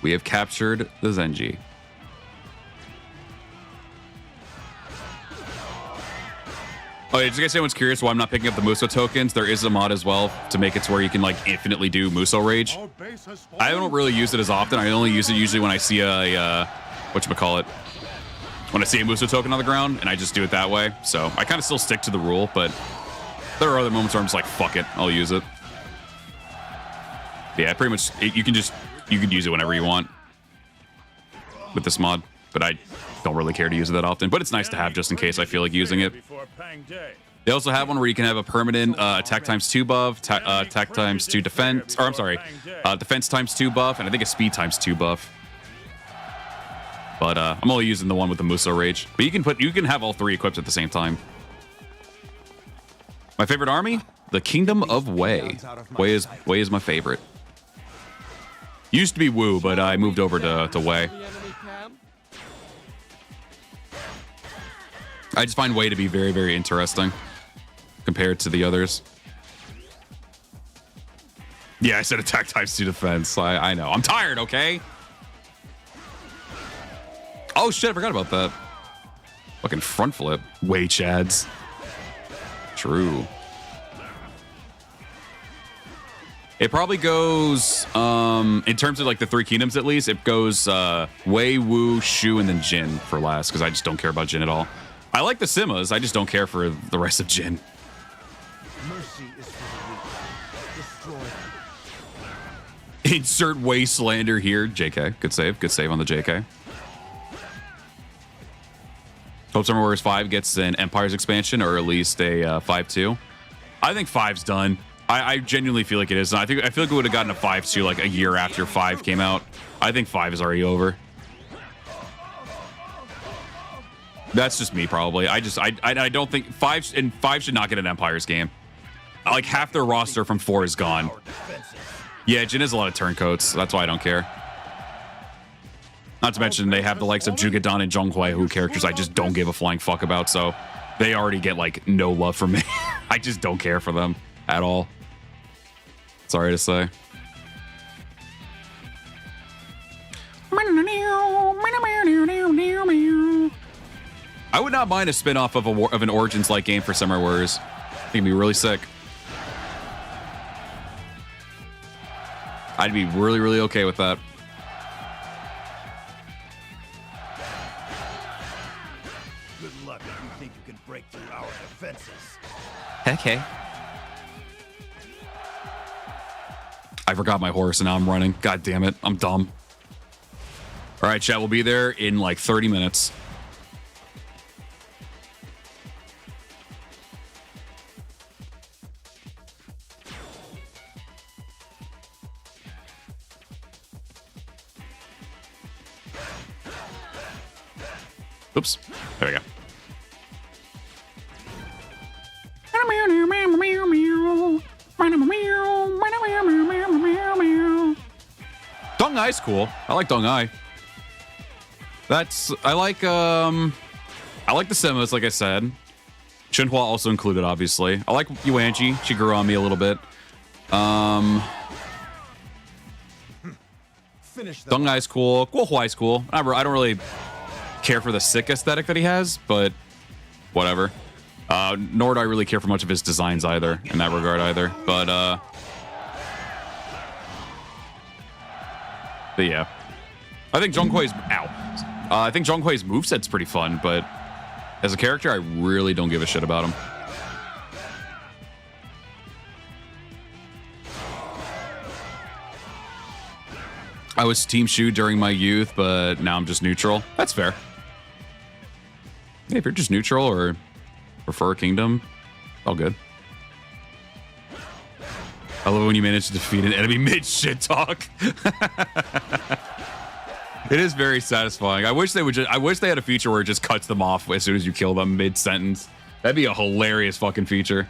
We have captured the Zenji. Oh, yeah, just in case anyone's curious why I'm not picking up the Muso tokens, there is a mod as well to make it to where you can like infinitely do Muso Rage. I don't really use it as often. I only use it usually when I see a whatchamacallit, when I see a Muso token on the ground, and I just do it that way. So I kind of still stick to the rule, but there are other moments where I'm just like, fuck it, I'll use it. Yeah, pretty much, you can use it whenever you want with this mod, but I don't really care to use it that often, but it's nice to have just in case I feel like using it. They also have one where you can have a permanent attack times 2 buff, attack times 2 defense, or I'm sorry, defense times 2 buff, and I think a speed times 2 buff. But I'm only using the one with the Muso Rage. But you can have all three equipped at the same time. My favorite army? The Kingdom of Wei. Wei is my favorite. Used to be Wu, but I moved over to Wei. I just find Wei to be very, very interesting compared to the others. Yeah, I said attack times 2 defense. I know. I'm tired, okay? Oh, shit, I forgot about that. Fucking front flip. Wei chads. True. It probably goes, in terms of like the Three Kingdoms at least, it goes Wei, Wu, Shu, and then Jin for last, because I just don't care about Jin at all. I like the Simas, I just don't care for the rest of Jin. Mercy is for the weak. Destroy them. Insert Wastelander here. JK. Good save. Good save on the JK. Hope Summer Warriors 5 gets an Empires expansion, or at least a 5-2. I think 5's done. I genuinely feel like it is. I feel like we would have gotten a 5-2 like a year after 5 came out. I think 5 is already over. That's just me, probably. I don't think 5 should not get an Empires game. Like half their roster from 4 is gone. Yeah, Jin has a lot of turncoats. That's why I don't care. Not to mention they have the likes of Jugadan and Zhonghui, who characters I just don't give a flying fuck about. So they already get like no love from me. I just don't care for them at all. Sorry to say. I would not mind a spin-off of an Origins-like game for Summer Warriors. I think it'd be really sick. I'd be really, really okay with that. Good luck if you think you can break through our defenses. Okay. I forgot my horse and now I'm running. God damn it. I'm dumb. All right, chat. We'll be there in like 30 minutes. Oops. There we go. Dong Ai's cool. I like Dong Ai. I like the Simas, like I said. Shinhua also included, obviously. I like Yuanji. She grew on me a little bit. Dong Ai's cool. Guo Huai's cool. I don't really care for the sick aesthetic that he has, but whatever. Nor do I really care for much of his designs either, in that regard either. But yeah. I think Zhonghui's I think Zhonghui's moveset's pretty fun, but as a character, I really don't give a shit about him. I was Team Shu during my youth, but now I'm just neutral. That's fair. Yeah, if you're just neutral or prefer a kingdom, all good. I love when you manage to defeat an enemy mid-shit talk. It is very satisfying. I wish they had a feature where it just cuts them off as soon as you kill them mid-sentence. That'd be a hilarious fucking feature.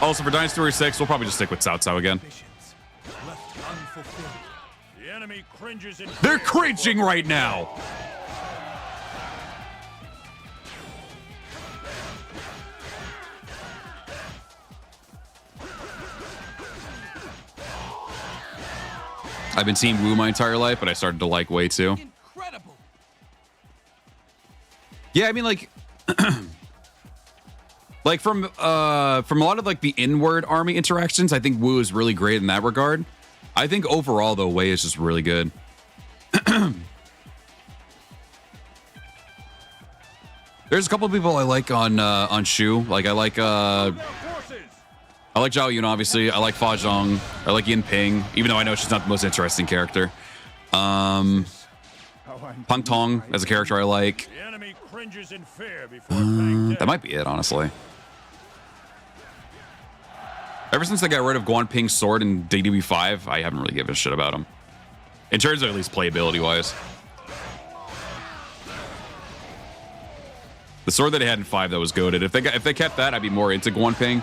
Also, for Dynasty Warriors 6, we'll probably just stick with Cao Cao again. The enemy cringes in They're cringing right now. I've been seeing Wu my entire life, but I started to like Wei too. Incredible. Yeah, I mean, like, like from a lot of like the inward army interactions, I think Wu is really great in that regard. I think overall though, Wei is just really good. There's a couple of people I like on Shu. Like I like Zhao Yun, obviously. I like Fa Zhong. I like Yin Ping, even though I know she's not the most interesting character. Pang Tong as a character I like. The enemy cringes in fear before Pang Day. That might be it, honestly. Ever since they got rid of Guan Ping's sword in DW5, I haven't really given a shit about him. In terms of at least playability-wise. The sword that they had in 5 that was goated. If they kept that, I'd be more into Guan Ping.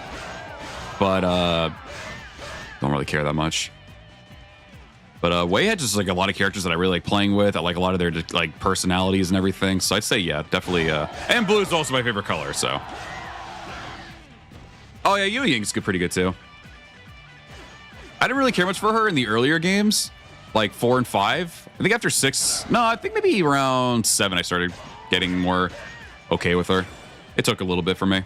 But don't really care that much. But Wei had just like a lot of characters that I really like playing with. I like a lot of their like personalities and everything. So I'd say yeah, definitely. And blue is also my favorite color. So. Oh yeah, Yu Ying's pretty good too. I didn't really care much for her in the earlier games, like 4 and 5. I think after 6, no, I think maybe around 7, I started getting more okay with her. It took a little bit for me.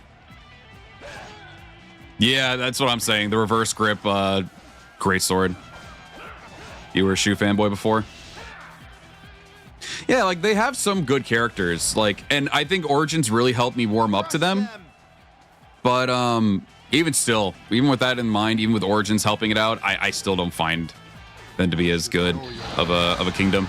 Yeah, that's what I'm saying. The reverse grip, great sword. You were a Shu fanboy before? Yeah, like they have some good characters. Like, and I think Origins really helped me warm up to them. But even still, even with that in mind, even with Origins helping it out, I still don't find them to be as good of a kingdom.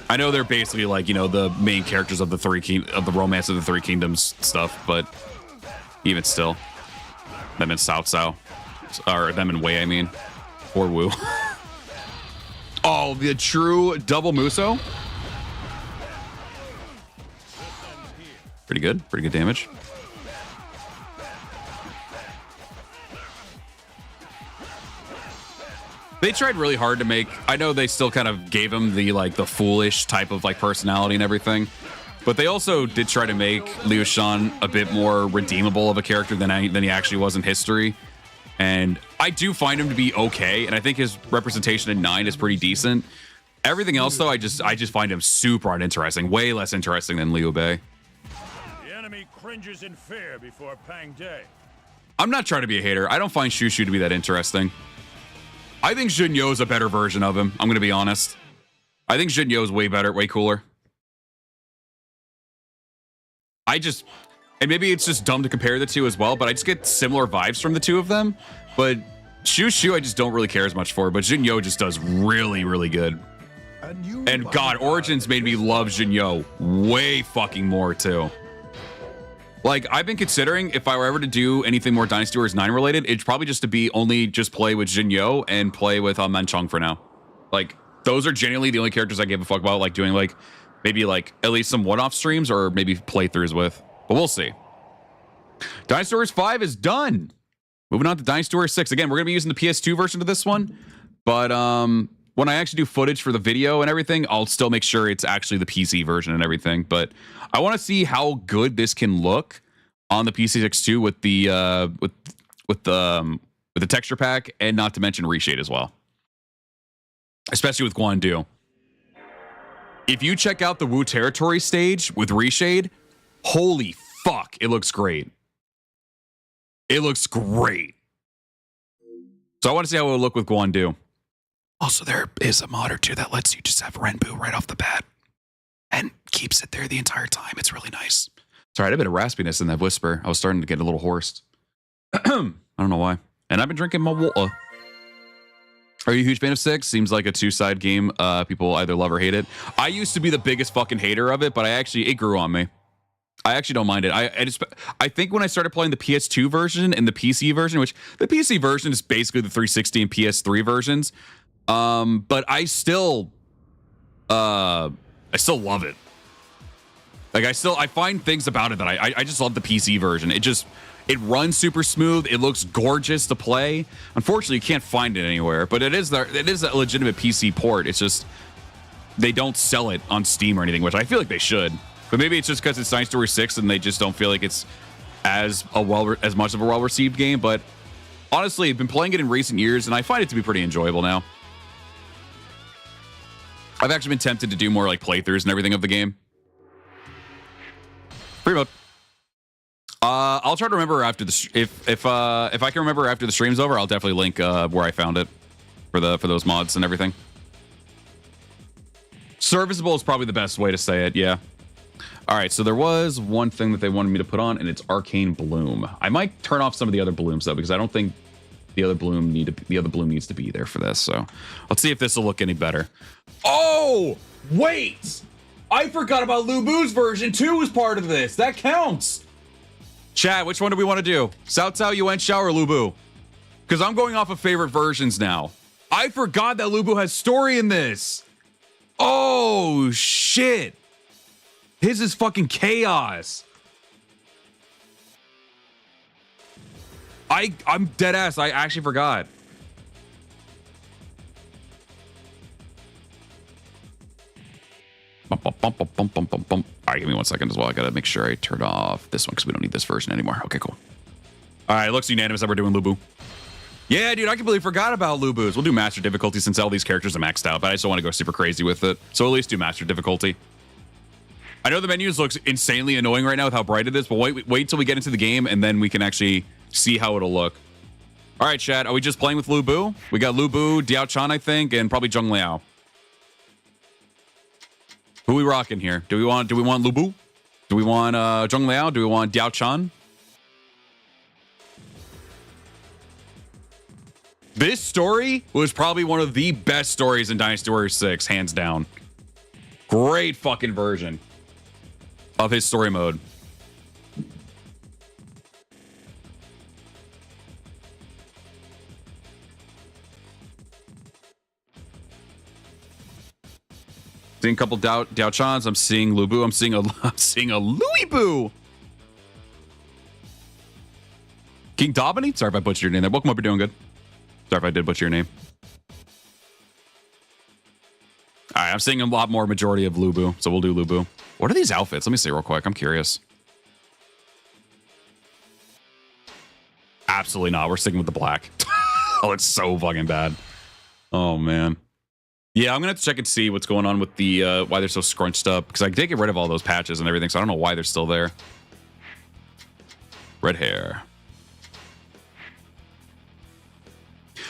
I know they're basically like, you know, the main characters of the Romance of the Three Kingdoms stuff, but even still, them and Cao Cao, or them and Wei, I mean, or Wu. Oh, the true double Muso. Pretty good damage. They tried really hard to make, I know they still kind of gave him the like the foolish type of like personality and everything, but they also did try to make Liu Shan a bit more redeemable of a character than he actually was in history. And I do find him to be okay, and I think his representation in 9 is pretty decent. Everything else though, I just find him super uninteresting, way less interesting than Liu Bei. The enemy cringes in fear before Pang Day. I'm not trying to be a hater. I don't find Shu Shu to be that interesting. I think Jun Yo's a better version of him. I'm going to be honest. I think Jun Yo's way better, way cooler. And maybe it's just dumb to compare the two as well, but I just get similar vibes from the two of them. But Shu Shu, I just don't really care as much for, but Jun Yo just does really, really good. And God, Origins made me love Jinyo way fucking more too. Like, I've been considering if I were ever to do anything more Dynasty Warriors 9 related, it's probably just to be only just play with Jinyo and play with Manchong for now. Like, those are genuinely the only characters I give a fuck about, like doing like maybe like at least some one-off streams or maybe playthroughs with. But we'll see. Dynasty Warriors 5 is done. Moving on to Dynasty Warriors 6. Again, we're going to be using the PS2 version of this one. But when I actually do footage for the video and everything, I'll still make sure it's actually the PC version and everything. But I want to see how good this can look on the PC6 with the with the texture pack, and not to mention reshade as well. Especially with Guandu. If you check out the Wu Territory stage with reshade, holy fuck, it looks great. It looks great. So I want to see how it will look with Guandu. Also, there is a mod or two that lets you just have Renbu right off the bat and keeps it there the entire time. It's really nice. Sorry, I had a bit of raspiness in that whisper. I was starting to get a little hoarse. I don't know why. And I've been drinking my water. Are you a huge fan of 6? Seems like a two-side game. People either love or hate it. I used to be the biggest fucking hater of it, but it grew on me. I actually don't mind it. I think when I started playing the PS2 version and the PC version, which the PC version is basically the 360 and PS3 versions, but I still love it. Like I find things about it that I just love the PC version. It runs super smooth. It looks gorgeous to play. Unfortunately, you can't find it anywhere, but it is a legitimate PC port. It's just they don't sell it on Steam or anything, which I feel like they should. But maybe it's just because it's Dynasty Warriors 6 and they just don't feel like it's as much of a well-received game. But honestly, I've been playing it in recent years, and I find it to be pretty enjoyable now. I've actually been tempted to do more like playthroughs and everything of the game. Free mode. I'll try to remember after the if I can remember after the stream's over, I'll definitely link where I found it for those mods and everything. Serviceable is probably the best way to say it. Yeah. All right. So there was one thing that they wanted me to put on, and it's Arcane Bloom. I might turn off some of the other blooms though, because I don't think the other bloom needs to be there for this. So let's see if this will look any better. Oh wait, I forgot about Lu Bu's version 2 was part of this. That counts. Chat, which one do we want to do? Cao Cao, Yuan Shao, or Lu Bu? Because I'm going off of favorite versions now. I forgot that Lu Bu has story in this. Oh, shit. His is fucking chaos. I'm dead ass. I actually forgot. All right, give me 1 second as well. I gotta make sure I turn off this one because we don't need this version anymore. Okay, cool. All right, it looks unanimous that we're doing Lu Bu. Yeah, dude, I completely forgot about Lu Bu's. We'll do master difficulty since all these characters are maxed out, but I just don't want to go super crazy with it. So at least do master difficulty. I know the menus looks insanely annoying right now with how bright it is, but wait till we get into the game and then we can actually see how it'll look. All right, chat, are we just playing with Lu Bu? We got Lu Bu, Diao Chan, I think, and probably Zheng Liao. Who we rocking here? Do we want Lu Bu? Do we want Zheng Liao? Do we want Diao Chan? This story was probably one of the best stories in Dynasty Warriors 6, hands down. Great fucking version of his story mode. Seeing a couple Diao Chans. I'm seeing Lu Bu. I'm seeing a Louis Bu. King Dobany? Sorry if I butchered your name there. Welcome up, you're doing good. Sorry if I did butcher your name. All right, I'm seeing a lot more majority of Lu Bu, so we'll do Lu Bu. What are these outfits? Let me see real quick. I'm curious. Absolutely not. We're sticking with the black. Oh, it's so fucking bad. Oh, man. Yeah, I'm going to have to check and see what's going on with the why they're so scrunched up, because I did get rid of all those patches and everything, so I don't know why they're still there. Red hair.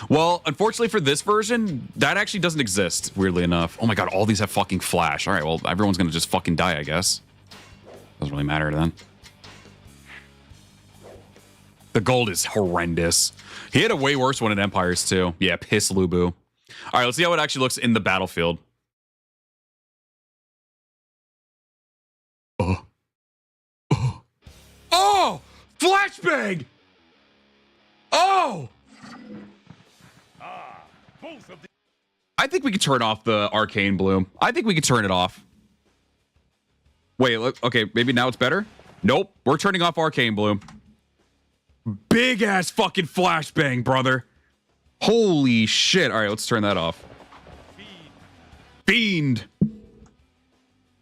Well, unfortunately for this version, that actually doesn't exist, weirdly enough. Oh my god, all these have fucking flash. All right, well, everyone's going to just fucking die, I guess. Doesn't really matter then. The gold is horrendous. He had a way worse one in Empires, too. Yeah, piss Lu Bu. All right, let's see how it actually looks in the battlefield. Oh! Flashbang! Oh! Both of the I think we could turn off the arcane bloom. I think we could turn it off. Wait, look. Okay, maybe now it's better? Nope. We're turning off arcane bloom. Big ass fucking flashbang, brother. Holy shit. All right, let's turn that off. Fiend.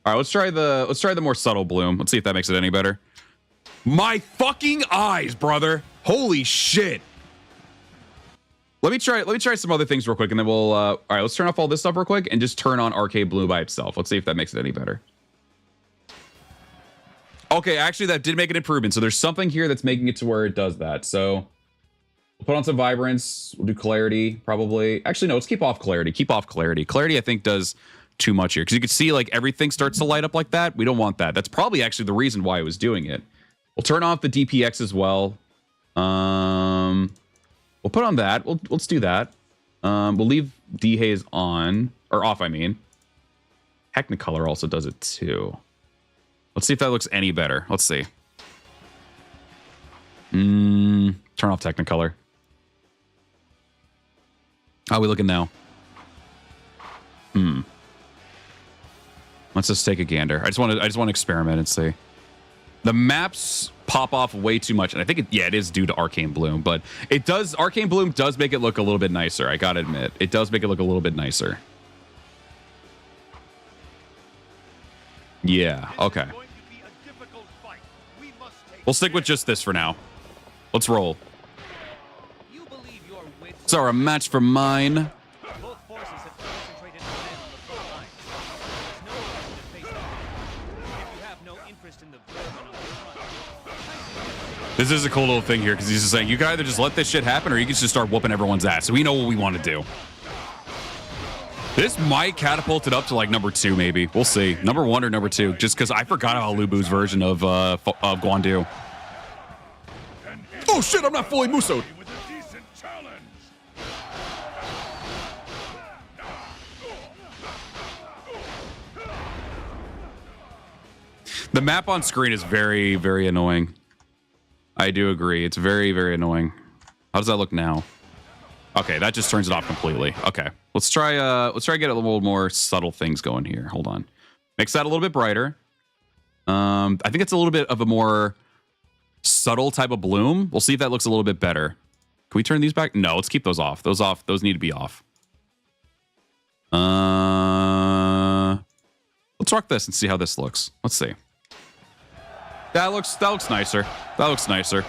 All right, let's try the more subtle bloom. Let's see if that makes it any better. My fucking eyes, brother. Holy shit. Let me try some other things real quick, and then we'll all right, let's turn off all this stuff real quick and just turn on arcane blue by itself. Let's see if that makes it any better. Okay, actually that did make an improvement. So there's something here that's making it to where it does that. So we'll put on some vibrance. We'll do clarity, probably. Actually, no, let's keep off clarity. Keep off clarity. Clarity, I think, does too much here. Because you can see, like, everything starts to light up like that. We don't want that. That's probably actually the reason why it was doing it. We'll turn off the DPX as well. We'll put on that. Let's do that. We'll leave dehaze on. Or off, I mean. Technicolor also does it, too. Let's see if that looks any better. Let's see. Turn off Technicolor. How are we looking now? Let's just take a gander. I just want to experiment and see. The maps pop off way too much, and I think it is due to Arcane Bloom, but it does. Arcane Bloom does make it look a little bit nicer. I gotta admit, it does make it look a little bit nicer. Yeah. Okay. We'll stick with just this for now. Let's roll. So a match for mine. This is a cool little thing here because he's just saying you can either just let this shit happen or you can just start whooping everyone's ass. So we know what we want to do. This might catapult it up to like number 2, maybe. We'll see. Number 1 or number 2, just because I forgot about Lubu's version of Guandu. Oh shit! I'm not fully musoed. The map on screen is very, very annoying. I do agree. It's very, very annoying. How does that look now? Okay, that just turns it off completely. Okay, let's try get a little more subtle things going here. Hold on, makes that a little bit brighter. I think it's a little bit of a more subtle type of bloom. We'll see if that looks a little bit better. Can we turn these back? No, let's keep those off. Those off. Those need to be off. Let's rock this and see how this looks. Let's see. That looks nicer. That looks nicer.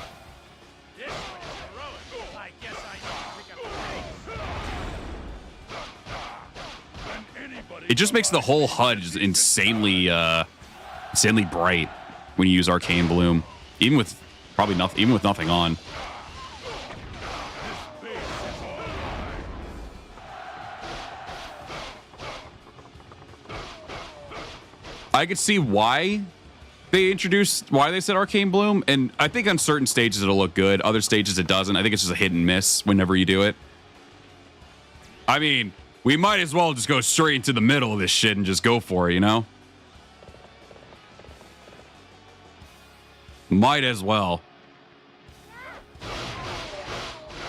It just makes the whole HUD insanely bright when you use Arcane Bloom, even with probably nothing, even with nothing on. I could see why they said Arcane Bloom, and I think on certain stages it'll look good, other stages it doesn't. I think it's just a hit and miss whenever you do it. I mean, we might as well just go straight into the middle of this shit and just go for it, you know? Might as well.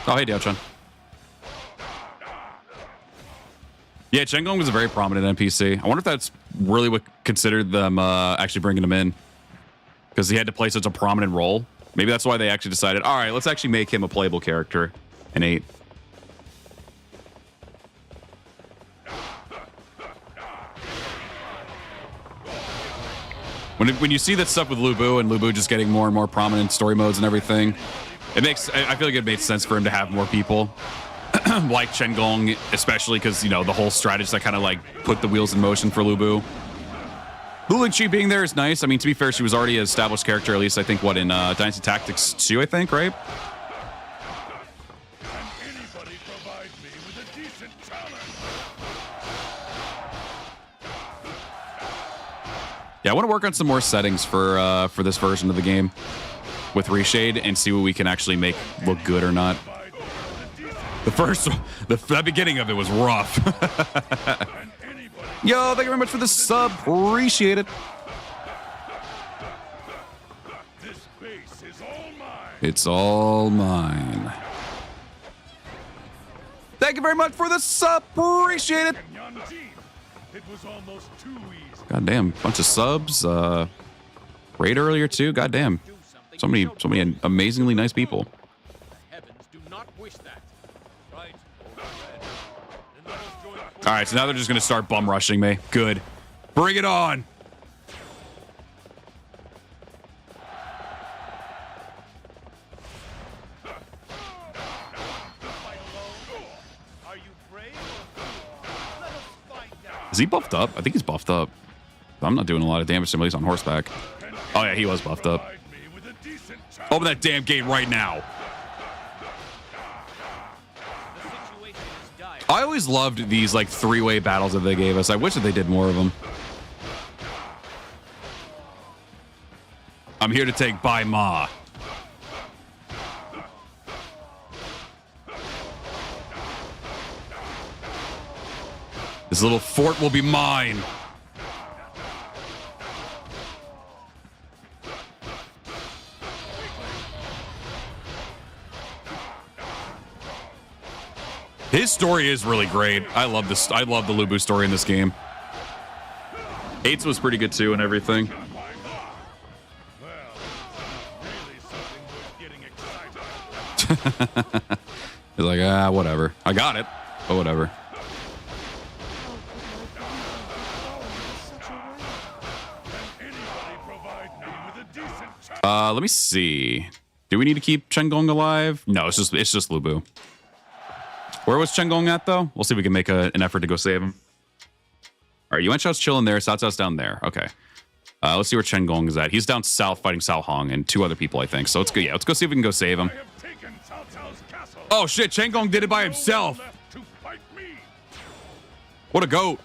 Oh, hey, Diao-chan. Yeah, Chengong was a very prominent NPC. I wonder if that's really what considered them actually bringing him in. Because he had to play such a prominent role. Maybe that's why they actually decided, all right, let's actually make him a playable character in 8. When you see that stuff with Lubu and Lubu just getting more and more prominent story modes and everything, I feel like it makes sense for him to have more people. Like Chengong, especially because, you know, the whole strategist that kind of like put the wheels in motion for Lubu. Lingqi being there is nice. I mean, to be fair, she was already an established character, at least I think, what, in Dynasty Tactics 2, I think, right? Yeah, I want to work on some more settings for this version of the game with Reshade and see what we can actually make look good or not. The beginning of it was rough. Yo, thank you very much for the sub. Appreciate it. base is all mine. It's all mine. Thank you very much for the sub. Appreciate it. It was almost too easy. Goddamn, bunch of subs. Raid earlier too. Goddamn, so many amazingly nice people. The heavens do not wish that. Right. All right, so now they're just gonna start bum rushing me. Good, bring it on. Are you brave or fool? Let us find out. Is he buffed up? I think he's buffed up. I'm not doing a lot of damage to him, at least on horseback. Oh yeah, he was buffed up. Open that damn gate right now. I always loved these like three-way battles that they gave us. I wish that they did more of them. I'm here to take Bai Ma. This little fort will be mine. His story is really great. I love this. I love the Lubu story in this game. 8's was pretty good too and everything. He's like, whatever. I got it, but whatever. Let me see. Do we need to keep Chen Gong alive? No, it's just Lubu. Where was Chen Gong at, though? We'll see if we can make an effort to go save him. All right, Yuan Shao's chilling there. Cao Cao's down there. Okay. Let's see where Chen Gong is at. He's down south fighting Cao Hong and 2 other people, I think. So let's go. Yeah, let's go see if we can go save him. Oh, shit. Chen Gong did it by himself. What a goat.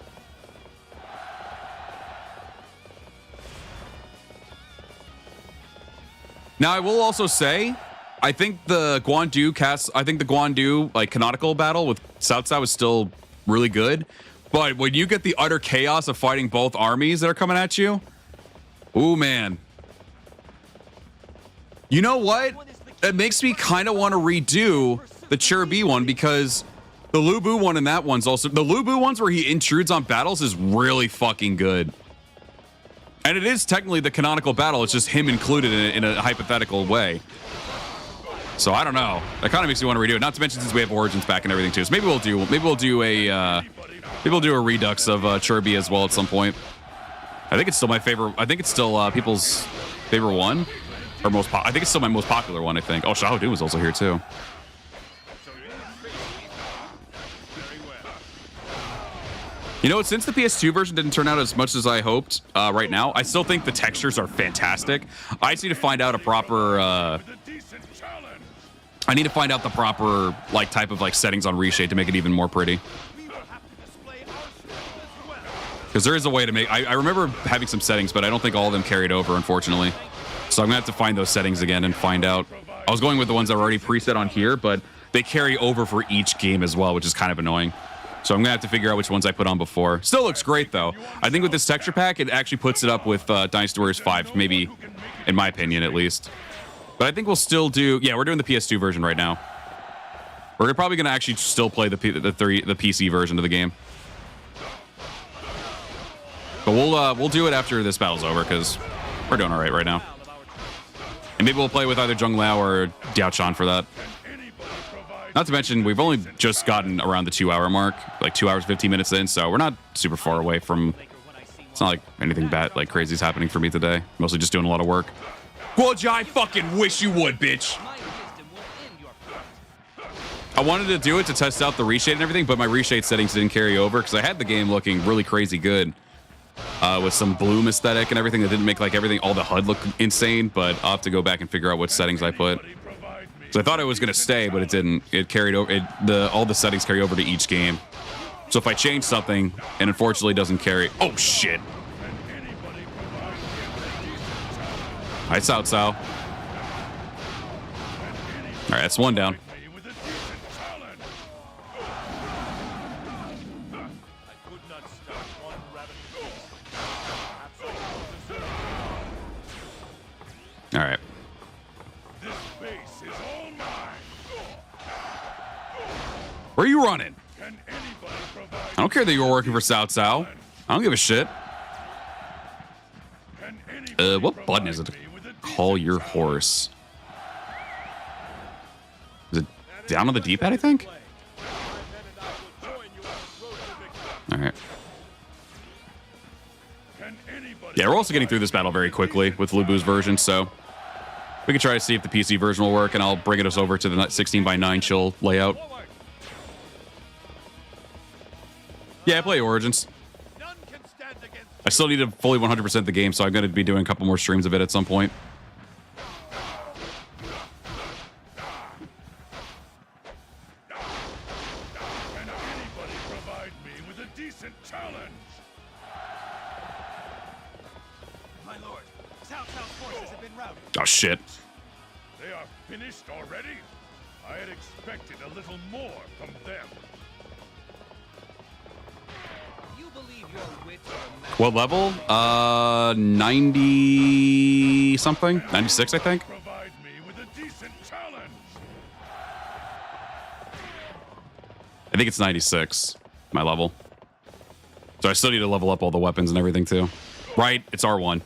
Now, I will also say, I think the Guandu like canonical battle with Cao Cao is still really good. But when you get the utter chaos of fighting both armies that are coming at you, ooh, man. You know what? It makes me kind of want to redo the Cherubi one because the Lubu one and that one's also... The Lubu ones where he intrudes on battles is really fucking good. And it is technically the canonical battle. It's just him included in a hypothetical way. So I don't know. That kind of makes me want to redo it. Not to mention since we have Origins back and everything too. So maybe we'll do a redux of Cherubi as well at some point. I think it's still my favorite. I think it's still people's favorite one, or most. I think it's still my most popular one. I think. Oh, Xiahou Dun was also here too. You know what? Since the PS2 version didn't turn out as much as I hoped right now, I still think the textures are fantastic. I just need to find out a proper... I need to find out the proper like type of like settings on Reshade to make it even more pretty. Because there is a way to make... I remember having some settings, but I don't think all of them carried over, unfortunately. So I'm going to have to find those settings again and find out. I was going with the ones that were already preset on here, but they carry over for each game as well, which is kind of annoying. So I'm going to have to figure out which ones I put on before. Still looks great, though. I think with this texture pack, it actually puts it up with Dynasty Warriors 5, maybe, in my opinion, at least. But I think we'll still do... Yeah, we're doing the PS2 version right now. We're probably going to actually still play the PC version of the game. But we'll do it after this battle's over, because we're doing all right now. And maybe we'll play with either Zheng Liao or Diao Chan for that. Not to mention, we've only just gotten around the 2-hour mark, like 2 hours, 15 minutes in, so we're not super far away from... It's not like anything bad, like crazy is happening for me today. Mostly just doing a lot of work. Guoji, I fucking wish you would, bitch! I wanted to do it to test out the reshade and everything, but my reshade settings didn't carry over because I had the game looking really crazy good. With some bloom aesthetic and everything that didn't make like everything, all the HUD look insane, but I'll have to go back and figure out what settings I put. So I thought it was going to stay, but it didn't. It carried over. All the settings carry over to each game. So if I change something and unfortunately doesn't carry... Oh, shit. Hi, Cao Cao. All right, that's one down. All right. base is all mine. Where are you running? Can anybody provide I don't care that you were working for Cao Cao. I don't give a shit. Can anybody What button is it to provide me with a call decent your challenge? horse? Is it down on the D-pad, I think? All right. Can anybody Yeah, we're also getting through this battle very quickly with Lu Bu's version, so we can try to see if the PC version will work, and I'll bring us over to the 16:9 chill layout. Yeah, I play Origins. None can stand against I still need to fully 100% the game, so I'm going to be doing a couple more streams of it at some point. Can anybody provide me with a decent challenge? my lord. Cao Cao's forces have been routed. Oh, shit. They are finished already? I had expected a little more from them. You believe your wits are What level? 90 something? 96, I think? Provide me with a decent challenge. I think it's 96, my level. So I still need to level up all the weapons and everything, too. Right? It's R1.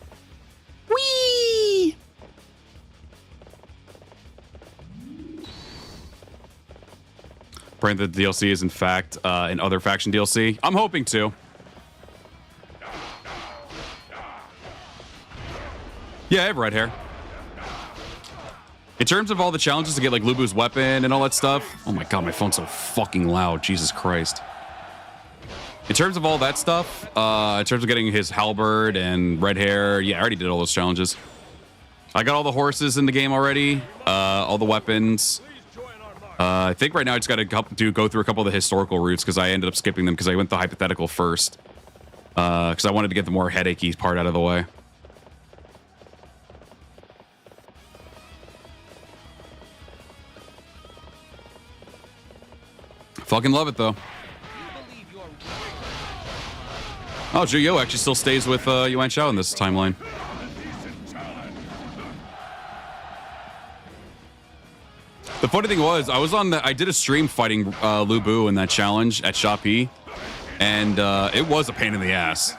Whee! Praying that the DLC is, in fact, an other faction DLC. I'm hoping to. Yeah, I have red hair. In terms of all the challenges to get, like, Lu Bu's weapon and all that stuff. Oh my god, my phone's so fucking loud. Jesus Christ. In terms of all that stuff, in terms of getting his halberd and red hair, yeah, I already did all those challenges. I got all the horses in the game already, all the weapons. I think right now I just got to go through a couple of the historical routes because I ended up skipping them because I went the hypothetical first. Because I wanted to get the more headachy part out of the way. Fucking love it, though. Oh, Zhu Yo actually still stays with Yuan Shao in this timeline. The funny thing was, I did a stream fighting Lu Bu in that challenge at Shopee, and it was a pain in the ass.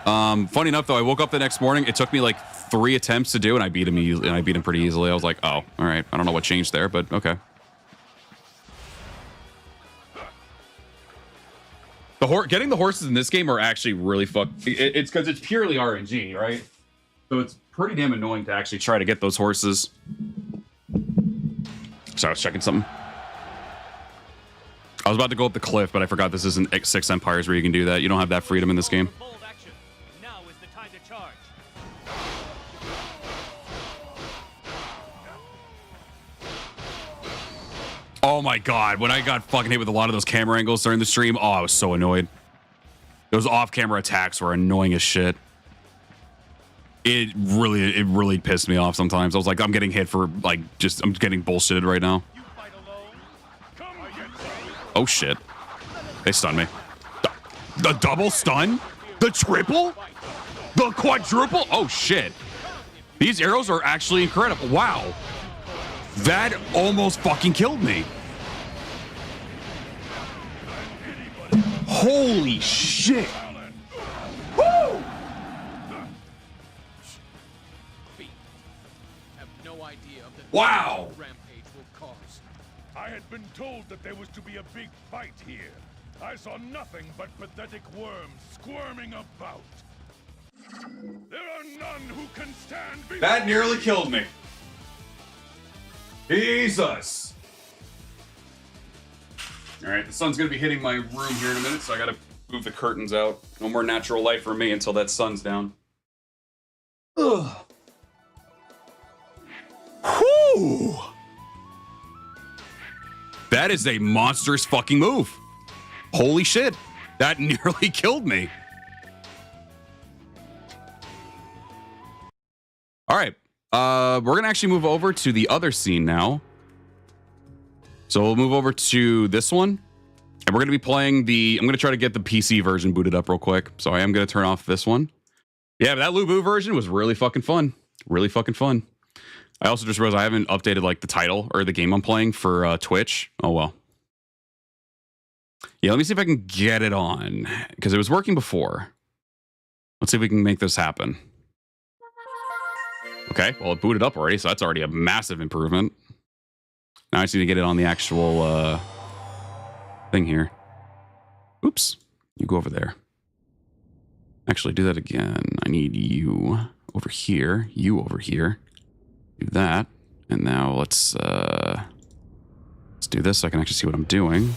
Funny enough, though, I woke up the next morning. It took me like 3 attempts to do, and I beat him pretty easily. I was like, oh, all right. I don't know what changed there, but okay. Getting the horses in this game are actually really it's because it's purely RNG, right? So it's pretty damn annoying to actually try to get those horses. Sorry, I was checking something. I was about to go up the cliff, but I forgot this isn't 6 Empires where you can do that. You don't have that freedom in this game. Bold action. Now is the time to charge. Oh my god, when I got fucking hit with a lot of those camera angles during the stream, oh, I was so annoyed. Those off-camera attacks were annoying as shit. It really pissed me off sometimes. I was like, I'm getting hit for, like, I'm getting bullshitted right now. Oh shit. They stunned me. The double stun? The triple? The quadruple? Oh shit. These arrows are actually incredible. Wow. That almost fucking killed me. Holy shit. Woo! Have no idea of the Wow. rampage will cause. I had been told that there was to be a big fight here. I saw nothing but pathetic worms squirming about. There are none who can stand before That nearly killed me. Jesus. All right, the sun's gonna be hitting my room here in a minute, so I gotta move the curtains out. No more natural light for me until that sun's down. Ugh. Whew. That is a monstrous fucking move. Holy shit. That nearly killed me. All right. We're going to actually move over to the other scene now. So we'll move over to this one. And we're going to be playing I'm going to try to get the PC version booted up real quick. So I am going to turn off this one. Yeah, but that Lu Bu version was really fucking fun. Really fucking fun. I also just realized I haven't updated like the title or the game I'm playing for Twitch. Oh well. Yeah, let me see if I can get it on because it was working before. Let's see if we can make this happen. Okay, well it booted up already, so that's already a massive improvement. Now I just need to get it on the actual thing here. Oops, you go over there. Actually, do that again. I need you over here, you over here. Do that, and now let's do this so I can actually see what I'm doing.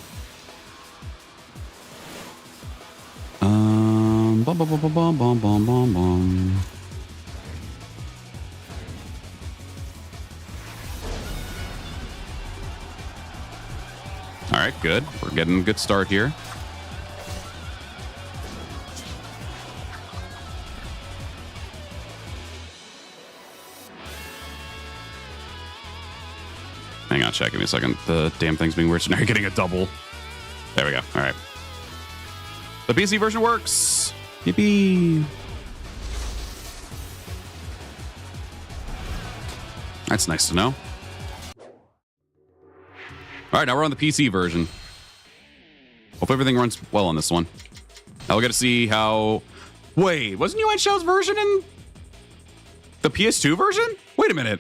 Bum, bum, bum, bum, bum, bum, bum, bum, bum. All right, good. We're getting a good start here. Hang on, check. Give me a second. The damn thing's being weird. So now you're getting a double. There we go. All right. The PC version works. Yippee. That's nice to know. All right, now we're on the PC version. Hope everything runs well on this one. Now we'll get to see how... Wait, wasn't Yuan Shao's version in the PS2 version? Wait a minute.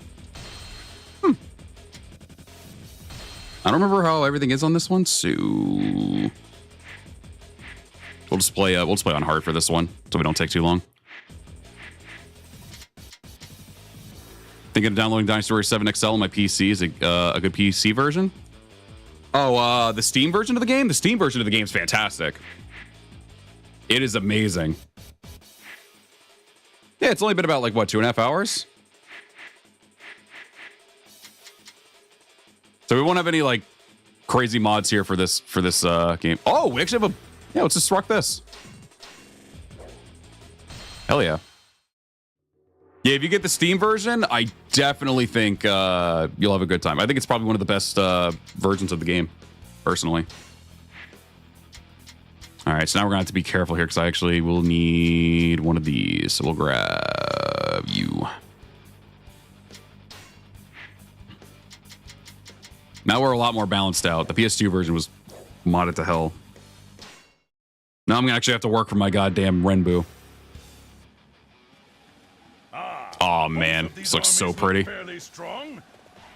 I don't remember how everything is on this one, so we'll just play on hard for this one, so we don't take too long. Thinking of downloading Dynasty Warriors 7 XL on my PC. Is a good PC version? Oh, the Steam version of the game? The Steam version of the game is fantastic. It is amazing. Yeah, it's only been about, like, what, 2.5 hours? So we won't have any, like, crazy mods here for this game. Oh, we actually have a... Yeah, let's just rock this. Hell yeah. Yeah, if you get the Steam version, I definitely think you'll have a good time. I think it's probably one of the best versions of the game, personally. All right, so now we're going to have to be careful here because I actually will need one of these. So we'll grab you. Now we're a lot more balanced out. The PS2 version was modded to hell. Now I'm going to actually have to work for my goddamn Renbu. Oh man, this looks so pretty.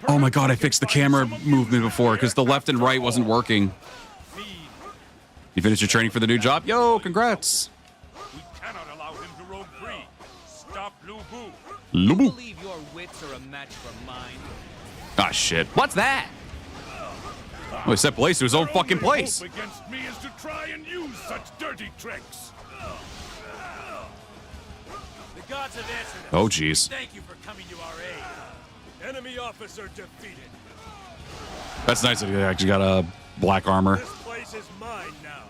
Oh my god, I fixed the camera movement before because the left and right wasn't working. You finished your training for the new job? Yo, congrats. We cannot allow him to roam free. Stop Lubu. Lubu. Believe your wits are a match for mine. Ah shit. What's that? Oh, he set place to his own fucking place. Hope against me is to try and use such dirty tricks. The gods have answered us. Oh jeez. Thank you for coming to our aid. Enemy officer defeated. That's nice that he actually got a black armor. This place is mine now.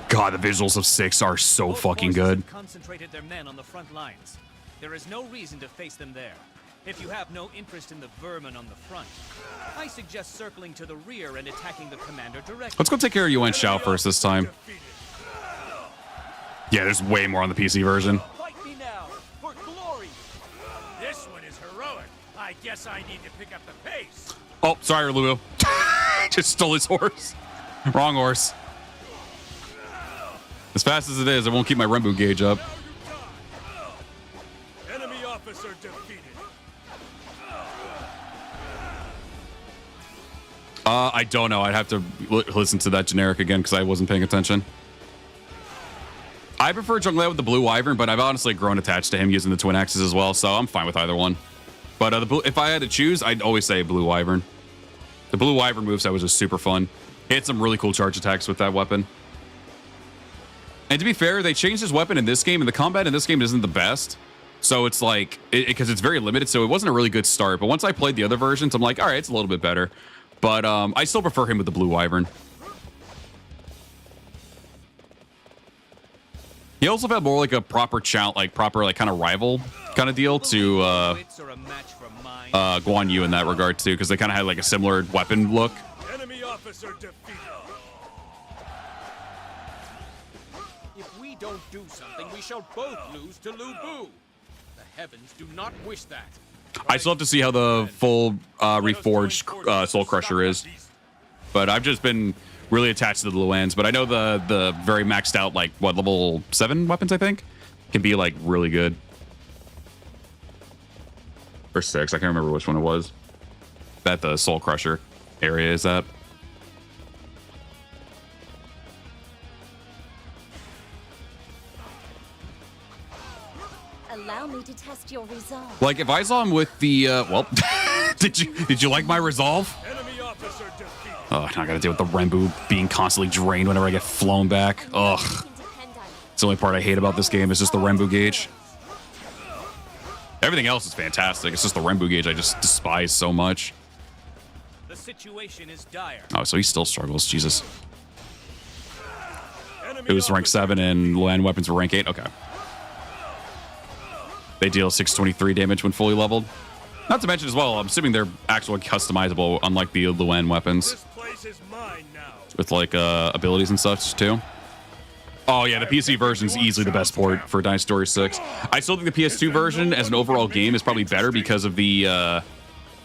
God, the visuals of 6 are so fucking good. Concentrated their men on the front lines. There is no reason to face them there. If you have no interest in the vermin on the front, I suggest circling to the rear and attacking the commander directly. Let's go take care of Yuan Shao first this time. Yeah, there's way more on the PC version. Fight me now, for glory. This one is heroic. I guess I need to pick up the pace. Oh, sorry, Lulu. Just stole his horse. Wrong horse. As fast as it is, I won't keep my Renbu gauge up. Enemy officer defeated. I don't know. I'd have to listen to that generic again because I wasn't paying attention. I prefer Zhongle with the blue wyvern, but I've honestly grown attached to him using the twin axes as well, so I'm fine with either one. But if I had to choose, I'd always say blue wyvern. The blue wyvern moveset was just super fun. He had some really cool charge attacks with that weapon. And to be fair, they changed his weapon in this game, and the combat in this game isn't the best. So it's like, because it's very limited, so it wasn't a really good start. But once I played the other versions, I'm like, all right, it's a little bit better. But I still prefer him with the blue wyvern. He also felt more like a proper kind of rival kind of deal to Guan Yu in that regard too, because they kind of had like a similar weapon look. Enemy officer defeated. If we don't do something, we shall both lose to Lu Bu. The heavens do not wish that. I still have to see how the full reforged Soul Crusher is, but I've just been really attached to the Luans. But I know the very maxed out, like, what, level 7 weapons, I think, can be, like, really good. Or 6, I can't remember which one it was. That the Soul Crusher area is at. Allow me to test your resolve. Like, if I saw him with the, well, did you like my resolve? Enemy officer defeated. Oh, now I gotta deal with the Renbu being constantly drained whenever I get flown back. Ugh. It's the only part I hate about this game is just the Renbu gauge. Everything else is fantastic. It's just the Renbu gauge I just despise so much. The situation is dire. Oh, so he still struggles. Jesus. It was rank 7 and land weapons were rank 8. Okay. They deal 623 damage when fully leveled. Not to mention as well, I'm assuming they're actually customizable, unlike the Luan weapons. This place is mine now. With like abilities and such too. Oh yeah, the PC version is easily the best port for Dynasty Warriors 6. I still think the PS2 version as an overall game is probably better because of the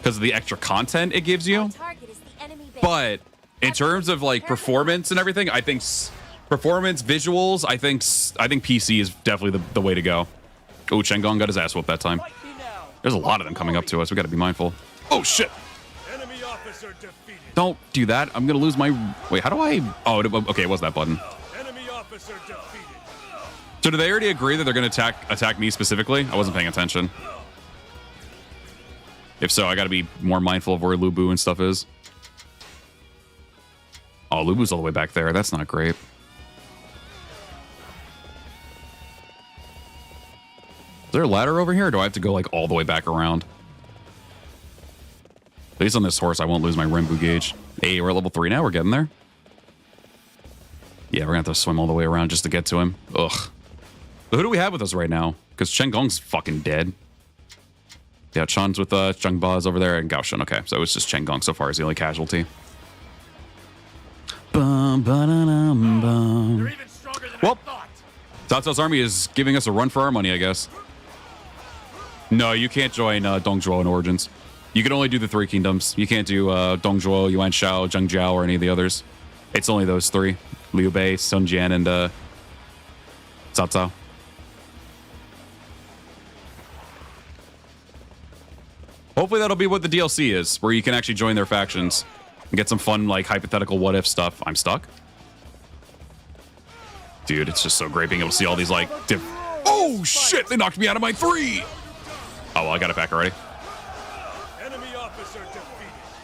extra content it gives you. But in terms of like performance and everything, I think performance, visuals, I think PC is definitely the way to go. Oh, Chengong got his ass whooped that time. There's a lot of them coming up to us. We got to be mindful. Oh shit! Enemy officer defeated. Don't do that. I'm gonna lose my. Wait, how do I? Oh, okay, it was that button. Enemy officer defeated. So do they already agree that they're gonna attack me specifically? I wasn't paying attention. If so, I got to be more mindful of where Lubu and stuff is. Oh, Lubu's all the way back there. That's not great. Is there a ladder over here, or do I have to go like all the way back around? At least on this horse, I won't lose my Renbu gauge. Hey, we're at level 3 now. We're getting there. Yeah, we're gonna have to swim all the way around just to get to him. Ugh. So who do we have with us right now? Because Chengong's fucking dead. Yeah, Chan's with Chengba's over there and Gaoshan. Okay, so it's just Chengong so far as the only casualty. Bum, ba-da-dum, bum. They're even stronger than Well, I thought. Cao Cao's army is giving us a run for our money, I guess. No, you can't join Dongzhuo in Origins. You can only do the 3 kingdoms. You can't do Dongzhuo, Yuanshao, Zhengjiao, or any of the others. It's only those 3. Liu Bei, Sun Jian, and Cao Cao. Hopefully that'll be what the DLC is, where you can actually join their factions and get some fun, like, hypothetical what-if stuff. I'm stuck? Dude, it's just so great being able to see all these, like, oh, shit! They knocked me out of my 3! Oh, well, I got it back already. Enemy officer defeated.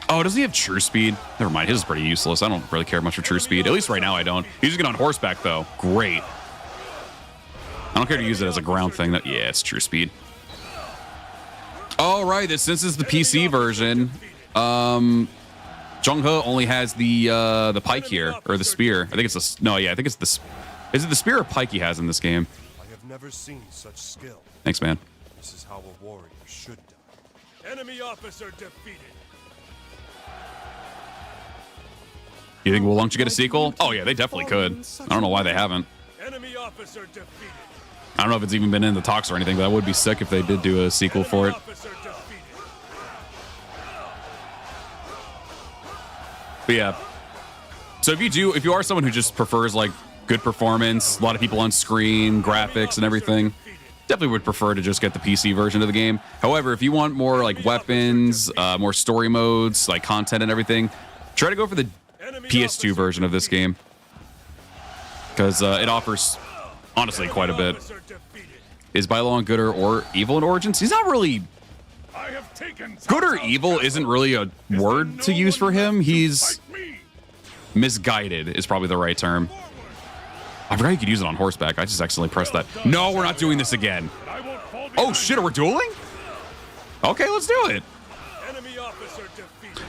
Oh, does he have true speed? Never mind, his is pretty useless. I don't really care much for true speed. At least right now I don't. He's using it on horseback, though. Great. I don't care to use it as a ground thing. Yeah, it's true speed. All right, since it's the PC version, Zhonghe only has the pike here, or the spear. I think it's the, no, yeah, I think it's the, is it the spear or pike he has in this game? I have never seen such skill. Thanks, man. This is how a warrior should die. Enemy officer defeated. You think Wulong should get a sequel? Oh yeah, they definitely could. I don't know why they haven't. Enemy officer defeated. I don't know if it's even been in the talks or anything, but that would be sick if they did do a sequel for it. Officer defeated. But yeah. So if you are someone who just prefers like good performance, a lot of people on screen, graphics and everything, definitely would prefer to just get the PC version of the game. However, if you want more like weapons, more story modes, like content and everything, try to go for the PS2 version of this game. Because it offers, honestly, quite a bit. Is Bylong good or evil in Origins? He's not really... Good or evil isn't really a word to use for him. He's misguided is probably the right term. I forgot you could use it on horseback. I just accidentally pressed that. No, we're not doing this again. Oh shit, are we dueling? Okay, let's do it.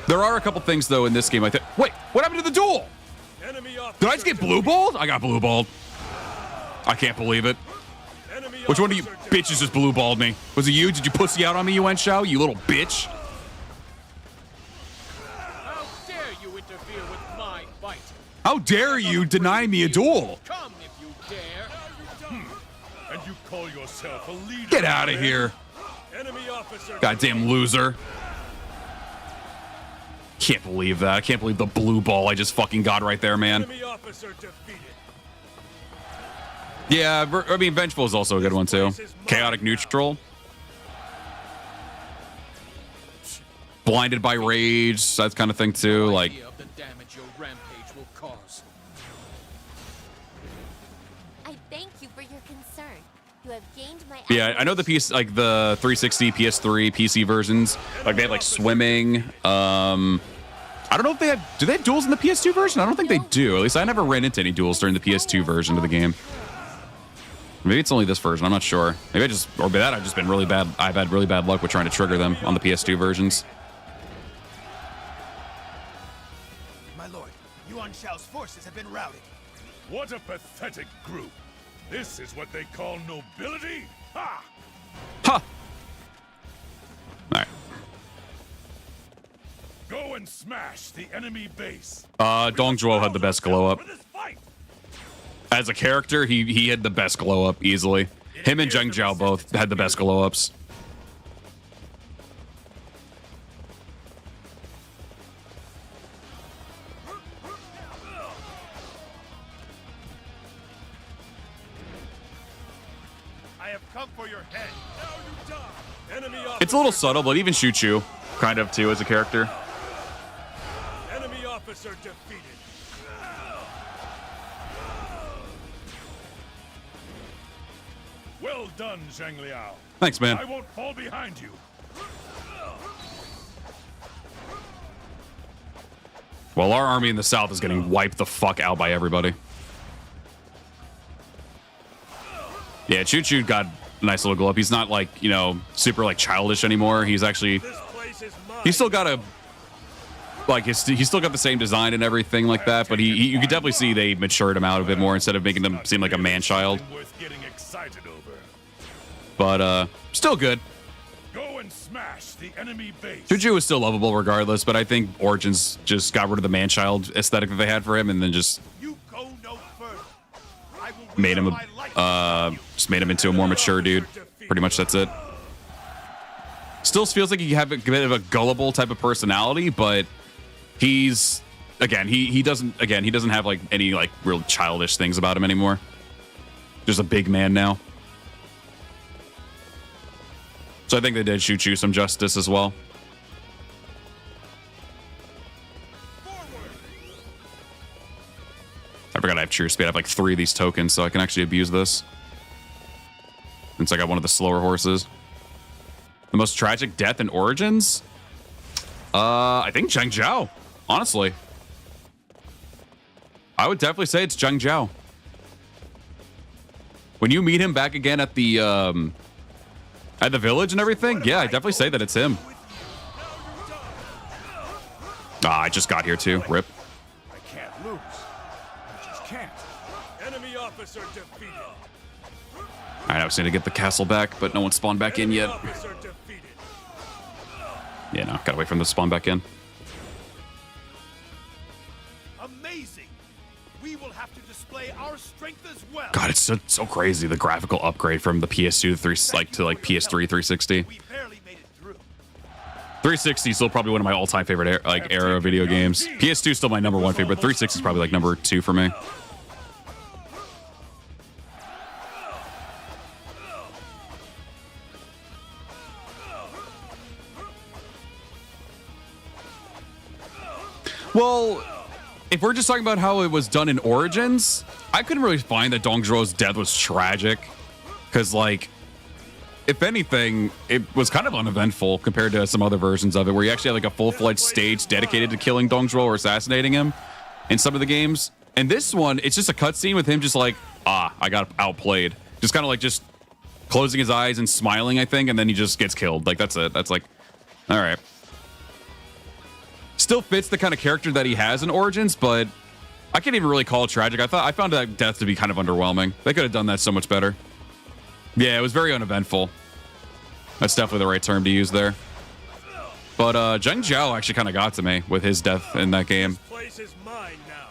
There are a couple things though in this game. I think. Wait, what happened to the duel? Did I just get blue balled? I got blue balled. I can't believe it. Which one of you bitches just blue balled me? Was it you? Did you pussy out on me, Yuanshao? You little bitch. How dare you interfere with my fight? How dare you deny me a duel? Come if you dare. And you call yourself a leader? Get out of here. Enemy officer. Goddamn loser. Can't believe that. I can't believe the blue ball I just fucking got right there, man. Enemy officer defeated. Yeah, I mean, Vengeful is also a good one, too. Chaotic Neutral. Blinded by Rage, that kind of thing, too. Like, Idea of the damage your rampage will cause. I thank you for your concern. You have gained my yeah, I know the piece, like the 360, PS3, PC versions, like they had like swimming. I don't know if they have, do they have duels in the PS2 version? I don't think they do. At least I never ran into any duels during the PS2 version of the game. Maybe it's only this version. I'm not sure. Maybe I just, or by that I've just been really bad. I've had really bad luck with trying to trigger them on the PS2 versions. My lord, Yuan Shao's forces have been routed. What a pathetic group. This is what they call nobility? Ha! Ha! All right. Go and smash the enemy base. Dong Zhuo had the best glow up. As a character, he had the best glow up easily. Him and Zheng Zhao both had the best glow ups. I have come for your head. Now you die. Enemy It's a little subtle, but even Shu-Chu, kind of too, as a character. Enemy officer defeated. Well done, Zhang Liao. Thanks, man. I won't fall behind you. Well, our army in the south is getting wiped the fuck out by everybody. Yeah, Choo-Choo got a nice little glow up. He's not like, you know, super like childish anymore. He's actually, he's still got a, like, he's still got the same design and everything like that, but you could definitely see they matured him out a bit more instead of making them seem like a man-child. Worth getting excited over. But, still good. Go and smash the enemy base. Choo-Choo was still lovable regardless, but I think Origins just got rid of the man-child aesthetic that they had for him and then just You go no further. I will made him whisper my light just made him into a more mature dude. Pretty much that's it. Still feels like he have a bit of a gullible type of personality, but he's again he doesn't have like any like real childish things about him anymore. Just a big man now. So I think they did shoot you some justice as well. I forgot I have Cheer Speed. I have like 3 of these tokens, so I can actually abuse this. Since I got one of the slower horses. The most tragic death in Origins? I think Zheng Zhao, honestly. I would definitely say it's Zheng Zhao. When you meet him back again at the village and everything, yeah, I definitely say that it's him. Ah, I just got here too. Rip. I can't lose. I just can't. Enemy officer defeated. All right, I was going to get the castle back, but no one spawned back in yet. Officer defeated. Yeah, no, gotta wait for them to spawn back in. Amazing. We will have to display our strength as well. God, it's so crazy, the graphical upgrade from the PS2 to PS3 360. We barely made it through. 360 is still probably one of my all-time favorite era of video games. PS2 is still my #1 favorite, but 360 is probably like #2 for me. Well, if we're just talking about how it was done in Origins, I couldn't really find that Dong Zhuo's death was tragic. Because, like, if anything, it was kind of uneventful compared to some other versions of it, where you actually had like a full-fledged stage dedicated to killing Dong Zhuo or assassinating him in some of the games. And this one, it's just a cutscene with him just like, I got outplayed. Just kind of like just closing his eyes and smiling, I think, and then he just gets killed. Like, that's it. That's like, all right. Still fits the kind of character that he has in Origins, but I can't even really call it tragic. I found that death to be kind of underwhelming. They could have done that so much better. Yeah, it was very uneventful. That's definitely the right term to use there. But Zheng Zhao actually kind of got to me with his death in that game. This place is mine now.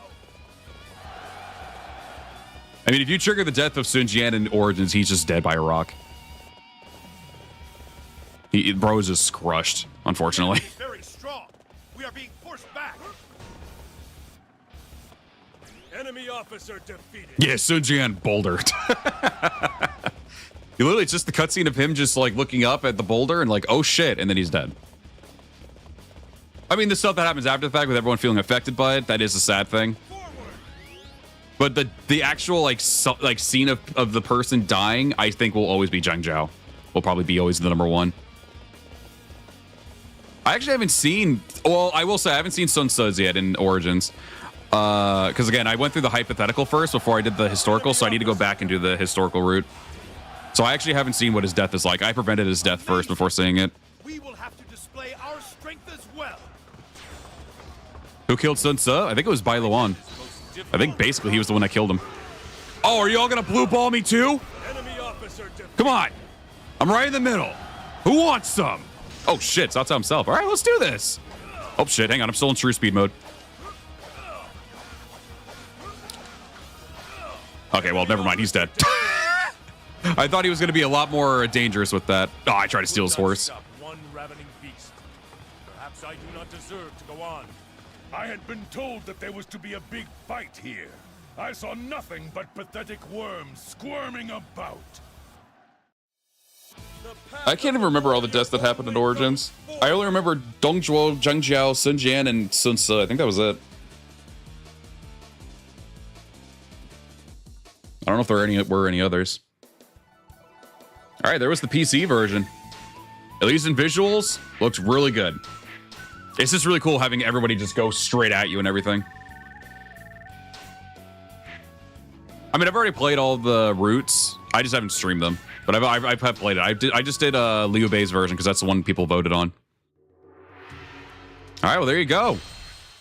I mean, if you trigger the death of Sun Jian in Origins, he's just dead by a rock. Bro is just crushed, unfortunately. Very strong. We are being forced back. Enemy officer defeated. Yeah, Sun Jian bouldered. Literally, it's just the cutscene of him just like looking up at the boulder and like, oh shit, and then he's dead. I mean, the stuff that happens after the fact with everyone feeling affected by it, that is a sad thing. But the actual like scene of the person dying, I think will always be Zhang Zhao. Will probably be always the number one. I actually haven't seen, well, I will say I haven't seen Sun Tzu's yet in Origins. Because again, I went through the hypothetical first before I did the historical, so I need to go back and do the historical route. So I actually haven't seen what his death is like. I prevented his death first before seeing it. We will have to display our strength as well. Who killed Sun Tzu? I think it was Bai Luan. I think basically he was the one that killed him. Oh, are you all gonna blue ball me too? Come on. I'm right in the middle. Who wants some? Oh shit, it's outside himself. All right, let's do this. Oh shit, hang on, I'm still in true speed mode. Okay, well, never mind, he's dead. I thought he was gonna be a lot more dangerous with that. Oh, I tried to steal his horse. One ravening beast. Perhaps I do not deserve to go on. I had been told that there was to be a big fight here. I saw nothing but pathetic worms squirming about. I can't even remember all the deaths that happened in Origins. I only remember Dongzhuo, Zhang Jiao, Sun Jian, and Sun Tzu. I think that was it. I don't know if there were any others. All right, there was the PC version. At least in visuals, looks really good. It's just really cool having everybody just go straight at you and everything. I mean, I've already played all the routes. I just haven't streamed them. But I've played it. I just did Liu Bei's version because that's the one people voted on. All right, well, there you go.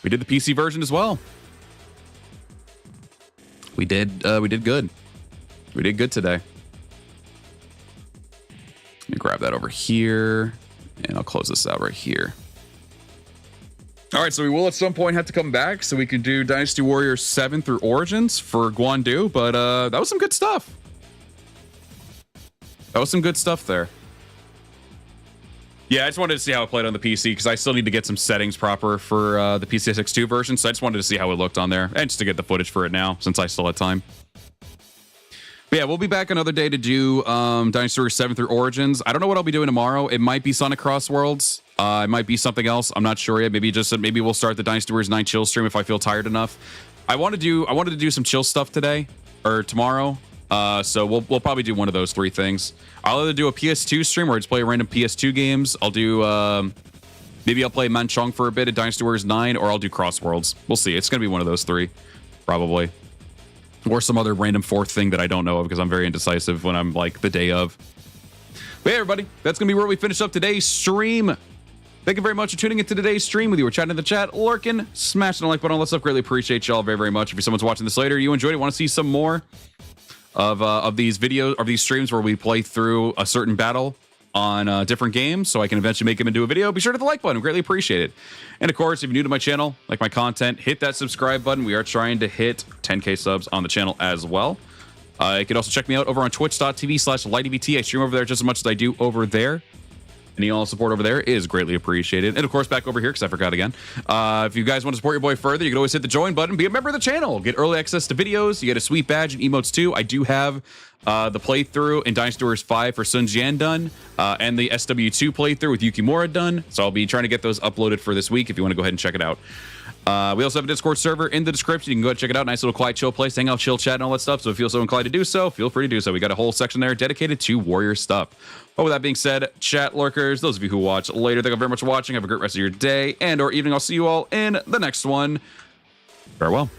We did the PC version as well. We did good. We did good today. Let me grab that over here, and I'll close this out right here. All right, so we will at some point have to come back so we can do Dynasty Warriors 7 through Origins for Guandu, but that was some good stuff. That was some good stuff there. Yeah, I just wanted to see how it played on the PC because I still need to get some settings proper for the PCSX2 version, so I just wanted to see how it looked on there and just to get the footage for it now since I still had time. But yeah, we'll be back another day to do Dynasty Warriors 7 through Origins. I don't know what I'll be doing tomorrow. It might be Sonic Cross Worlds. It might be something else. I'm not sure yet. Maybe we'll start the Dynasty Warriors 9 chill stream if I feel tired enough. I wanted to do some chill stuff today or tomorrow. So we'll probably do one of those three things. I'll either do a PS2 stream or just play random PS2 games. I'll do maybe I'll play Manchong for a bit at Dynasty Warriors 9, or I'll do Cross Worlds. We'll see. It's gonna be one of those three, probably. Or some other random fourth thing that I don't know of because I'm very indecisive when I'm like the day of. But hey, everybody, that's going to be where we finish up today's stream. Thank you very much for tuning into today's stream. With you, we're chatting in the chat, lurking, smashing the like button, all that stuff. Greatly appreciate y'all very, very much. If you're someone's watching this later, you enjoyed it, want to see some more of these videos, of these streams where we play through a certain battle on different games, so I can eventually make them into a video, be sure to hit the like button. Greatly appreciate it. And of course, if you're new to my channel, like my content, hit that subscribe button. We are trying to hit 10K subs on the channel as well. You can also check me out over on twitch.tv/LightyVT. I stream over there just as much as I do over there. Any all support over there is greatly appreciated. And of course, back over here, because I forgot again. If you guys want to support your boy further, you can always hit the join button, be a member of the channel, get early access to videos, you get a sweet badge and emotes too. I do have the playthrough in Dynasty Warriors 5 for Sun Jian done, and the SW2 playthrough with Yukimura done. So I'll be trying to get those uploaded for this week if you want to go ahead and check it out. We also have a Discord server in the description. You can go ahead and check it out. Nice little quiet, chill place, hang out, chill, chat, and all that stuff. So if you feel so inclined to do so, feel free to do so. We got a whole section there dedicated to Warrior stuff. But with that being said, chat lurkers, those of you who watch later, thank you very much for watching. Have a great rest of your day and or evening. I'll see you all in the next one. Farewell.